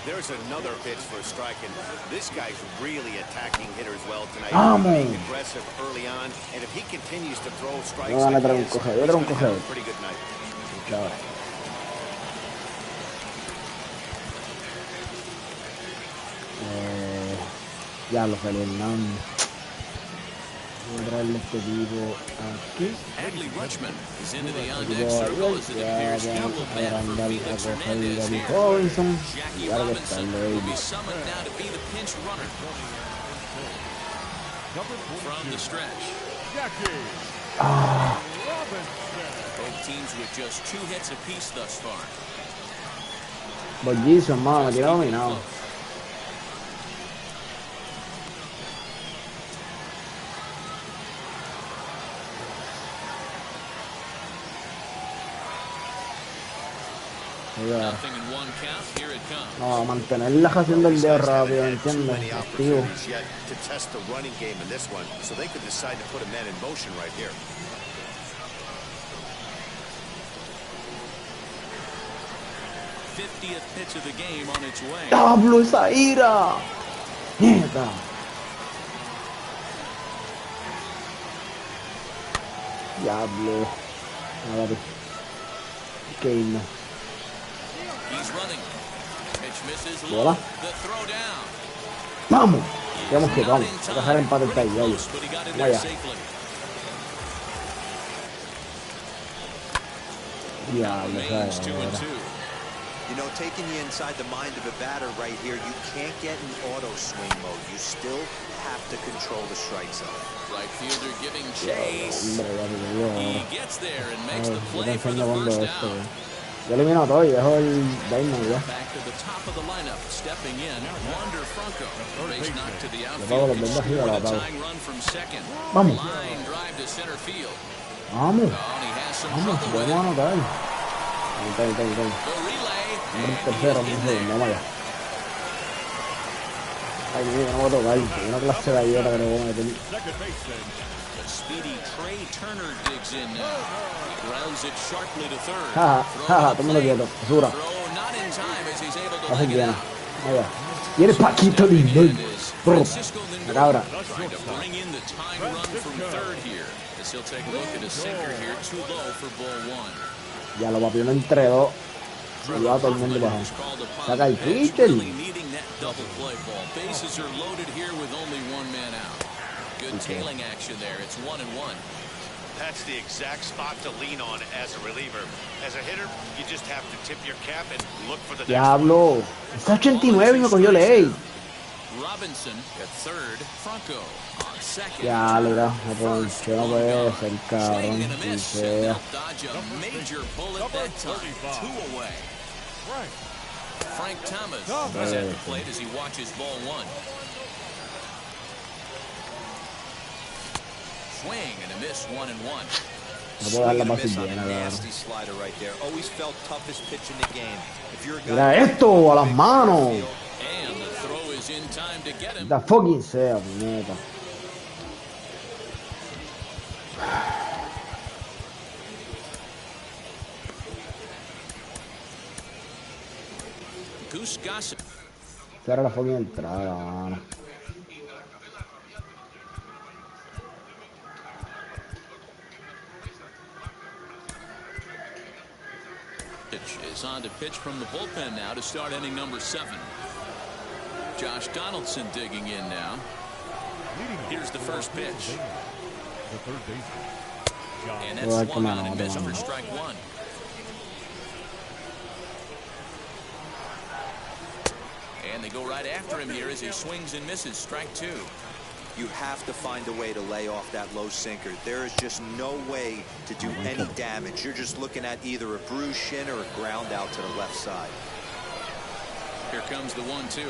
There's another pitch for a strike, and this guy's really attacking hitters well tonight. Being aggressive early on, and if he continues to throw strikes, no van a like traer un this, cogedor, he's un gonna have cogedor. a pretty good night. Claro. Ya lo salió Hernández. Voy a traerle este tipo aquí. Adley Rutschman is into the on-deck circle as it appears he will bat for Felix Hernandez here. Robinson. Jackie Claro que Robinson está will be el summoned now to be the pinch runner. From the stretch. Both teams with just 2 hits apiece thus far. Bollizo, mano, me tiró dominado. Nothing in 1 count. Here it comes. No, mantenerla haciendo el dedo rápido, ¿entiendes? Activo. Yet to test the running game in this one, so they could decide to put a man in motion right here. 50th pitch of the game on its way. ¡Diablo, esa ira! ¡Mierda! Diablo. A ver. Qué himno. He's running. Pitch misses Hola. low. The throw down. ¡Vamos! Digamos que vamos. Voy a dejar el empate ahí, ya. But he got in there Vaya. safely. Diablo, Remains 2-2. ¿sabes? You know, taking you inside the mind of a batter right here, you can't get in auto swing mode. You still have to control the strike zone. Right fielder giving chase. Hombre, ya te digo He ahora. gets there and makes Ay, the yo play for pensando the cuando first esto, down. Yo elimino todo y dejo el Diamond ya. Back to the top of the lineup, stepping in, Wander Franco. Base knock to the Le pago outfield. los verdes Secured arriba, a la pago. tying run from second. Vamos. Line drive to center field. Vamos. Oh, and he has some Vamos, trouble with vamos a it. anotar. Ahí. The relay. Hombre, And tercero, he is un in there. segundo, vamos allá. Ay, mira, no voy a tocar. Hay una clase de galleta que le voy a meter. The speedy Trey Turner digs in now. Grounds it sharply to third. Jaja, jaja, todo el mundo quieto. Basura. Throw not in time as he's able to Hace leg it bien. out. Vaya. Y el Paquito Lindell. Francisco La cabra. Lindor trying to bring in the tying run from third here. As he'll take a look at a sinker here, too low for ball 1. Ya lo papió entre dos. Y va todo el mundo bajo. Saca el pitcher. Really needing that double play ball. Bases are loaded here with only 1 man out. Good tailing action there. It's 1-1. That's the exact spot to lean on as a reliever. As a hitter, you just have to tip your cap and look for the next Diablo. Está 89 y me cogió ley. Robinson at third. Franco on second. Ya, mira, me ponché, no puede ser, cabrón. Swing and a Y miss, and sea. they'll dodge a major bullet that time. 2 away. Frank Thomas is at the plate as he watches ball 1. Swing and a miss, 1-1. No puedo dar la Swing and a base miss on llena, a cabrón. nasty slider right there. Always felt toughest pitch in the game. If you're a guy Mira esto, a las manos. And the throw is in time to get him. Da fucking sea, puñeta. Goose Gossip. Esa era la fucking entrada, mano. Is on to pitch from the bullpen now to start inning number 7. Josh Donaldson digging in now. Here's the first pitch. The third baseman. And that's swung on and missed for strike 1. And they go right after him here as he swings and misses. Strike 2. You have to find a way to lay off that low sinker. There is just no way to do any damage. You're just looking at either a bruised shin or a ground out to the left side. Here comes the 1-2.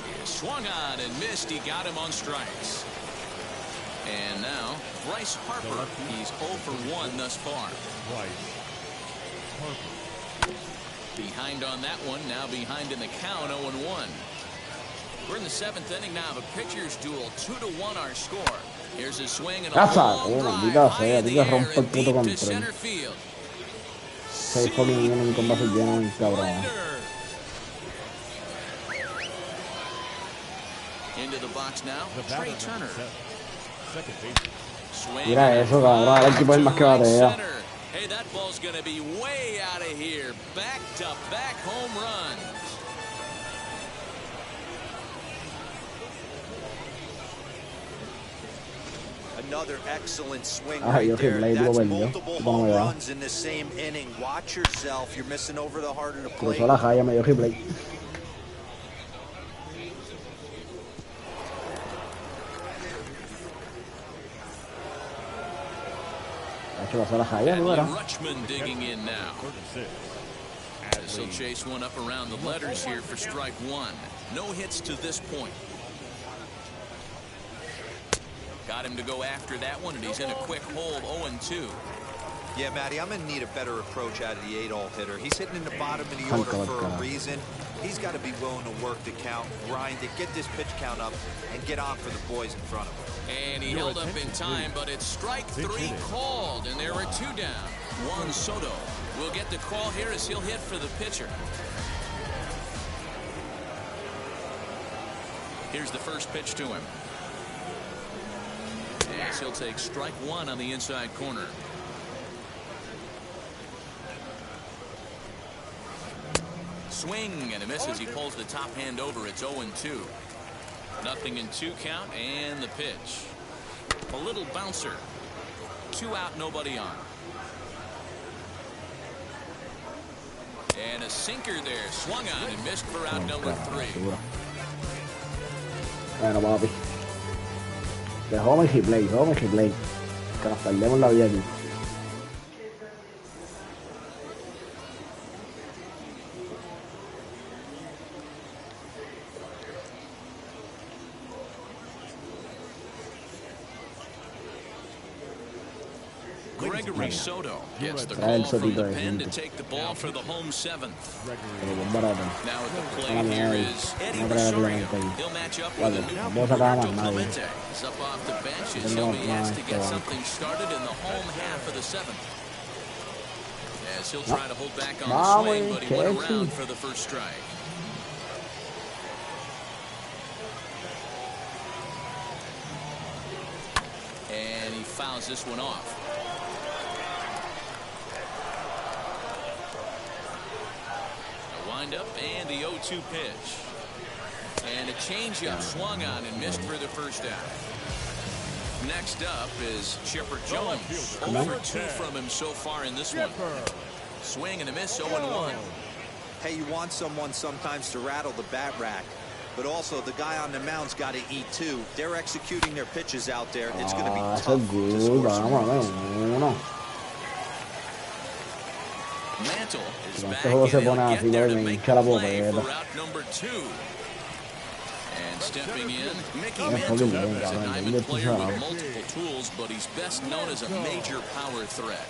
He swung on and missed. He got him on strikes. And now Bryce Harper. He's 0 for 1 thus far. Behind on that one. Now behind in the count, 0-1. We're in the 7th inning now of a pitcher's duel. 2-1 our score. Here's a swing and a long drive high in the air and deep to center field. 6 fucking innings con bases llenas, cabrón. Into the box now, Trey Turner. Mira eso, cabrón. Ahora el tipo es el más que batea. Hey, that ball's going to be way out of here. Back-to-back home runs. Another excellent swing right there. That's multiple home runs in the same inning. Watch yourself. You're missing over the heart of the plate. Cruzó la jaya, me dio hit play. Rutschman digging in now. As he'll chase one up around the letters here for strike one. No hits to this point. Got him to go after that one, and he's in a quick hold, 0-2. Yeah, Matty, I'm going to need a better approach out of the 8-hole hitter. He's hitting in the bottom of the order for a reason. He's got to be willing to work the count, grind it, get this pitch count up, and get on for the boys in front of him. And he held up in time, but it's strike three called, and there are two down. Juan Soto will get the call here as he'll hit for the pitcher. Here's the first pitch to him. As he'll take strike one on the inside corner. Swing and a miss as he pulls the top hand over. It's 0-2. Nothing in 2 count, and the pitch. A little bouncer. 2 out, nobody on. And a sinker there. Swung on and missed for out number 3. Bueno, papi. Dejó hit play, que nos perdemos la vida aquí. Gregory Soto gets the call from the pen to take the ball for the home 7th. Now at the plate here is Eddie Rosario. He'll match up with a new Roberto Clemente. He's up off the bench as he'll be asked to get something started in the home half of the 7th. As he'll try to hold back on the swing, but he went around for the first strike. And he fouls this one off. Up and the 0-2 pitch. And a changeup swung on and missed for the first out. Next up is Chipper Jones. 0-2 from him so far in this one. Swing and a miss, 0-1. Hey, you want someone sometimes to rattle the bat rack, but also the guy on the mound's got to eat too. They're executing their pitches out there. It's going to be tough to score some runs. Mantle is back and he'll get there to make the play for out number 2. And stepping in, Mickey Mantle is a diamond player with multiple tools, but he's best known as a major power threat.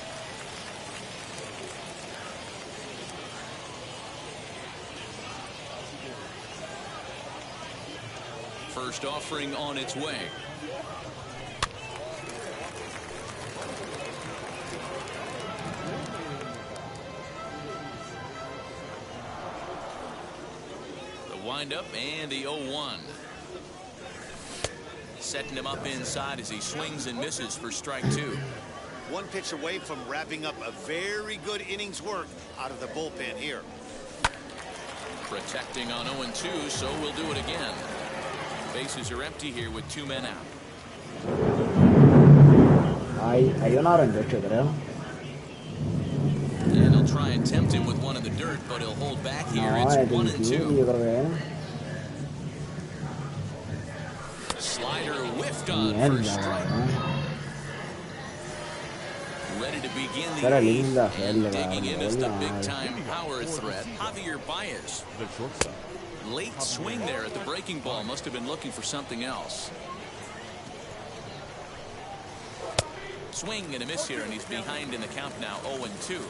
First offering on its way. Wind up and the 0-1. Setting him up inside as he swings and misses for strike 2. One pitch away from wrapping up a very good innings work out of the bullpen here. Protecting on 0-2, so we'll do it again. Bases are empty here with 2 men out. Hay una hora en derecho, creo. And he'll try and tempt him with one in the dirt, but he'll hold back here. It's 1-2. Slider whiffed on for strike. Ready to begin the 8th, and digging in is the big-time power threat, Javier Baez. Late swing there at the breaking ball. Must have been looking for something else. Swing and a miss here, and he's behind in the count now, 0-2.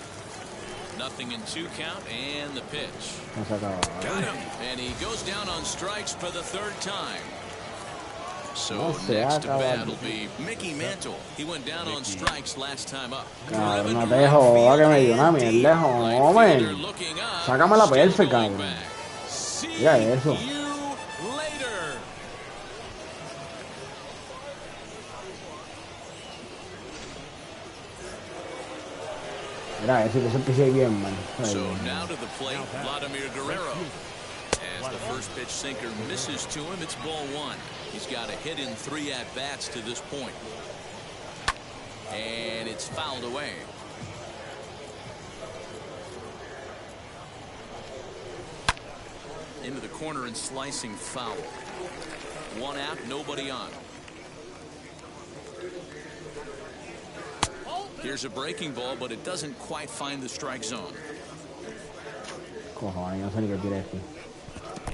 Nothing in 2 count, and the pitch. Got him, and he goes down on strikes for the 3rd time. So next to bat will be Mickey Mantle. He went down on strikes last time up. Cabrón, no te jodas que me dio una mierda, hombre. Sácame la perfecta, cabrón. Mira eso. Mira eso, que se empiece bien, man. So now to the plate, Vladimir Guerrero. As the first pitch sinker misses to him, it's ball one. He's got a hit in 3 at-bats to this point. And it's fouled away. Into the corner and slicing foul. 1 out, nobody on. Here's a breaking ball, but it doesn't quite find the strike zone.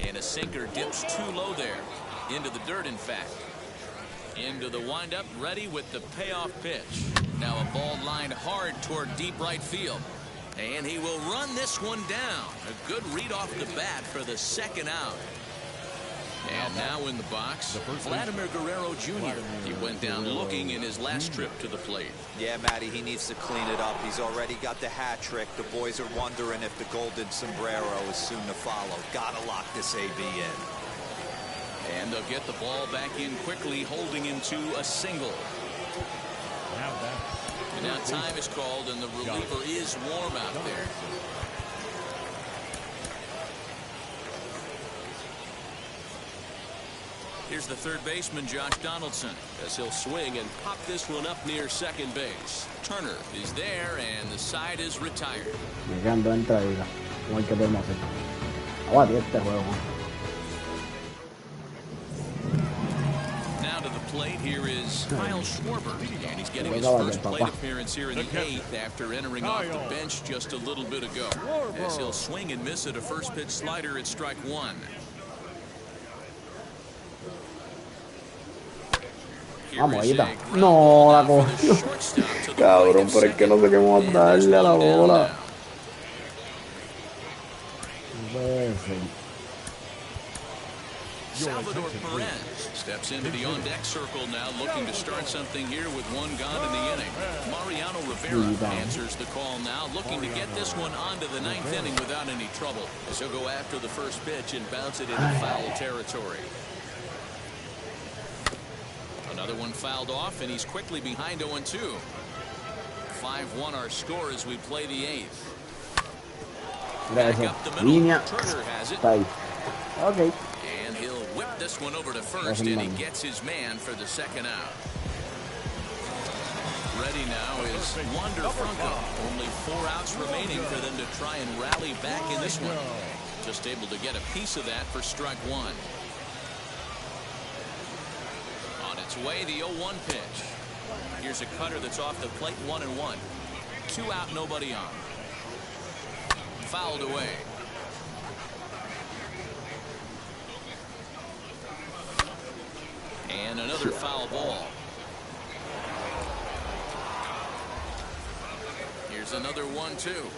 And a sinker dips too low there. Into the dirt, in fact. Into the windup, ready with the payoff pitch. Now a ball lined hard toward deep right field. And he will run this one down. A good read off the bat for the 2nd out. And now in the box, Vladimir Guerrero Jr. He went down looking in his last trip to the plate. Yeah, Matty, he needs to clean it up. He's already got the hat trick. The boys are wondering if the golden sombrero is soon to follow. Gotta lock this AB in. And they'll get the ball back in quickly, holding him to a single. And now time is called, and the reliever is warm out there. Here's the third baseman, Josh Donaldson, as he'll swing and pop this one up near second base. Turner is there, and the side is retired. Now to the plate, here is Kyle Schwarber, and he's getting his first plate appearance here in the 8th after entering off the bench just a little bit ago. As he'll swing and miss at a first pitch slider at strike 1. Vamos, ahí está. No, la cogió. Cabrón, pero es que no sé qué vamos a darle a la bola. No puede ser. Salvador Perez steps into the on-deck circle now, looking to start something here with 1 gone in the inning. Mariano Rivera answers the call now, looking to get this one onto the 9th inning without any trouble, as he'll go after the first pitch and bounce it into foul territory. Another one fouled off, and he's quickly behind 0-2. 5-1 our score as we play the 8th. Back up the middle. Turner has it. Okay. And he'll whip this one over to first, and he gets his man for the 2nd out. Ready now is Wander Franco. Only 4 outs remaining for them to try and rally back in this one. Just able to get a piece of that for strike 1. Way the 0-1 pitch. Here's a cutter that's off the plate, 1-1. 2 out, nobody on. Fouled away. And another foul ball. Here's another 1-2.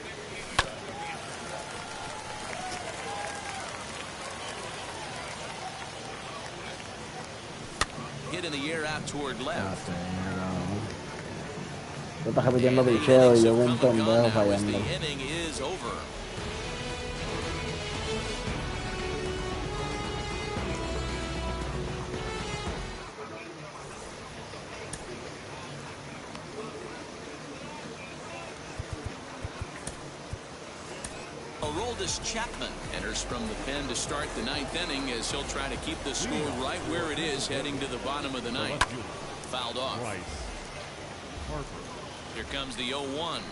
Hit in the air out toward left. Tú estás repitiendo picheo y yo un pendejo fallando. The inning is over. Aroldis Chapman enters from the pen to start the 9th inning, as he'll try to keep the score right where it is heading to the bottom of the 9th. Fouled off. Here comes the 0-1.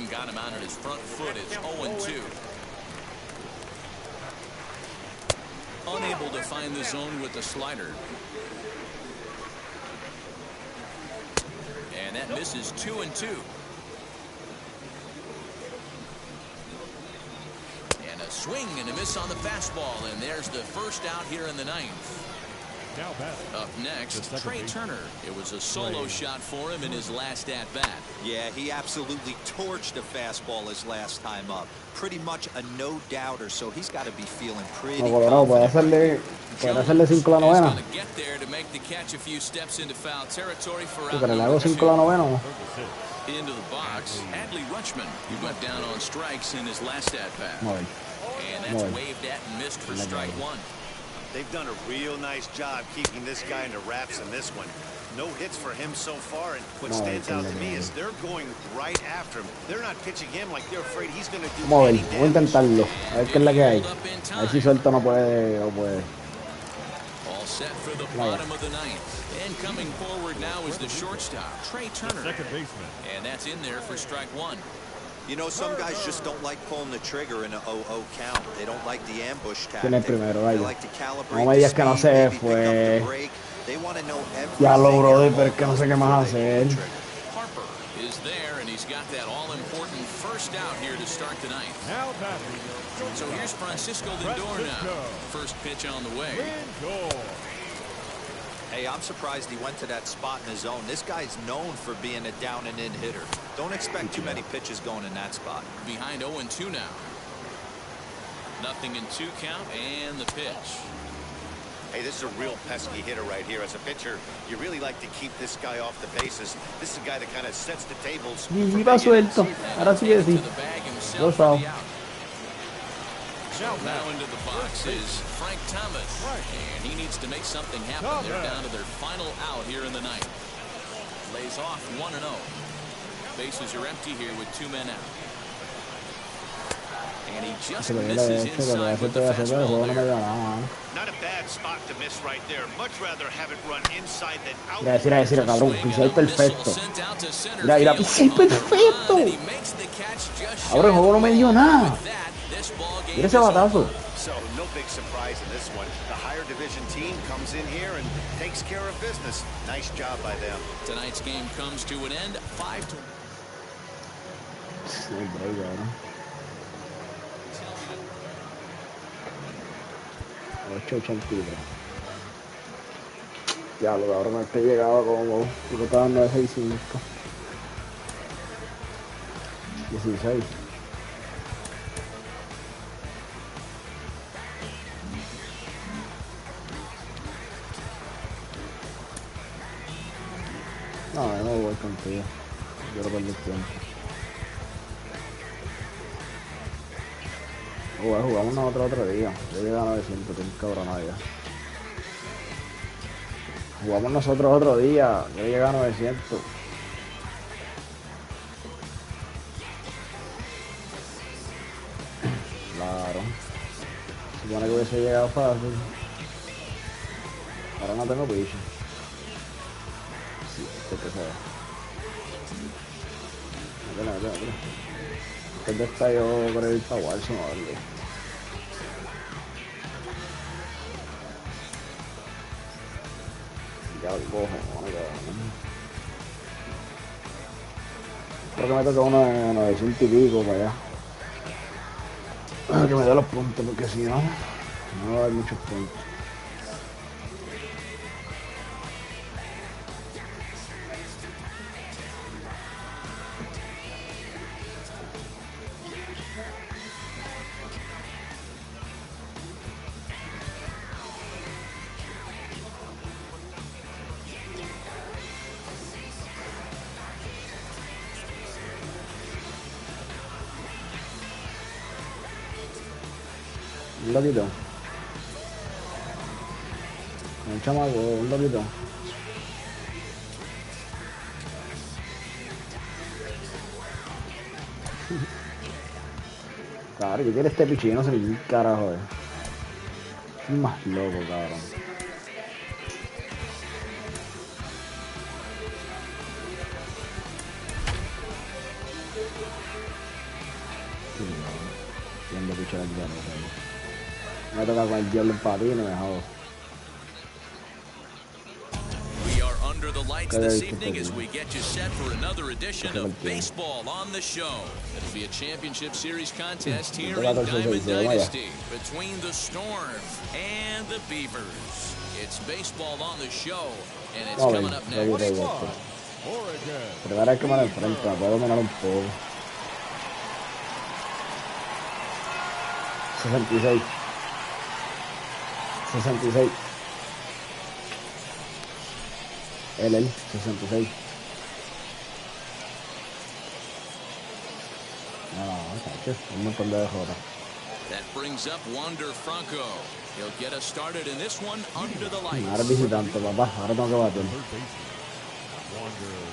Got him out at his front foot. It's 0-2. Unable to find the zone with the slider. And that misses 2-2. Swing and a miss on the fastball, and there's the first out here in the 9th. Up next, Trey Turner. It was a solo shot for him in his last at-bat. Yeah, he absolutely torched the fastball his last time up. Pretty much a no-doubter, so he's got to be feeling pretty confident. Puede hacerle 5 la novena. Pero le hago 5 la novena. Into the box, Adley Rutschman, who went down on strikes in his last at-bat. And that's waved at and missed for strike one. They've done a real nice job keeping this guy into wraps in this one. No hits for him so far, and what stands out to me is they're going right after him. They're not pitching him like they're afraid he's going to do any damage. Voy a intentarlo, a ver qué es la que hay. A ver si suelto no puede. All set for the bottom of the ninth. And coming forward now is the shortstop, Trey Turner. Second baseman. And that's in there for strike one. You know, some guys just don't like pulling the trigger in an 0-0 count. They don't like the ambush tactic. They like to calibrate no me digas que no se fue. They want to know everything. Ya lo brother, pero es que no sé qué más hacer. Harper is there, and he's got that all-important first out here to start the ninth. Now batting. So here's Francisco Lindor now. First pitch on the way. Hey, I'm surprised he went to that spot in the zone. This guy's known for being a down-and-in hitter. Don't expect too many pitches going in that spot. Behind 0-2 now. Nothing in 2 count, and the pitch. Hey, this is a real pesky hitter right here. As a pitcher, you really like to keep this guy off the bases. This is a guy that kind of sets the tables. Iba suelto. Ahora sí que sí. Lo sabe. Now into the box is Frank Thomas, and he needs to make something happen. They're down to their final out here in the ninth. Lays off 1-0. Bases are empty here with 2 men out. And he just misses inside with the fastball there. Not a bad spot to miss right there. Much rather have it run inside than out. Decir, cabrón, pisé perfecto. Mira, pisé perfecto. Ahora el juego no me dio nada. Mira ese batazo. So no big surprise in this one. The higher division team comes in here and takes care of business. Nice job by them. Tonight's game comes to an end. 5-2. Ya lo ahora me estoy llegado como lo estaban 9-6-5 16. No voy contigo. Yo no perdí tiempo. Jugamos nosotros otro día. Yo llegué a 900, tengo cabronada ya. Jugamos nosotros otro día. Yo llegué a 900. Claro. Supone que hubiese llegado fácil. Ahora no tengo picho. Sí, esto que se ve. Mira. ¿Dónde está yo por el Jaguar? Se me olvidó. Ya lo cojo, creo que me toca uno de 900 y pico para allá. Que me dé los puntos, porque si no, no va a haber muchos puntos. Un loquito. Un chamaco, un loquito. Claro, que quiere este pichillo, no sé ni qué carajo es. Es más loco, cabrón. Viendo pichar el diablo, me toca con el diablo en patines, me jodo. We are under the lights this evening as we get you set for another edition of Baseball on the Show. It'll be a championship series contest here in Diamond Dynasty between the Storm and the Beavers. It's baseball on the show, and it's coming up next. Pero ahora hay que me la enfrenta, puedo dominar un poco. 66. 66. Él, 66. No, un montón de DJ. That brings up Wander Franco. He'll get us started in this one under the lights. Ahora es visitante, papá. Ahora tengo que bater.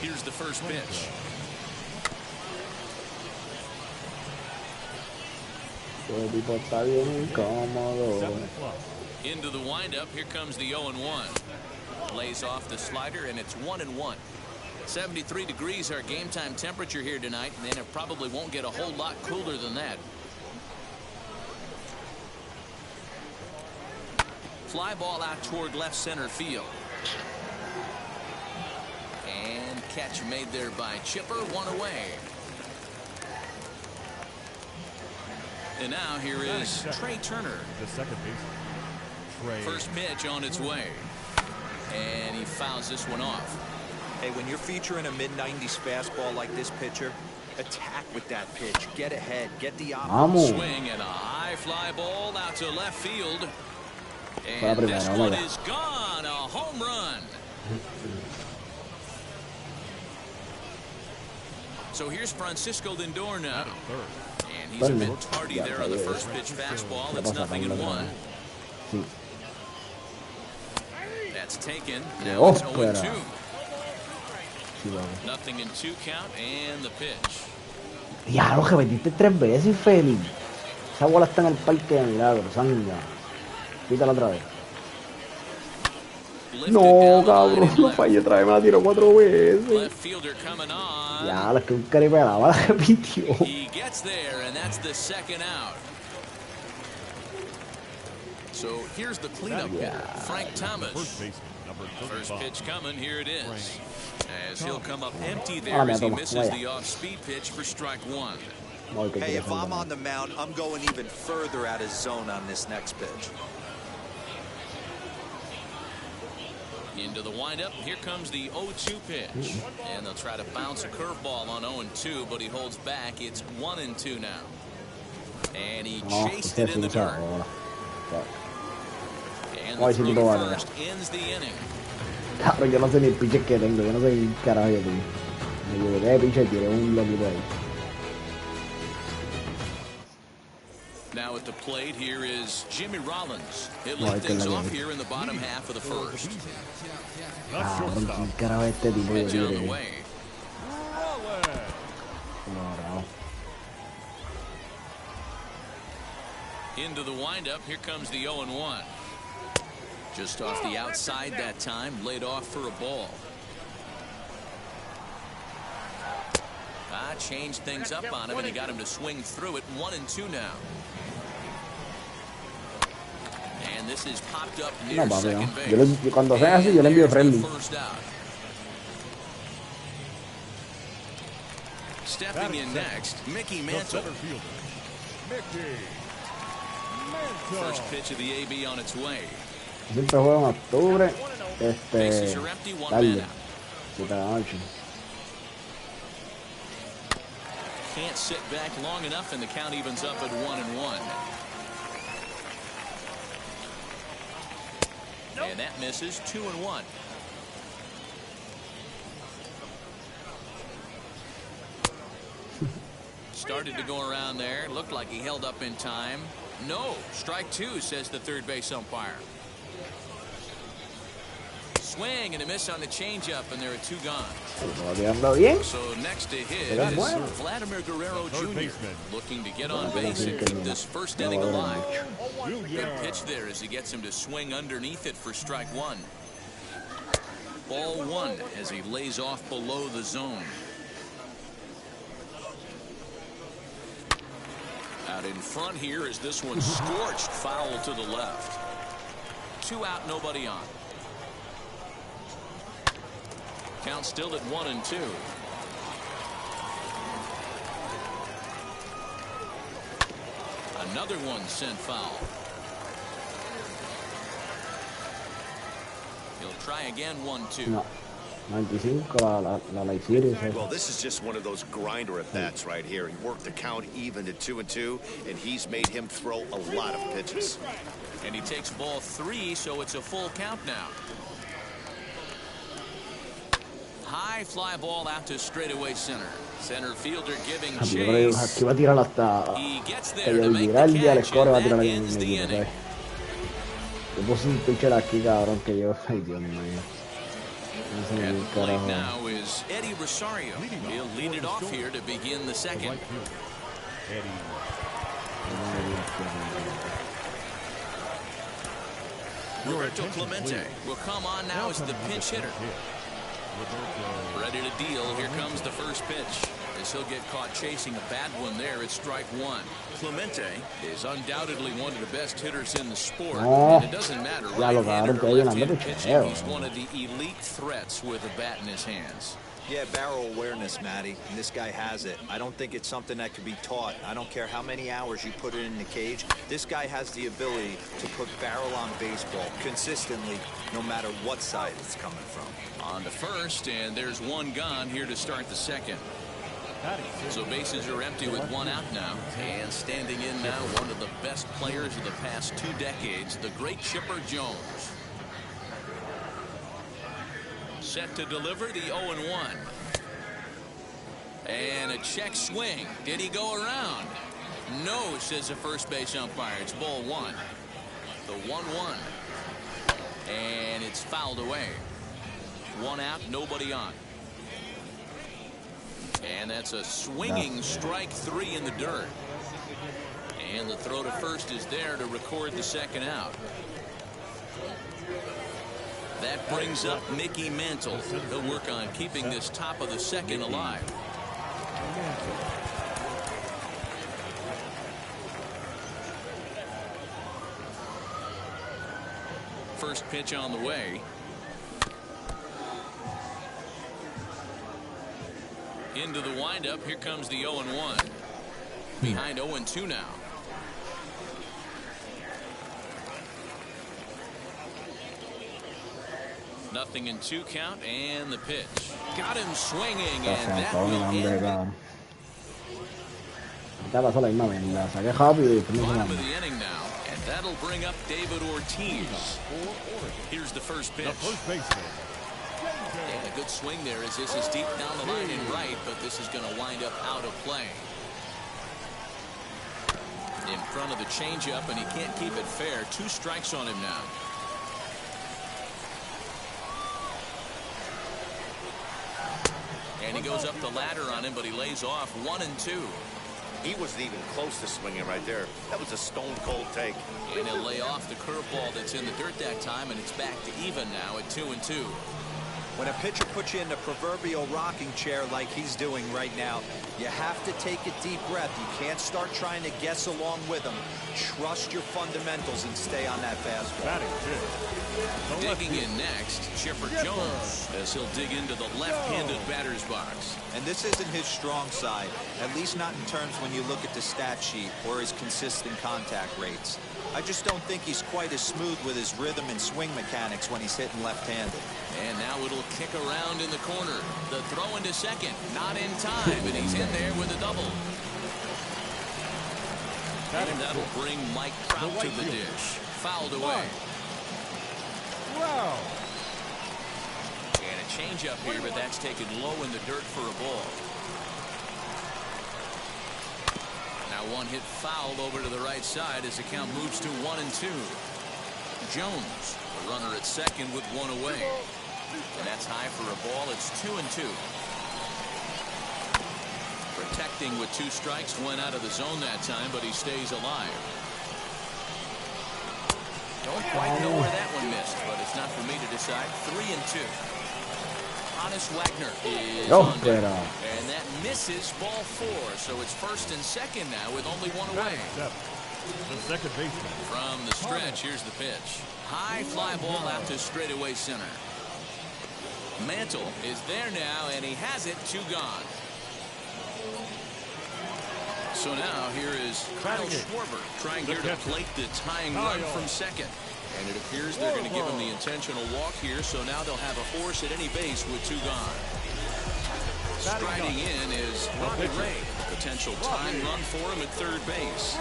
Here's the first pitch. El tipo está bien incómodo. Into the windup. Here comes the 0-1. Lays off the slider, and it's 1-1. 73 degrees our game time temperature here tonight, and it probably won't get a whole lot cooler than that. Fly ball out toward left center field. And catch made there by Chipper, one away. And now here is Trey Turner. The second baseman. First pitch on its way. And he fouls this one off. Hey, when you're featuring a mid-90s fastball like this pitcher, attack with that pitch. Get ahead. Get the opposite. Swing and a high fly ball out to left field. And this one is gone. A home run. So here's Francisco Lindor now. And he's a bit tardy there on the first pitch fastball. It's 0-1. That's taken. Now it's 0-2. 0-2 count and the pitch. Ya, lo que metiste 3 veces, Félix. Esa bola está en el parque de milagros, sanga. Quítala otra vez. No, cabrón, lo fallé otra vez, me la tiró 4 veces. Ya, la que un caribe la bala repitió. He gets there, and that's the second out. So here's the cleanup hitter, Frank Thomas. First pitch coming, here it is. As he'll come up empty there as he misses the off-speed pitch for strike one. Hey, if I'm on the mound, I'm going even further out of zone on this next pitch. Into the windup, here comes the 0-2 pitch. And they'll try to bounce a curveball on 0-2, but he holds back. It's 1-2 now. And he chased it in the dirt. And the throw to first ends the inning. Cabrón, yo no sé ni el pitcher que tengo, yo no sé qué carajo yo tengo. Me equivoqué de pitcher y tiré un loquito ahí. Now at the plate, here is Jimmy Rollins. He'll lead things off here in the bottom half of the first. Cabrón, ¿quién carajo es este tipo? Pitch on the way. Into the windup, here comes the 0-1. Just off the outside that time, laid off for a ball. Changed things up on him, and he got him to swing through it. 1-2 now. And this is popped up near second base. Cuando sea así, yo le envío friendly. Stepping in next, Mickey Mantle. First pitch of the AB on its way. Siempre juego en octubre, tarde, 7 de la noche. Can't sit back long enough, and the count evens up at 1-1. And that misses. 2-1. Started to go around there. Looked like he held up in time. No. Strike two, says the third base umpire. Swing and a miss on the changeup, and there are 2 gone. So next to his is Vladimir Guerrero Jr. looking to get on base and keep this first inning alive. Good pitch there as he gets him to swing underneath it for strike one. Ball one as he lays off below the zone. Out in front here is this one scorched foul to the left. 2 out, nobody on. Count still at 1-2. Another one sent foul. try again, 1-2. No. 95, la Life Series. Well, this is just one of those grinder at bats right here. He worked the count even to 2-2, and he's made him throw a lot of pitches. And he takes ball 3, so it's a full count now. High fly ball out to straightaway center. Center fielder giving chase. Aquí va a tirar hasta He gets there to make the catch, and that ends the inning. Yo puse un pitcher aquí, cabrón, que yo... Ay, Dios mío. At the plate now is Eddie Rosario. He'll lead it off here to begin the second. Roberto Clemente will come on now as the pinch hitter. Ready to deal. Here comes the first pitch. As he'll get caught chasing a bad one there at strike 1. Clemente is undoubtedly one of the best hitters in the sport. And it doesn't matter right-handed or left-handed pitching. He's one of the elite threats with a bat in his hands. Yeah, barrel awareness, Matty, and this guy has it. I don't think it's something that can be taught. I don't care how many hours you put it in the cage. This guy has the ability to put barrel on baseball consistently, no matter what side it's coming from. On to first, and there's one gone here to start the second. So bases are empty with one out now. And standing in now, one of the best players of the past 2 decades, the great Chipper Jones. Set to deliver the 0-1. And a check swing. Did he go around? No, says the first base umpire. It's ball 1. The 1-1. And it's fouled away. 1 out, nobody on. And that's a swinging strike 3 in the dirt. And the throw to first is there to record the second out. That brings up Mickey Mantle. He'll work on keeping this top of the second alive. First pitch on the way. Into the windup. Here comes the 0-1. Behind 0-2 now. Nothing in 2 count, and the pitch. Got him swinging, and that will end. Bottom of the inning now, and that'll bring up David Ortiz. Here's the first pitch. And a good swing there as this is deep down the line and right, but this is going to wind up out of play. In front of the changeup, and he can't keep it fair. 2 strikes on him now. And he goes up the ladder on him, but he lays off 1-2. He wasn't even close to swinging right there. That was a stone-cold take. And he'll lay off the curveball that's in the dirt that time, and it's back to even now at 2-2. When a pitcher puts you in the proverbial rocking chair like he's doing right now, you have to take a deep breath. You can't start trying to guess along with him. Trust your fundamentals and stay on that fastball. Digging in next, Chipper Jones, as he'll dig into the left-handed batter's box. And this isn't his strong side, at least not in terms when you look at the stat sheet or his consistent contact rates. I just don't think he's quite as smooth with his rhythm and swing mechanics when he's hitting left-handed. And now it'll kick around in the corner. The throw into second, not in time, and he's in there with a double. And that'll bring Mike Trout to the dish. Fouled away. Wow. And a changeup here, but that's taken low in the dirt for a ball. Now one hit fouled over to the right side as the count moves to 1-2. Jones, the runner at second with 1 away. And that's high for a ball. It's 2-2. Protecting with 2 strikes, went out of the zone that time, but he stays alive. Don't quite know where that one missed, but it's not for me to decide. 3-2. Honest Wagner is on deck, and that misses ball 4. So it's first and second now with only 1 away. The second baseman. From the stretch, here's the pitch. High fly ball out to straightaway center. Mantle is there now, and he has it. 2 gone. So now here is Kyle Schwarber trying here to plate the tying run from second. And it appears they're going to give him the intentional walk here, so now they'll have a horse at any base with 2 gone. Striding in is Robbie Ray. Potential time run for him at third base.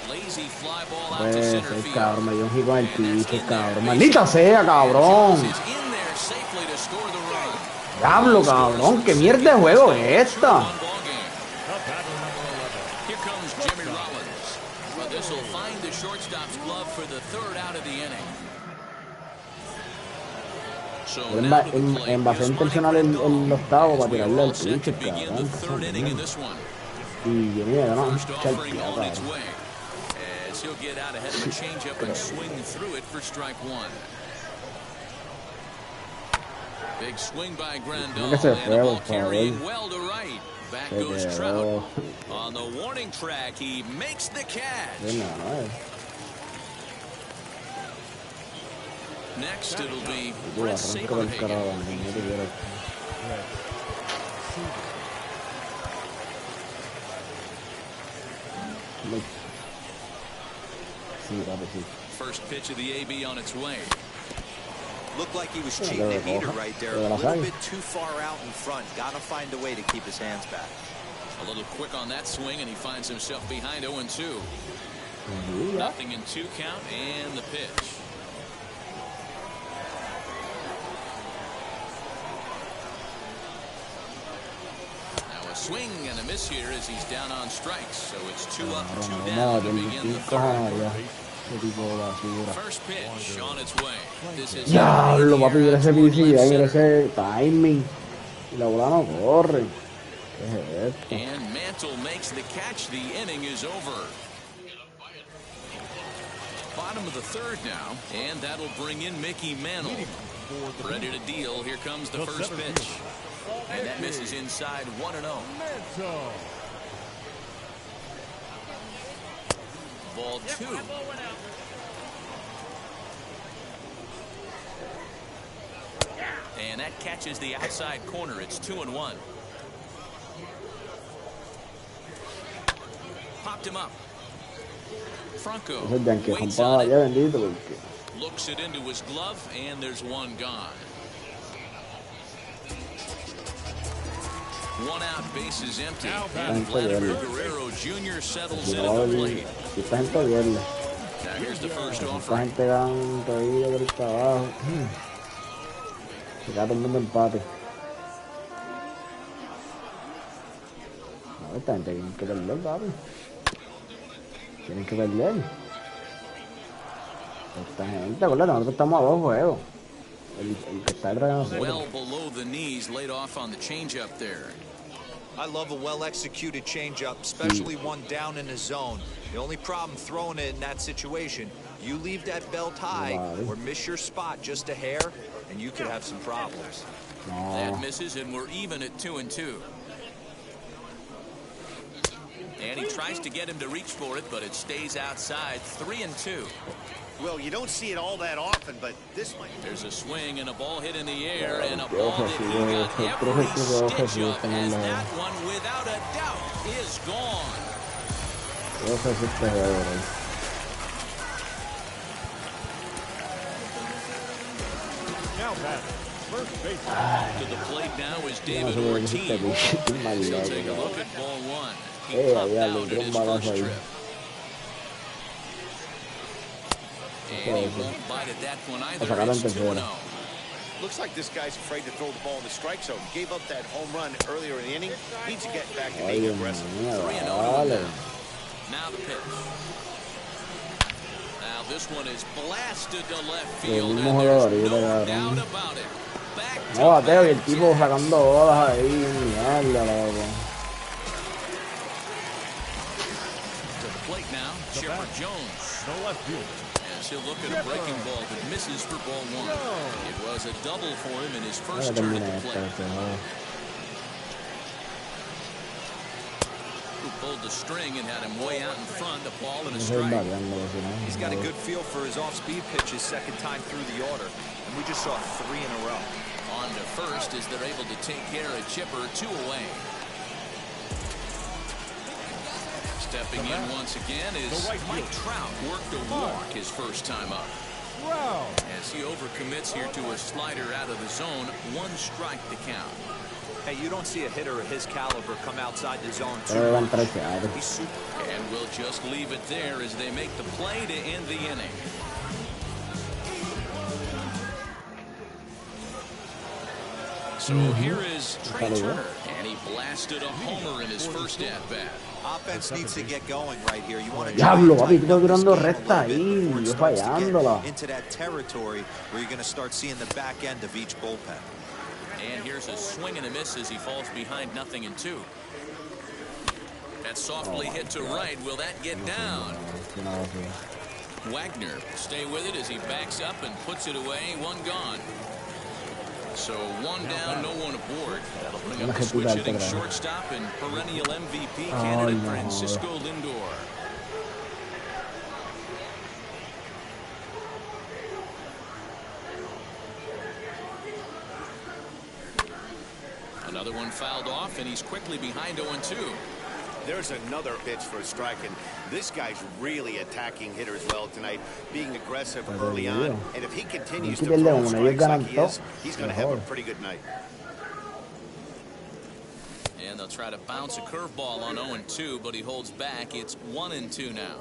Lazy fly ball out to center field. Cabrón, me dio un hit con el piso, cabrón. Maldita sea, cabrón. Diablo, cabrón. ¿Qué mierda de juego es esta? Here comes Jimmy Rollins. Well, this will find the shortstop's glove for the 3rd out of the inning. En base a intencional el octavo para tirarle el pinche, cabrón. Y mira, no, cabrón. He'll get out ahead of a changeup and swing through it for strike 1. Big swing by Grandal, and a ball carrying well to right. Back goes Trout. On the warning track, he makes the catch. Next, it'll be Brett Saberhagen. First pitch of the AB on its way. Looked like he was cheating the heater right there. A little bit too far out in front. Got to find a way to keep his hands back. A little quick on that swing, and he finds himself behind 0-2. Nothing in 2 count, and the pitch. Now a swing and a miss here as he's down on strikes. So it's 2 up, 2 down to begin the 3rd. First pitch on its way. This is Diablo, papi, mira ese PC, mira ese timing. Y la bola no corre. ¿Qué es esto? And Mantle makes the catch. The inning is over. Bottom of the 3rd now, and that'll bring in Mickey Mantle. Ready to deal. Here comes the first pitch. And that misses inside 1-0. Ball 2. And that catches the outside corner. It's 2-1. Popped him up. Franco waits on it. Looks it into his glove, and there's 1 gone. 1 out, base is empty. And Vladimir Guerrero Jr. settles in at the plate. Now here's the first offering. Todo el mundo empate. No, esta gente tiene que perder, papi. Tienen que perder. Esta gente, acuérdate, nosotros estamos a 2 juegos. El que está detrás de nosotros. Well below the knees, laid off on the changeup there. I love a well-executed changeup, especially one down in the zone. The only problem throwing it in that situation, you leave that belt high or miss your spot just a hair, and you could have some problems. That misses, and we're even at 2-2. And he tries to get him to reach for it, but it stays outside. 3-2. Well, you don't see it all that often, but this might. There's a swing and a ball hit in the air, and a ball that he got every stitch of, as that one, without a doubt, is gone. Now batting, first base. To the plate now is David Ortiz. He'll take a look at ball 1. He popped out at his first trip. And he won't bite at that one either. It's 2-0. Looks like this guy's afraid to throw the ball in the strike zone. Gave up that home run earlier in the inning. Needs to get back to being aggressive. 3-0. Now the pitch. Now this one is blasted to left field, and there's no doubt about it. Back to no, bateo y el tipo sacando bolas ahí, mierda, loco. To the plate now, Chipper Jones. No left field. As he'll look at a breaking ball that misses for ball 1. It was a double for him in his first turn at the plate. Who pulled the string and had him way out in front, the ball and a strike. He's got a good feel for his off-speed pitches second time through the order, and we just saw 3 in a row. On to first as they're able to take care of Chipper. 2 away. Stepping in once again is Mike Trout. Worked a walk his first time up. As he overcommits here to a slider out of the zone, 1 strike to count. Hey, you don't see a hitter of his caliber come outside the zone too much. He's super. And we'll just leave it there as they make the play to end the inning. So here is Trey Turner, and he blasted a homer in his first at-bat. Offense needs to get going right here. You want to Diablo, papi, estoy tirando recta ahí, yo fallándola. Into that territory where you're going to start seeing the back end of each bullpen. And here's a swing and a miss as he falls behind 0-2. That softly hit to right. Will that get down? Wagner stay with it as he backs up and puts it away. 1 gone. So 1 down, no one aboard. That'll bring up the switch hitting shortstop and perennial MVP candidate Francisco Lindor. Another one fouled off, and he's quickly behind 0-2. There's another pitch for a strike, and this guy's really attacking hitters well tonight, being aggressive early on. And if he continues to throw strikes like he is, he's going to have a pretty good night. And they'll try to bounce a curveball on 0-2, but he holds back. It's 1-2 now.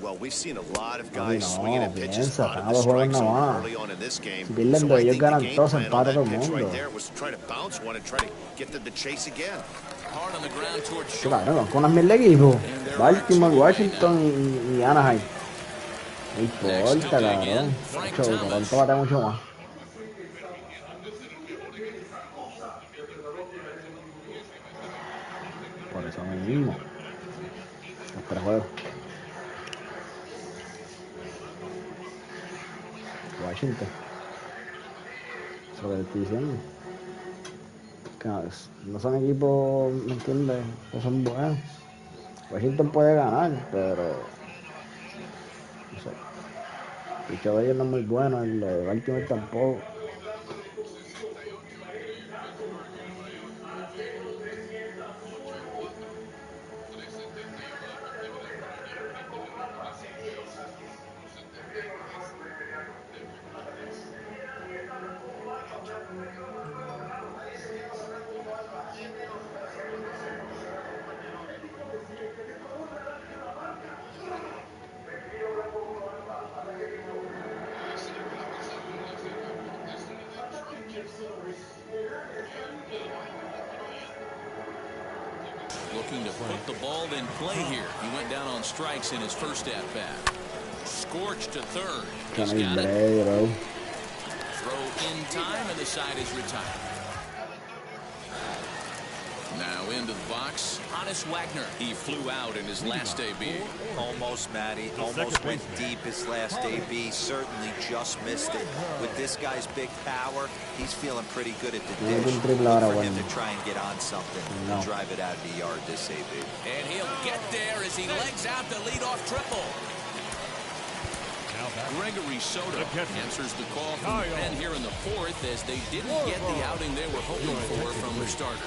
Well, we've seen a lot of guys swinging at pitches out of the strike zone early on in this game. So I think the game plan on that pitch right there was to try to bounce one and try to get them to chase again. Hard on the ground towards short. Claro, con las mil equipos. Baltimore, Washington y Anaheim. No importa, cabrón. ¿Cuánto bate mucho más? Por eso mismo. Los 3 juegos. Washington. Eso es lo que estoy diciendo. No son equipos, ¿me entiendes? No son buenos. Washington puede ganar, pero no sé. El picheo de ellos no es muy bueno, el de Baltimore tampoco. Looking to put the ball in play here. He went down on strikes in his first at-bat. Scorched to third. He's got it. Throw in time, and the side is retired. Now into the box, Honus Wagner. He flew out in his last AB. Almost, Matty. Almost went deep his last AB. Certainly just missed it. With this guy's big power, he's feeling pretty good at the dish. For him to try and get on something and drive it out of the yard this AB. And he'll get there as he legs out the leadoff triple. Gregory Soto answers the call from the pen here in the 4th as they didn't get the outing they were hoping for from the starter.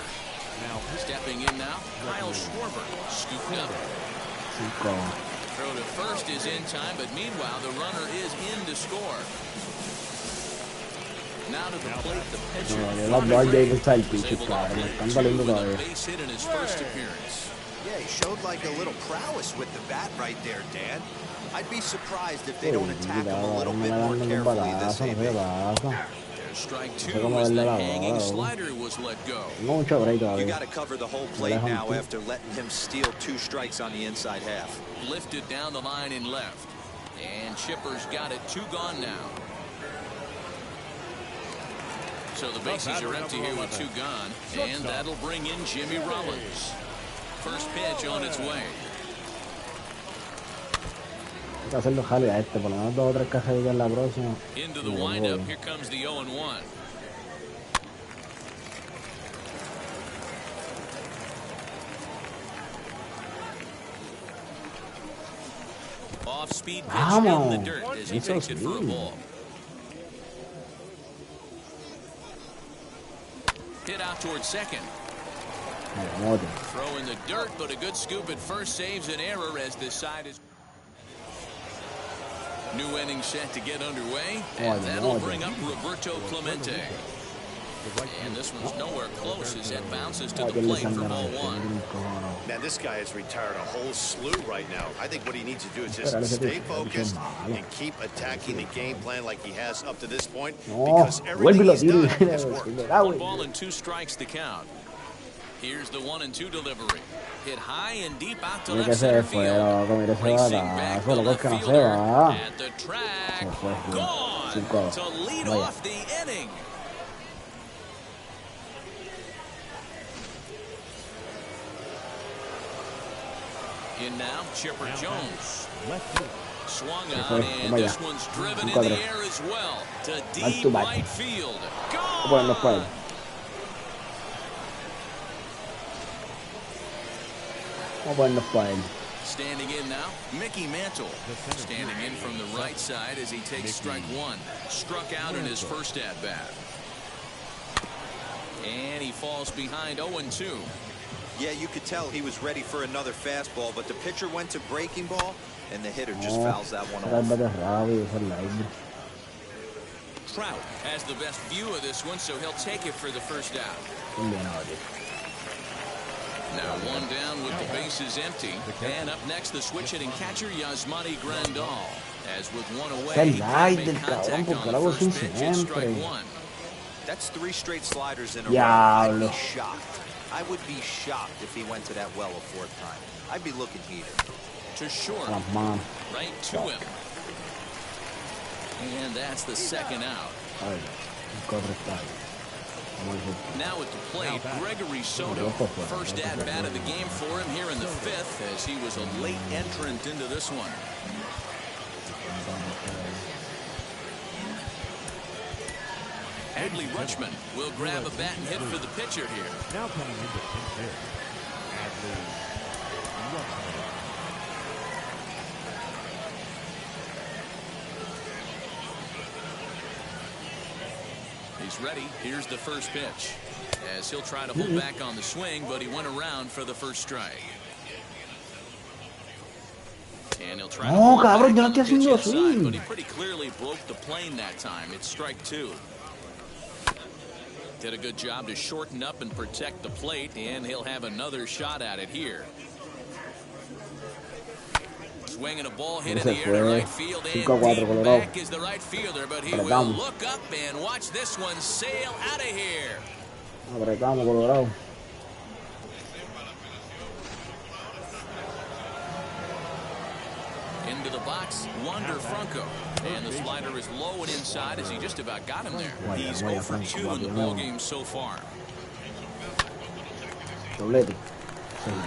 Now stepping in now, Kyle Schwarber scooped up. Throw to first is in time, but meanwhile the runner is in to score. Now to the plate, the pitcher. Base hit in his first appearance. Yeah, he showed like a little prowess with the bat right there, Dan. I'd be surprised if they don't attack him a little bit more carefully this AB. Strike 2 as the hanging slider was let go. You got to cover the whole plate now after letting him steal 2 strikes on the inside half. Lifted down the line in left. And Chipper's got it. 2 gone now. So the bases are empty here with 2 gone. And that'll bring in Jimmy Rollins. First pitch on its way. Hacerlo jale a este, por lo menos 2 o 3 cajas en la próxima. Into the windup, here comes the 0-1. Off-speed pitch in the dirt as he takes it for a ball. Hit out towards second. Throw in the dirt, but a good scoop at first saves an error as this side is. New inning set to get underway, and that'll bring up Roberto Clemente. And this one's nowhere close as that bounces to the plate for ball one. Man, this guy has retired a whole slew right now. I think what he needs to do is just stay focused and keep attacking the game plan like he has up to this point, because everything he's done has worked. 1 ball and 2 strikes to count. Here's the 1-2 delivery. Hit high and deep out to left center field. Racing back the left fielder at the track. Gone to lead off the inning. In now, Chipper Jones. Swung on, and this one's driven in the air as well. To deep right field. Gone! Standing in now, Mickey Mantle. Standing in from the right side as he takes strike one. Struck out in his first at-bat. And he falls behind 0-2. Yeah, you could tell he was ready for another fastball, but the pitcher went to breaking ball, and the hitter just fouls that one off. Trout has the best view of this one, so he'll take it for the first out. Now 1 down with the bases empty. And up next, the switch-hitting catcher, Yasmani Grandal. As with 1 away, he made contact on the first pitch at strike 1. That's 3 straight sliders in a row. I'd be shocked. I would be shocked if he went to that well a 4th time. I'd be looking heated. To short. Right to him. And that's the second out. Now at the plate, Gregory Soto. First at-bat of the game for him here in the 5th, as he was a late entrant into this one. Adley Rutschman will grab a bat and hit for the pitcher here. Now coming into pinch hit, Adley Rutschman. He's ready. Here's the first pitch. As he'll try to hold back on the swing, but he went around for the first strike. And he'll try to hold back on the pitch inside, but he pretty clearly broke the plane that time. It's strike 2. Did a good job to shorten up and protect the plate, and he'll have another shot at it here. Swinging a ball hit in the air to right field, and deep back is the right fielder, but he will look up and watch this one sail out of here. Into the box, Wander Franco. And the slider is low and inside as he just about got him there. He's 0 for 2 in the ballgame so far.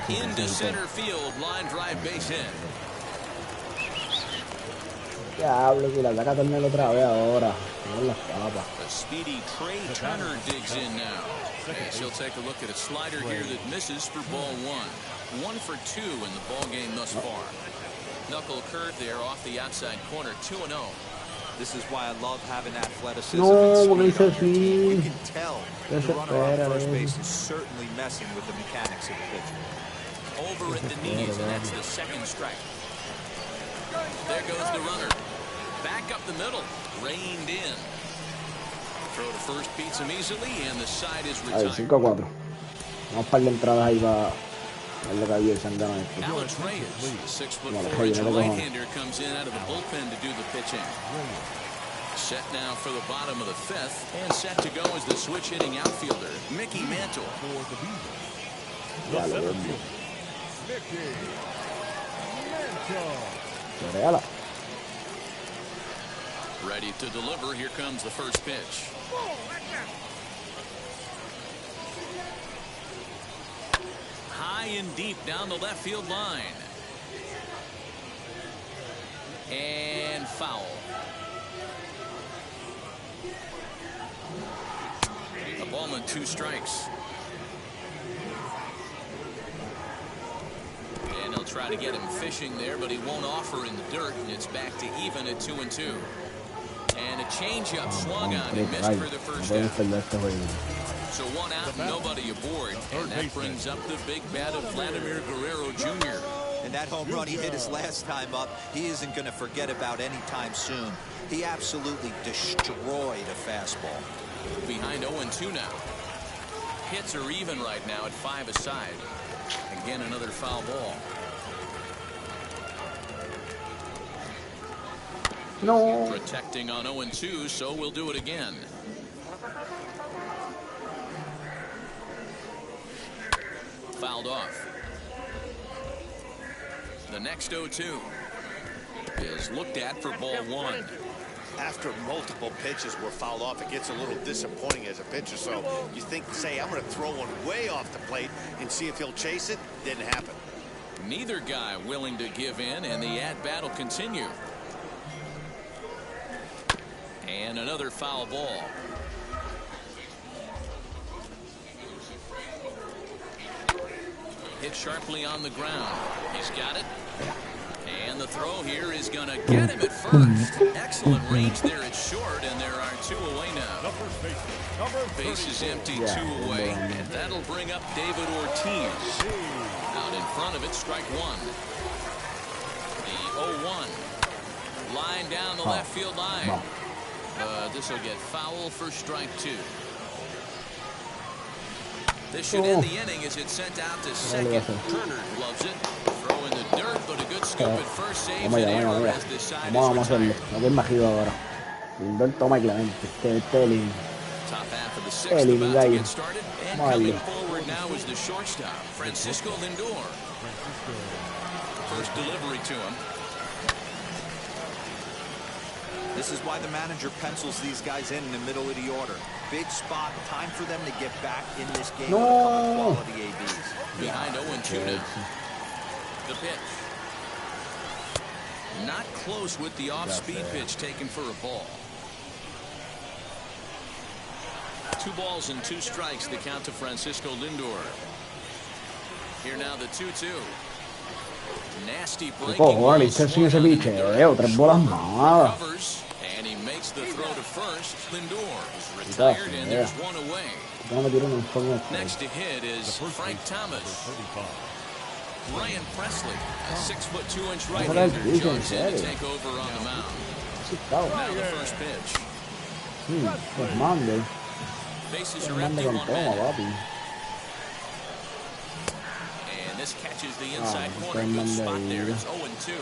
Into center field, line drive base hit. A speedy Trey Turner digs in now. As he'll take a look at a slider here that misses for ball 1. 1 for 2 in the ballgame thus far. Knuckle curve there off the outside corner, 2-0. This is why I love having athleticism and speed on your team. You can tell the runner on first base is certainly messing with the mechanics of the pitcher. Over at the knees, and that's the second strike. There goes the runner. Back up the middle, reined in. Throw to first beats him easily, and the side is retired. 5-4. Vamos para la entrada ahí va. Alex Reyes, 6'4" right-hander, comes in out of the bullpen to do the pitching. Set now for the bottom of the 5th, and set to go as the switch-hitting outfielder, Mickey Mantle. The center fielder, Mickey Mantle. Ready to deliver. Here comes the first pitch. High and deep down the left field line. And foul. A ball and 2 strikes. And he'll try to get him fishing there, but he won't offer in the dirt, and it's back to even at 2-2. And a changeup swung on and missed for the first out. So one out, nobody aboard. And that brings up the big bat of Vladimir Guerrero Jr. And that home run he hit his last time up, he isn't going to forget about anytime soon. He absolutely destroyed a fastball. Behind 0-2 now. Hits are even right now at 5 aside. Again, another foul ball. No. Protecting on 0-2, so we'll do it again. Fouled off. The next 0-2 is looked at for ball 1. After multiple pitches were fouled off, it gets a little disappointing as a pitcher. So you think, say, I'm going to throw one way off the plate and see if he'll chase it. Didn't happen. Neither guy willing to give in, and the at-bat will continue. And another foul ball. Hit sharply on the ground. He's got it. And the throw here is going to get him at first. Excellent range there at short, and there are 2 away now. Base is empty, 2 away. And that'll bring up David Ortiz. Out in front of it, strike 1. The 0-1. Line down the left field line. This will get foul for strike 2. This should end the inning as it's sent out to second. Turner loves it. Throw in the dirt, but a good scoop at first. Saves an error as the side is retired. Top half of the 6th about to get started. And coming forward now is the shortstop, Francisco Lindor. First delivery to him. This is why the manager pencils these guys in the middle of the order. Big spot, time for them to get back in this game with a couple quality ABs. Behind 0-2 now. The pitch. Not close with the off-speed pitch taken for a ball. 2 balls and 2 strikes, the count to Francisco Lindor. Here now the 2-2. Nasty breaking ball. Covers, and he makes the throw to first. Lindor is retired, and there's 1 away. Next to hit is Frank Thomas. Ryan Presley, a 6'2" right-hander, jogs in to take over on the mound. Now the first pitch. Bases are empty, 1 man. And this catches the inside corner. Good spot there. It's 0-2.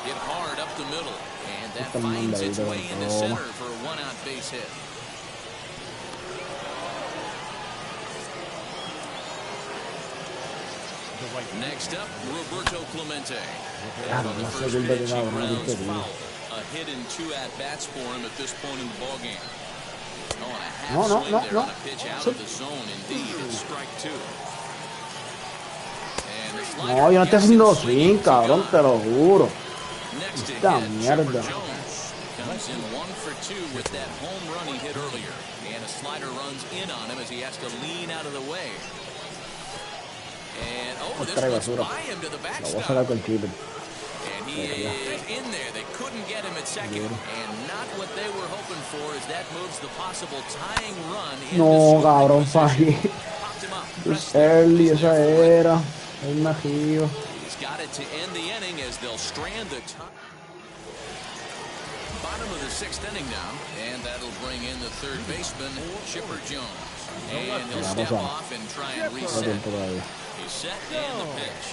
Hit hard up the middle, and that finds its way into center for a 1-out base hit. Next up, Roberto Clemente. And on the first pitch, he grounds foul. A hit in 2 at-bats for him at this point in the ballgame. Oh, and a half swing there on a pitch out of the zone. Indeed, it's strike 2. And the slider yo no estoy haciendo swing, cabrón, te lo juro. Next to Esta hit, mierda. Chipper Jones comes in 1 for 2 with that home run he hit earlier. And a slider runs in on him as he has to lean out of the way. And, this goes by him to the backstop. And he is in there. They couldn't get him at second. And not what they were hoping for as that moves the possible tying run into No, cabrón, position. fallé. Popped him up. Es early, esa era. El Mejío. He's got it to end the inning as they'll strand the top. Bottom of the 6th inning now. And that'll bring in the third baseman, Chipper Jones. And he'll step off and try and reset. He's set and the pitch.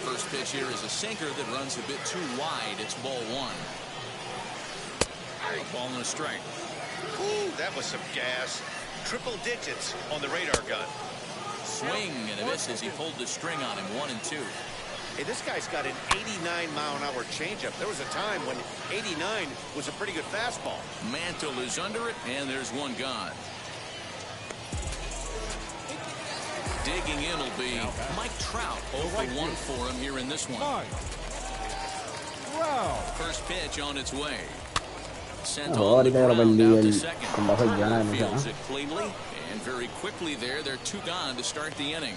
First pitch here is a sinker that runs a bit too wide. It's ball 1. A ball and a strike. Ooh, that was some gas. Triple digits on the radar gun. Swing and a miss as he pulled the string on him. 1-2. Hey, this guy's got an 89-mile-an-hour changeup. There was a time when 89 was a pretty good fastball. Mantle is under it, and there's 1 gone. Digging in will be Mike Trout. 0-for-1 for him here in this one. First pitch on its way. Sent on the ground out to second. Turner fields it cleanly, and very quickly there, they're 2 gone to start the inning.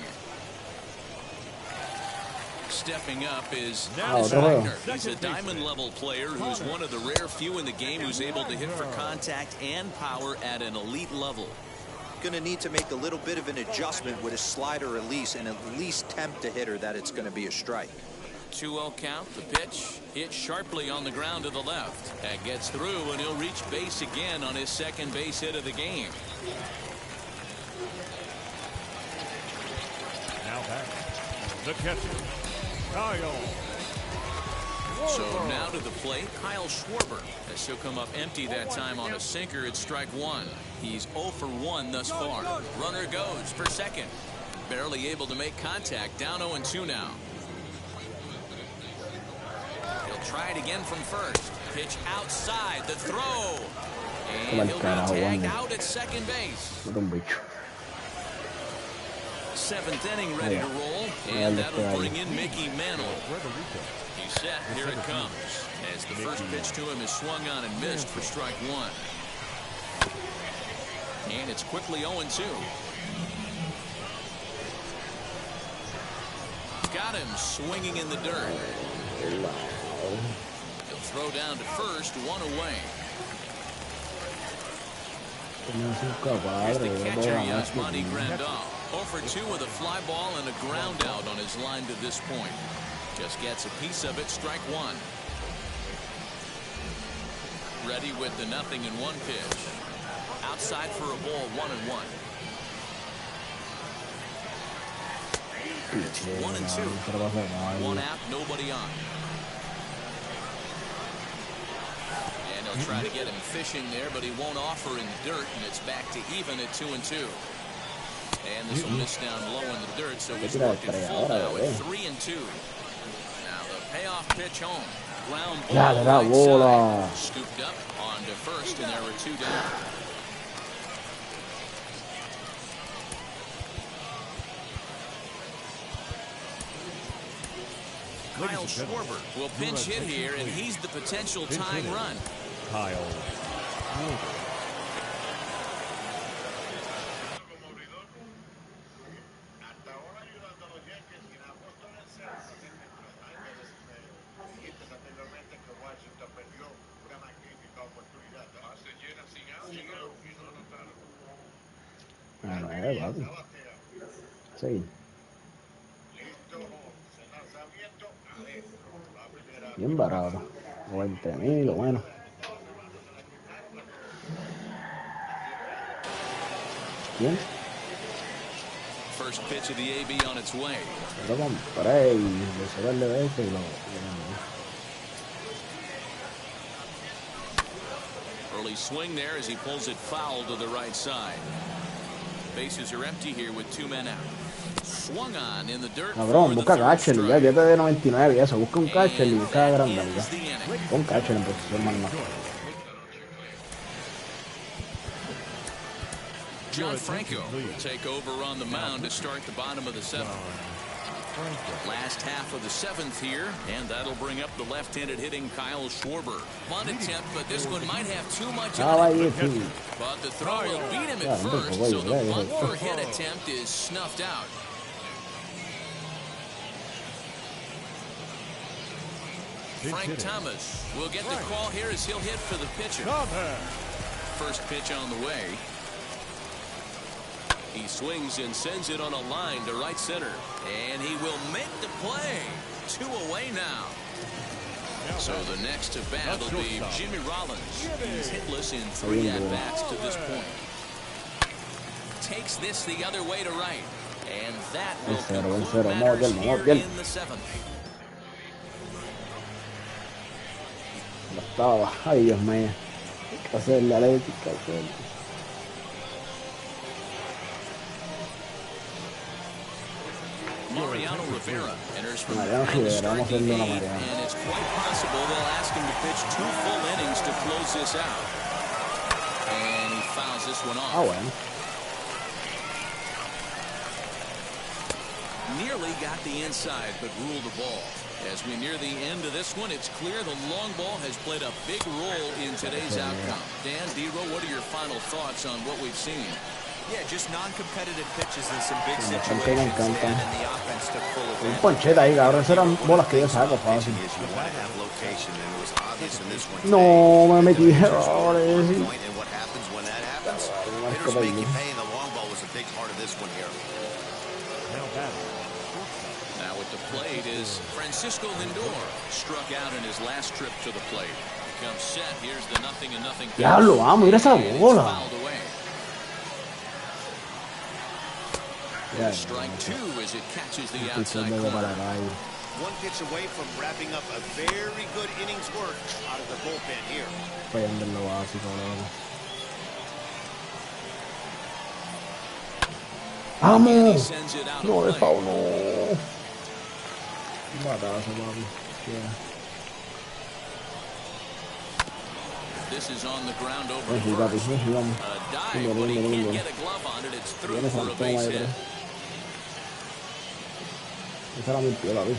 Stepping up is Dallas Wagner. He's a diamond-level player who's one of the rare few in the game who's able to hit for contact and power at an elite level. Going to need to make a little bit of an adjustment with his slider release and at least tempt a hitter that it's going to be a strike. 2-0 count. The pitch hit sharply on the ground to the left. That gets through, and he'll reach base again on his second base hit of the game. Now back. The catcher, Kyle. So now to the plate, Kyle Schwarber, as he'll come up empty that time on a sinker at strike one. He's 0 for 1 thus far. Runner goes for second. Barely able to make contact. Down 0-2 now. He'll try it again from first. Pitch outside the throw. And he'll be tagged out at second base. Seventh inning ready to roll, and that'll bring in Mickey Mantle. He's set, here it comes, as the first pitch to him is swung on and missed for strike one. And it's quickly 0-2. Got him swinging in the dirt. He'll throw down to first, one away. Here's the catcher, Yasmani Grandal. 0 for 2 with a fly ball and a ground out on his line to this point. Just gets a piece of it, strike one. Ready with the 0-1 pitch. Outside for a ball, 1-1. 1-2. 1 out, nobody on. And he'll try to get him fishing there, but he won't offer in the dirt, and it's back to even at 2-2. And this will miss down low in the dirt, so he's working full now at 3-2. Now the payoff pitch home. Ground ball right side. Scooped up on to first, and there were 2 down. Kyle Schwarber will pinch hit here, and he's the potential tying run. Kyle Schwarber. Sí. Bien barato. 20,000, bueno. ¿Quién? First pitch of the AB on its way. Lo compré y le sacarle de ese y lo... Early swing there as he pulls it foul to the right side. Bases are empty here with 2 men out. Swung on in the dirt. Cabrón, busca catcher, ya te de 99 y eso, busca un catcher y busca grande ya. Un catcher en posición más más. John Franco will take over on the mound to start the bottom of the 7th. Last half of the 7th here, and that'll bring up the left-handed hitting Kyle Schwarber. Bunt attempt, but this one might have too much on it. But the throw will beat him at first, so the bunt for hit attempt is snuffed out. Frank Thomas will get the call here as he'll hit for the pitcher. First pitch on the way. He swings and sends it on a line to right center. And he will make the play. 2 away now. So the next to bat will be Jimmy Rollins. He's hitless in 3 at-bats to this point. Takes this the other way to right. And that will conclude matters here in the 7th. Ay, Dios mío. ¿Qué hacer la eléctrica? Mariano Rivera enters from the start the 8th, and it's quite possible they'll ask him to pitch 2 full innings to close this out. And he fouls this one off. Ah, bueno. Nearly got the inside, but ruled the ball. As we near the end of this one, it's clear the long ball has played a big role in today's outcome. Dan, D-Row, what are your final thoughts on what we've seen? Un poncheta ahí, cabrón. Esas eran bolas que yo saco fácil. No, me metí errores. Now at the plate is Francisco Lindor, struck out in his last trip to the plate. Becomes set. Here's the 0-0. Diablo, vamos, mira esa bola. Strike two as it catches the outside corner. One pitch away from wrapping up a very good innings work out of the bullpen here. Vamos. No, de foul, no. Batazo, papi. This is on the ground over Vamos, papi, vamos. a dive, but he can't get a glove on it. It's through for a base hit. Esa era mi pie, papi.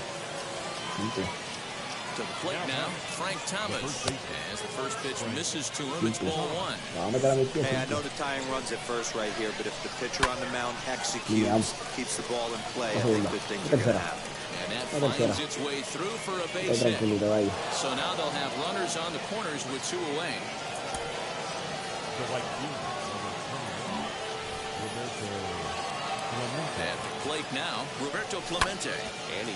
To the plate now, Frank Thomas. As the first pitch misses to him, it's ball one. Hey, I know the tying runs at first right here, but if the pitcher on the mound executes, keeps the ball in play, I think good things are going to happen. And that finds its way through for a base hit. So now they'll have runners on the corners with two away. At the plate now, Roberto Clemente.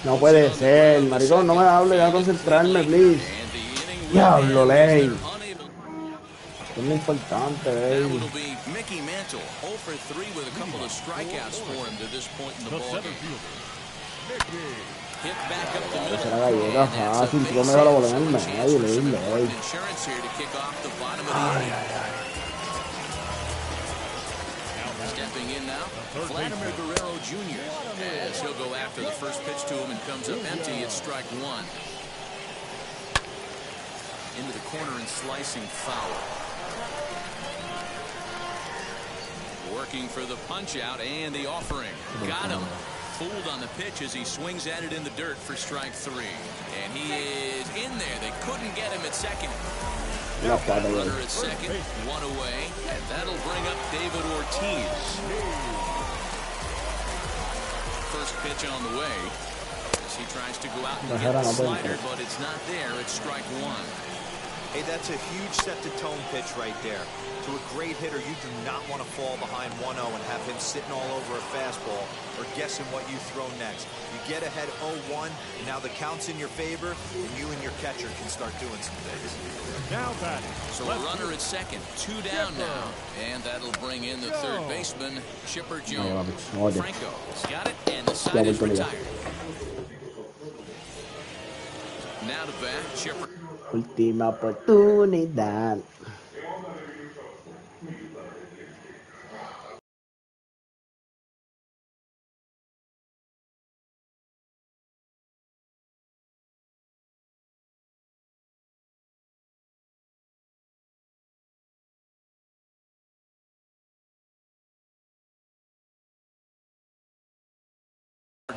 No puede ser, maricón, no me hable, voy a concentrarme, please. Diablo, ley. Es muy importante, It'll be Mickey Mantle, 0 for 3 with a couple of strikeouts for him to this point in the ballgame. Hit back up the middle. Será gallega fácil, tú me das la bola en el medio, ley. Insurance here to kick off the bottom of the inning. Stepping in now, Vladimir Guerrero Jr. as he'll go after the first pitch to him and comes up empty. It's strike one. Into the corner and slicing foul. Working for the punch out and the offering. Got him. Fooled on the pitch as he swings at it in the dirt for strike three. And he is in there. They couldn't get him at second. Runner at second, one away, and that'll bring up David Ortiz. First pitch on the way as he tries to go out and get the slider, but it's not there. It's strike one. Hey, that's a huge set-the-tone pitch right there. To a great hitter, you do not want to fall behind 1-0 and have him sitting all over a fastball or guessing what you throw next. You get ahead 0-1, and now the count's in your favor, and you and your catcher can start doing some things. Now batting. So a runner at second, two down now, and that'll bring in the third baseman, Chipper Jones. Franco's got it, and the side is retired. Now to bat, Chipper. Última oportunidad.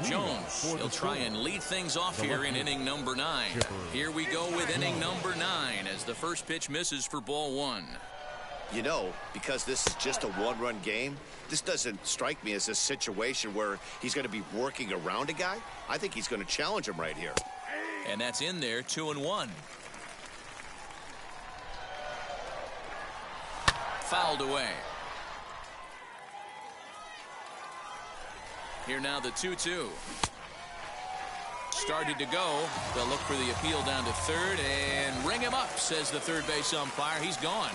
Jones, he'll try and lead things off here in inning number 9. Here we go with inning number 9 as the first pitch misses for ball one. You know, because this is just a one-run game, this doesn't strike me as a situation where he's going to be working around a guy. I think he's going to challenge him right here. And that's in there, 2-1. Fouled away. Here now the 2-2. Started to go. They'll look for the appeal down to third and ring him up, says the third base umpire. He's gone.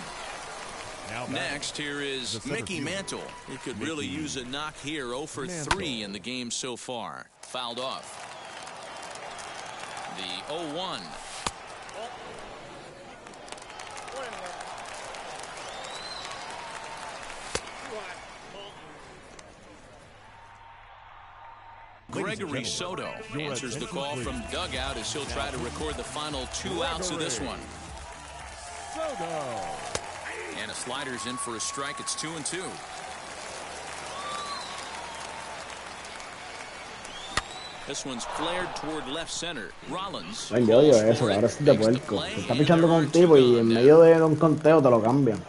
Next, here is Mickey Mantle. He could really use a knock here. 0 for 3 in the game so far. Fouled off. The 0-1. Gregory Soto answers the call from dugout as he'll try to record the final 2 outs of this one. And a slider's in for a strike. It's 2-2. This one's flared toward left center. Rollins. Ay, yo odio eso, ahora sí de puerco. Te está pichando con un tipo y en medio de un conteo te lo cambian.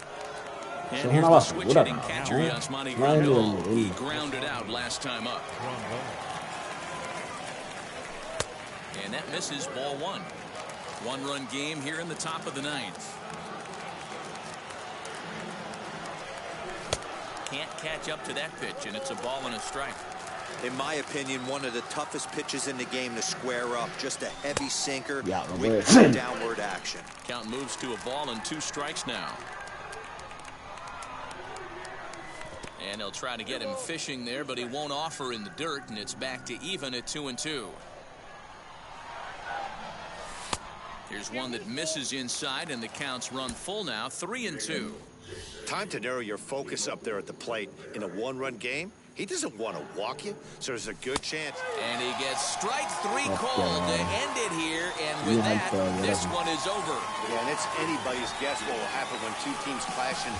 Eso es una basura. He grounded out last time up. And that misses ball one. One-run game here in the top of the ninth. Can't catch up to that pitch, and it's a ball and a strike. In my opinion, one of the toughest pitches in the game to square up. Just a heavy sinker with downward action. Count moves to a ball and 2 strikes now. And they'll try to get him fishing there, but he won't offer in the dirt, and it's back to even at 2-2. Here's one that misses inside, and the count's run full now, 3-2. Time to narrow your focus up there at the plate. In a one-run game, he doesn't want to walk you, so there's a good chance. And he gets strike 3 called to end it here, and with that, this one is over. Yeah, and it's anybody's guess what will happen when 2 teams clash in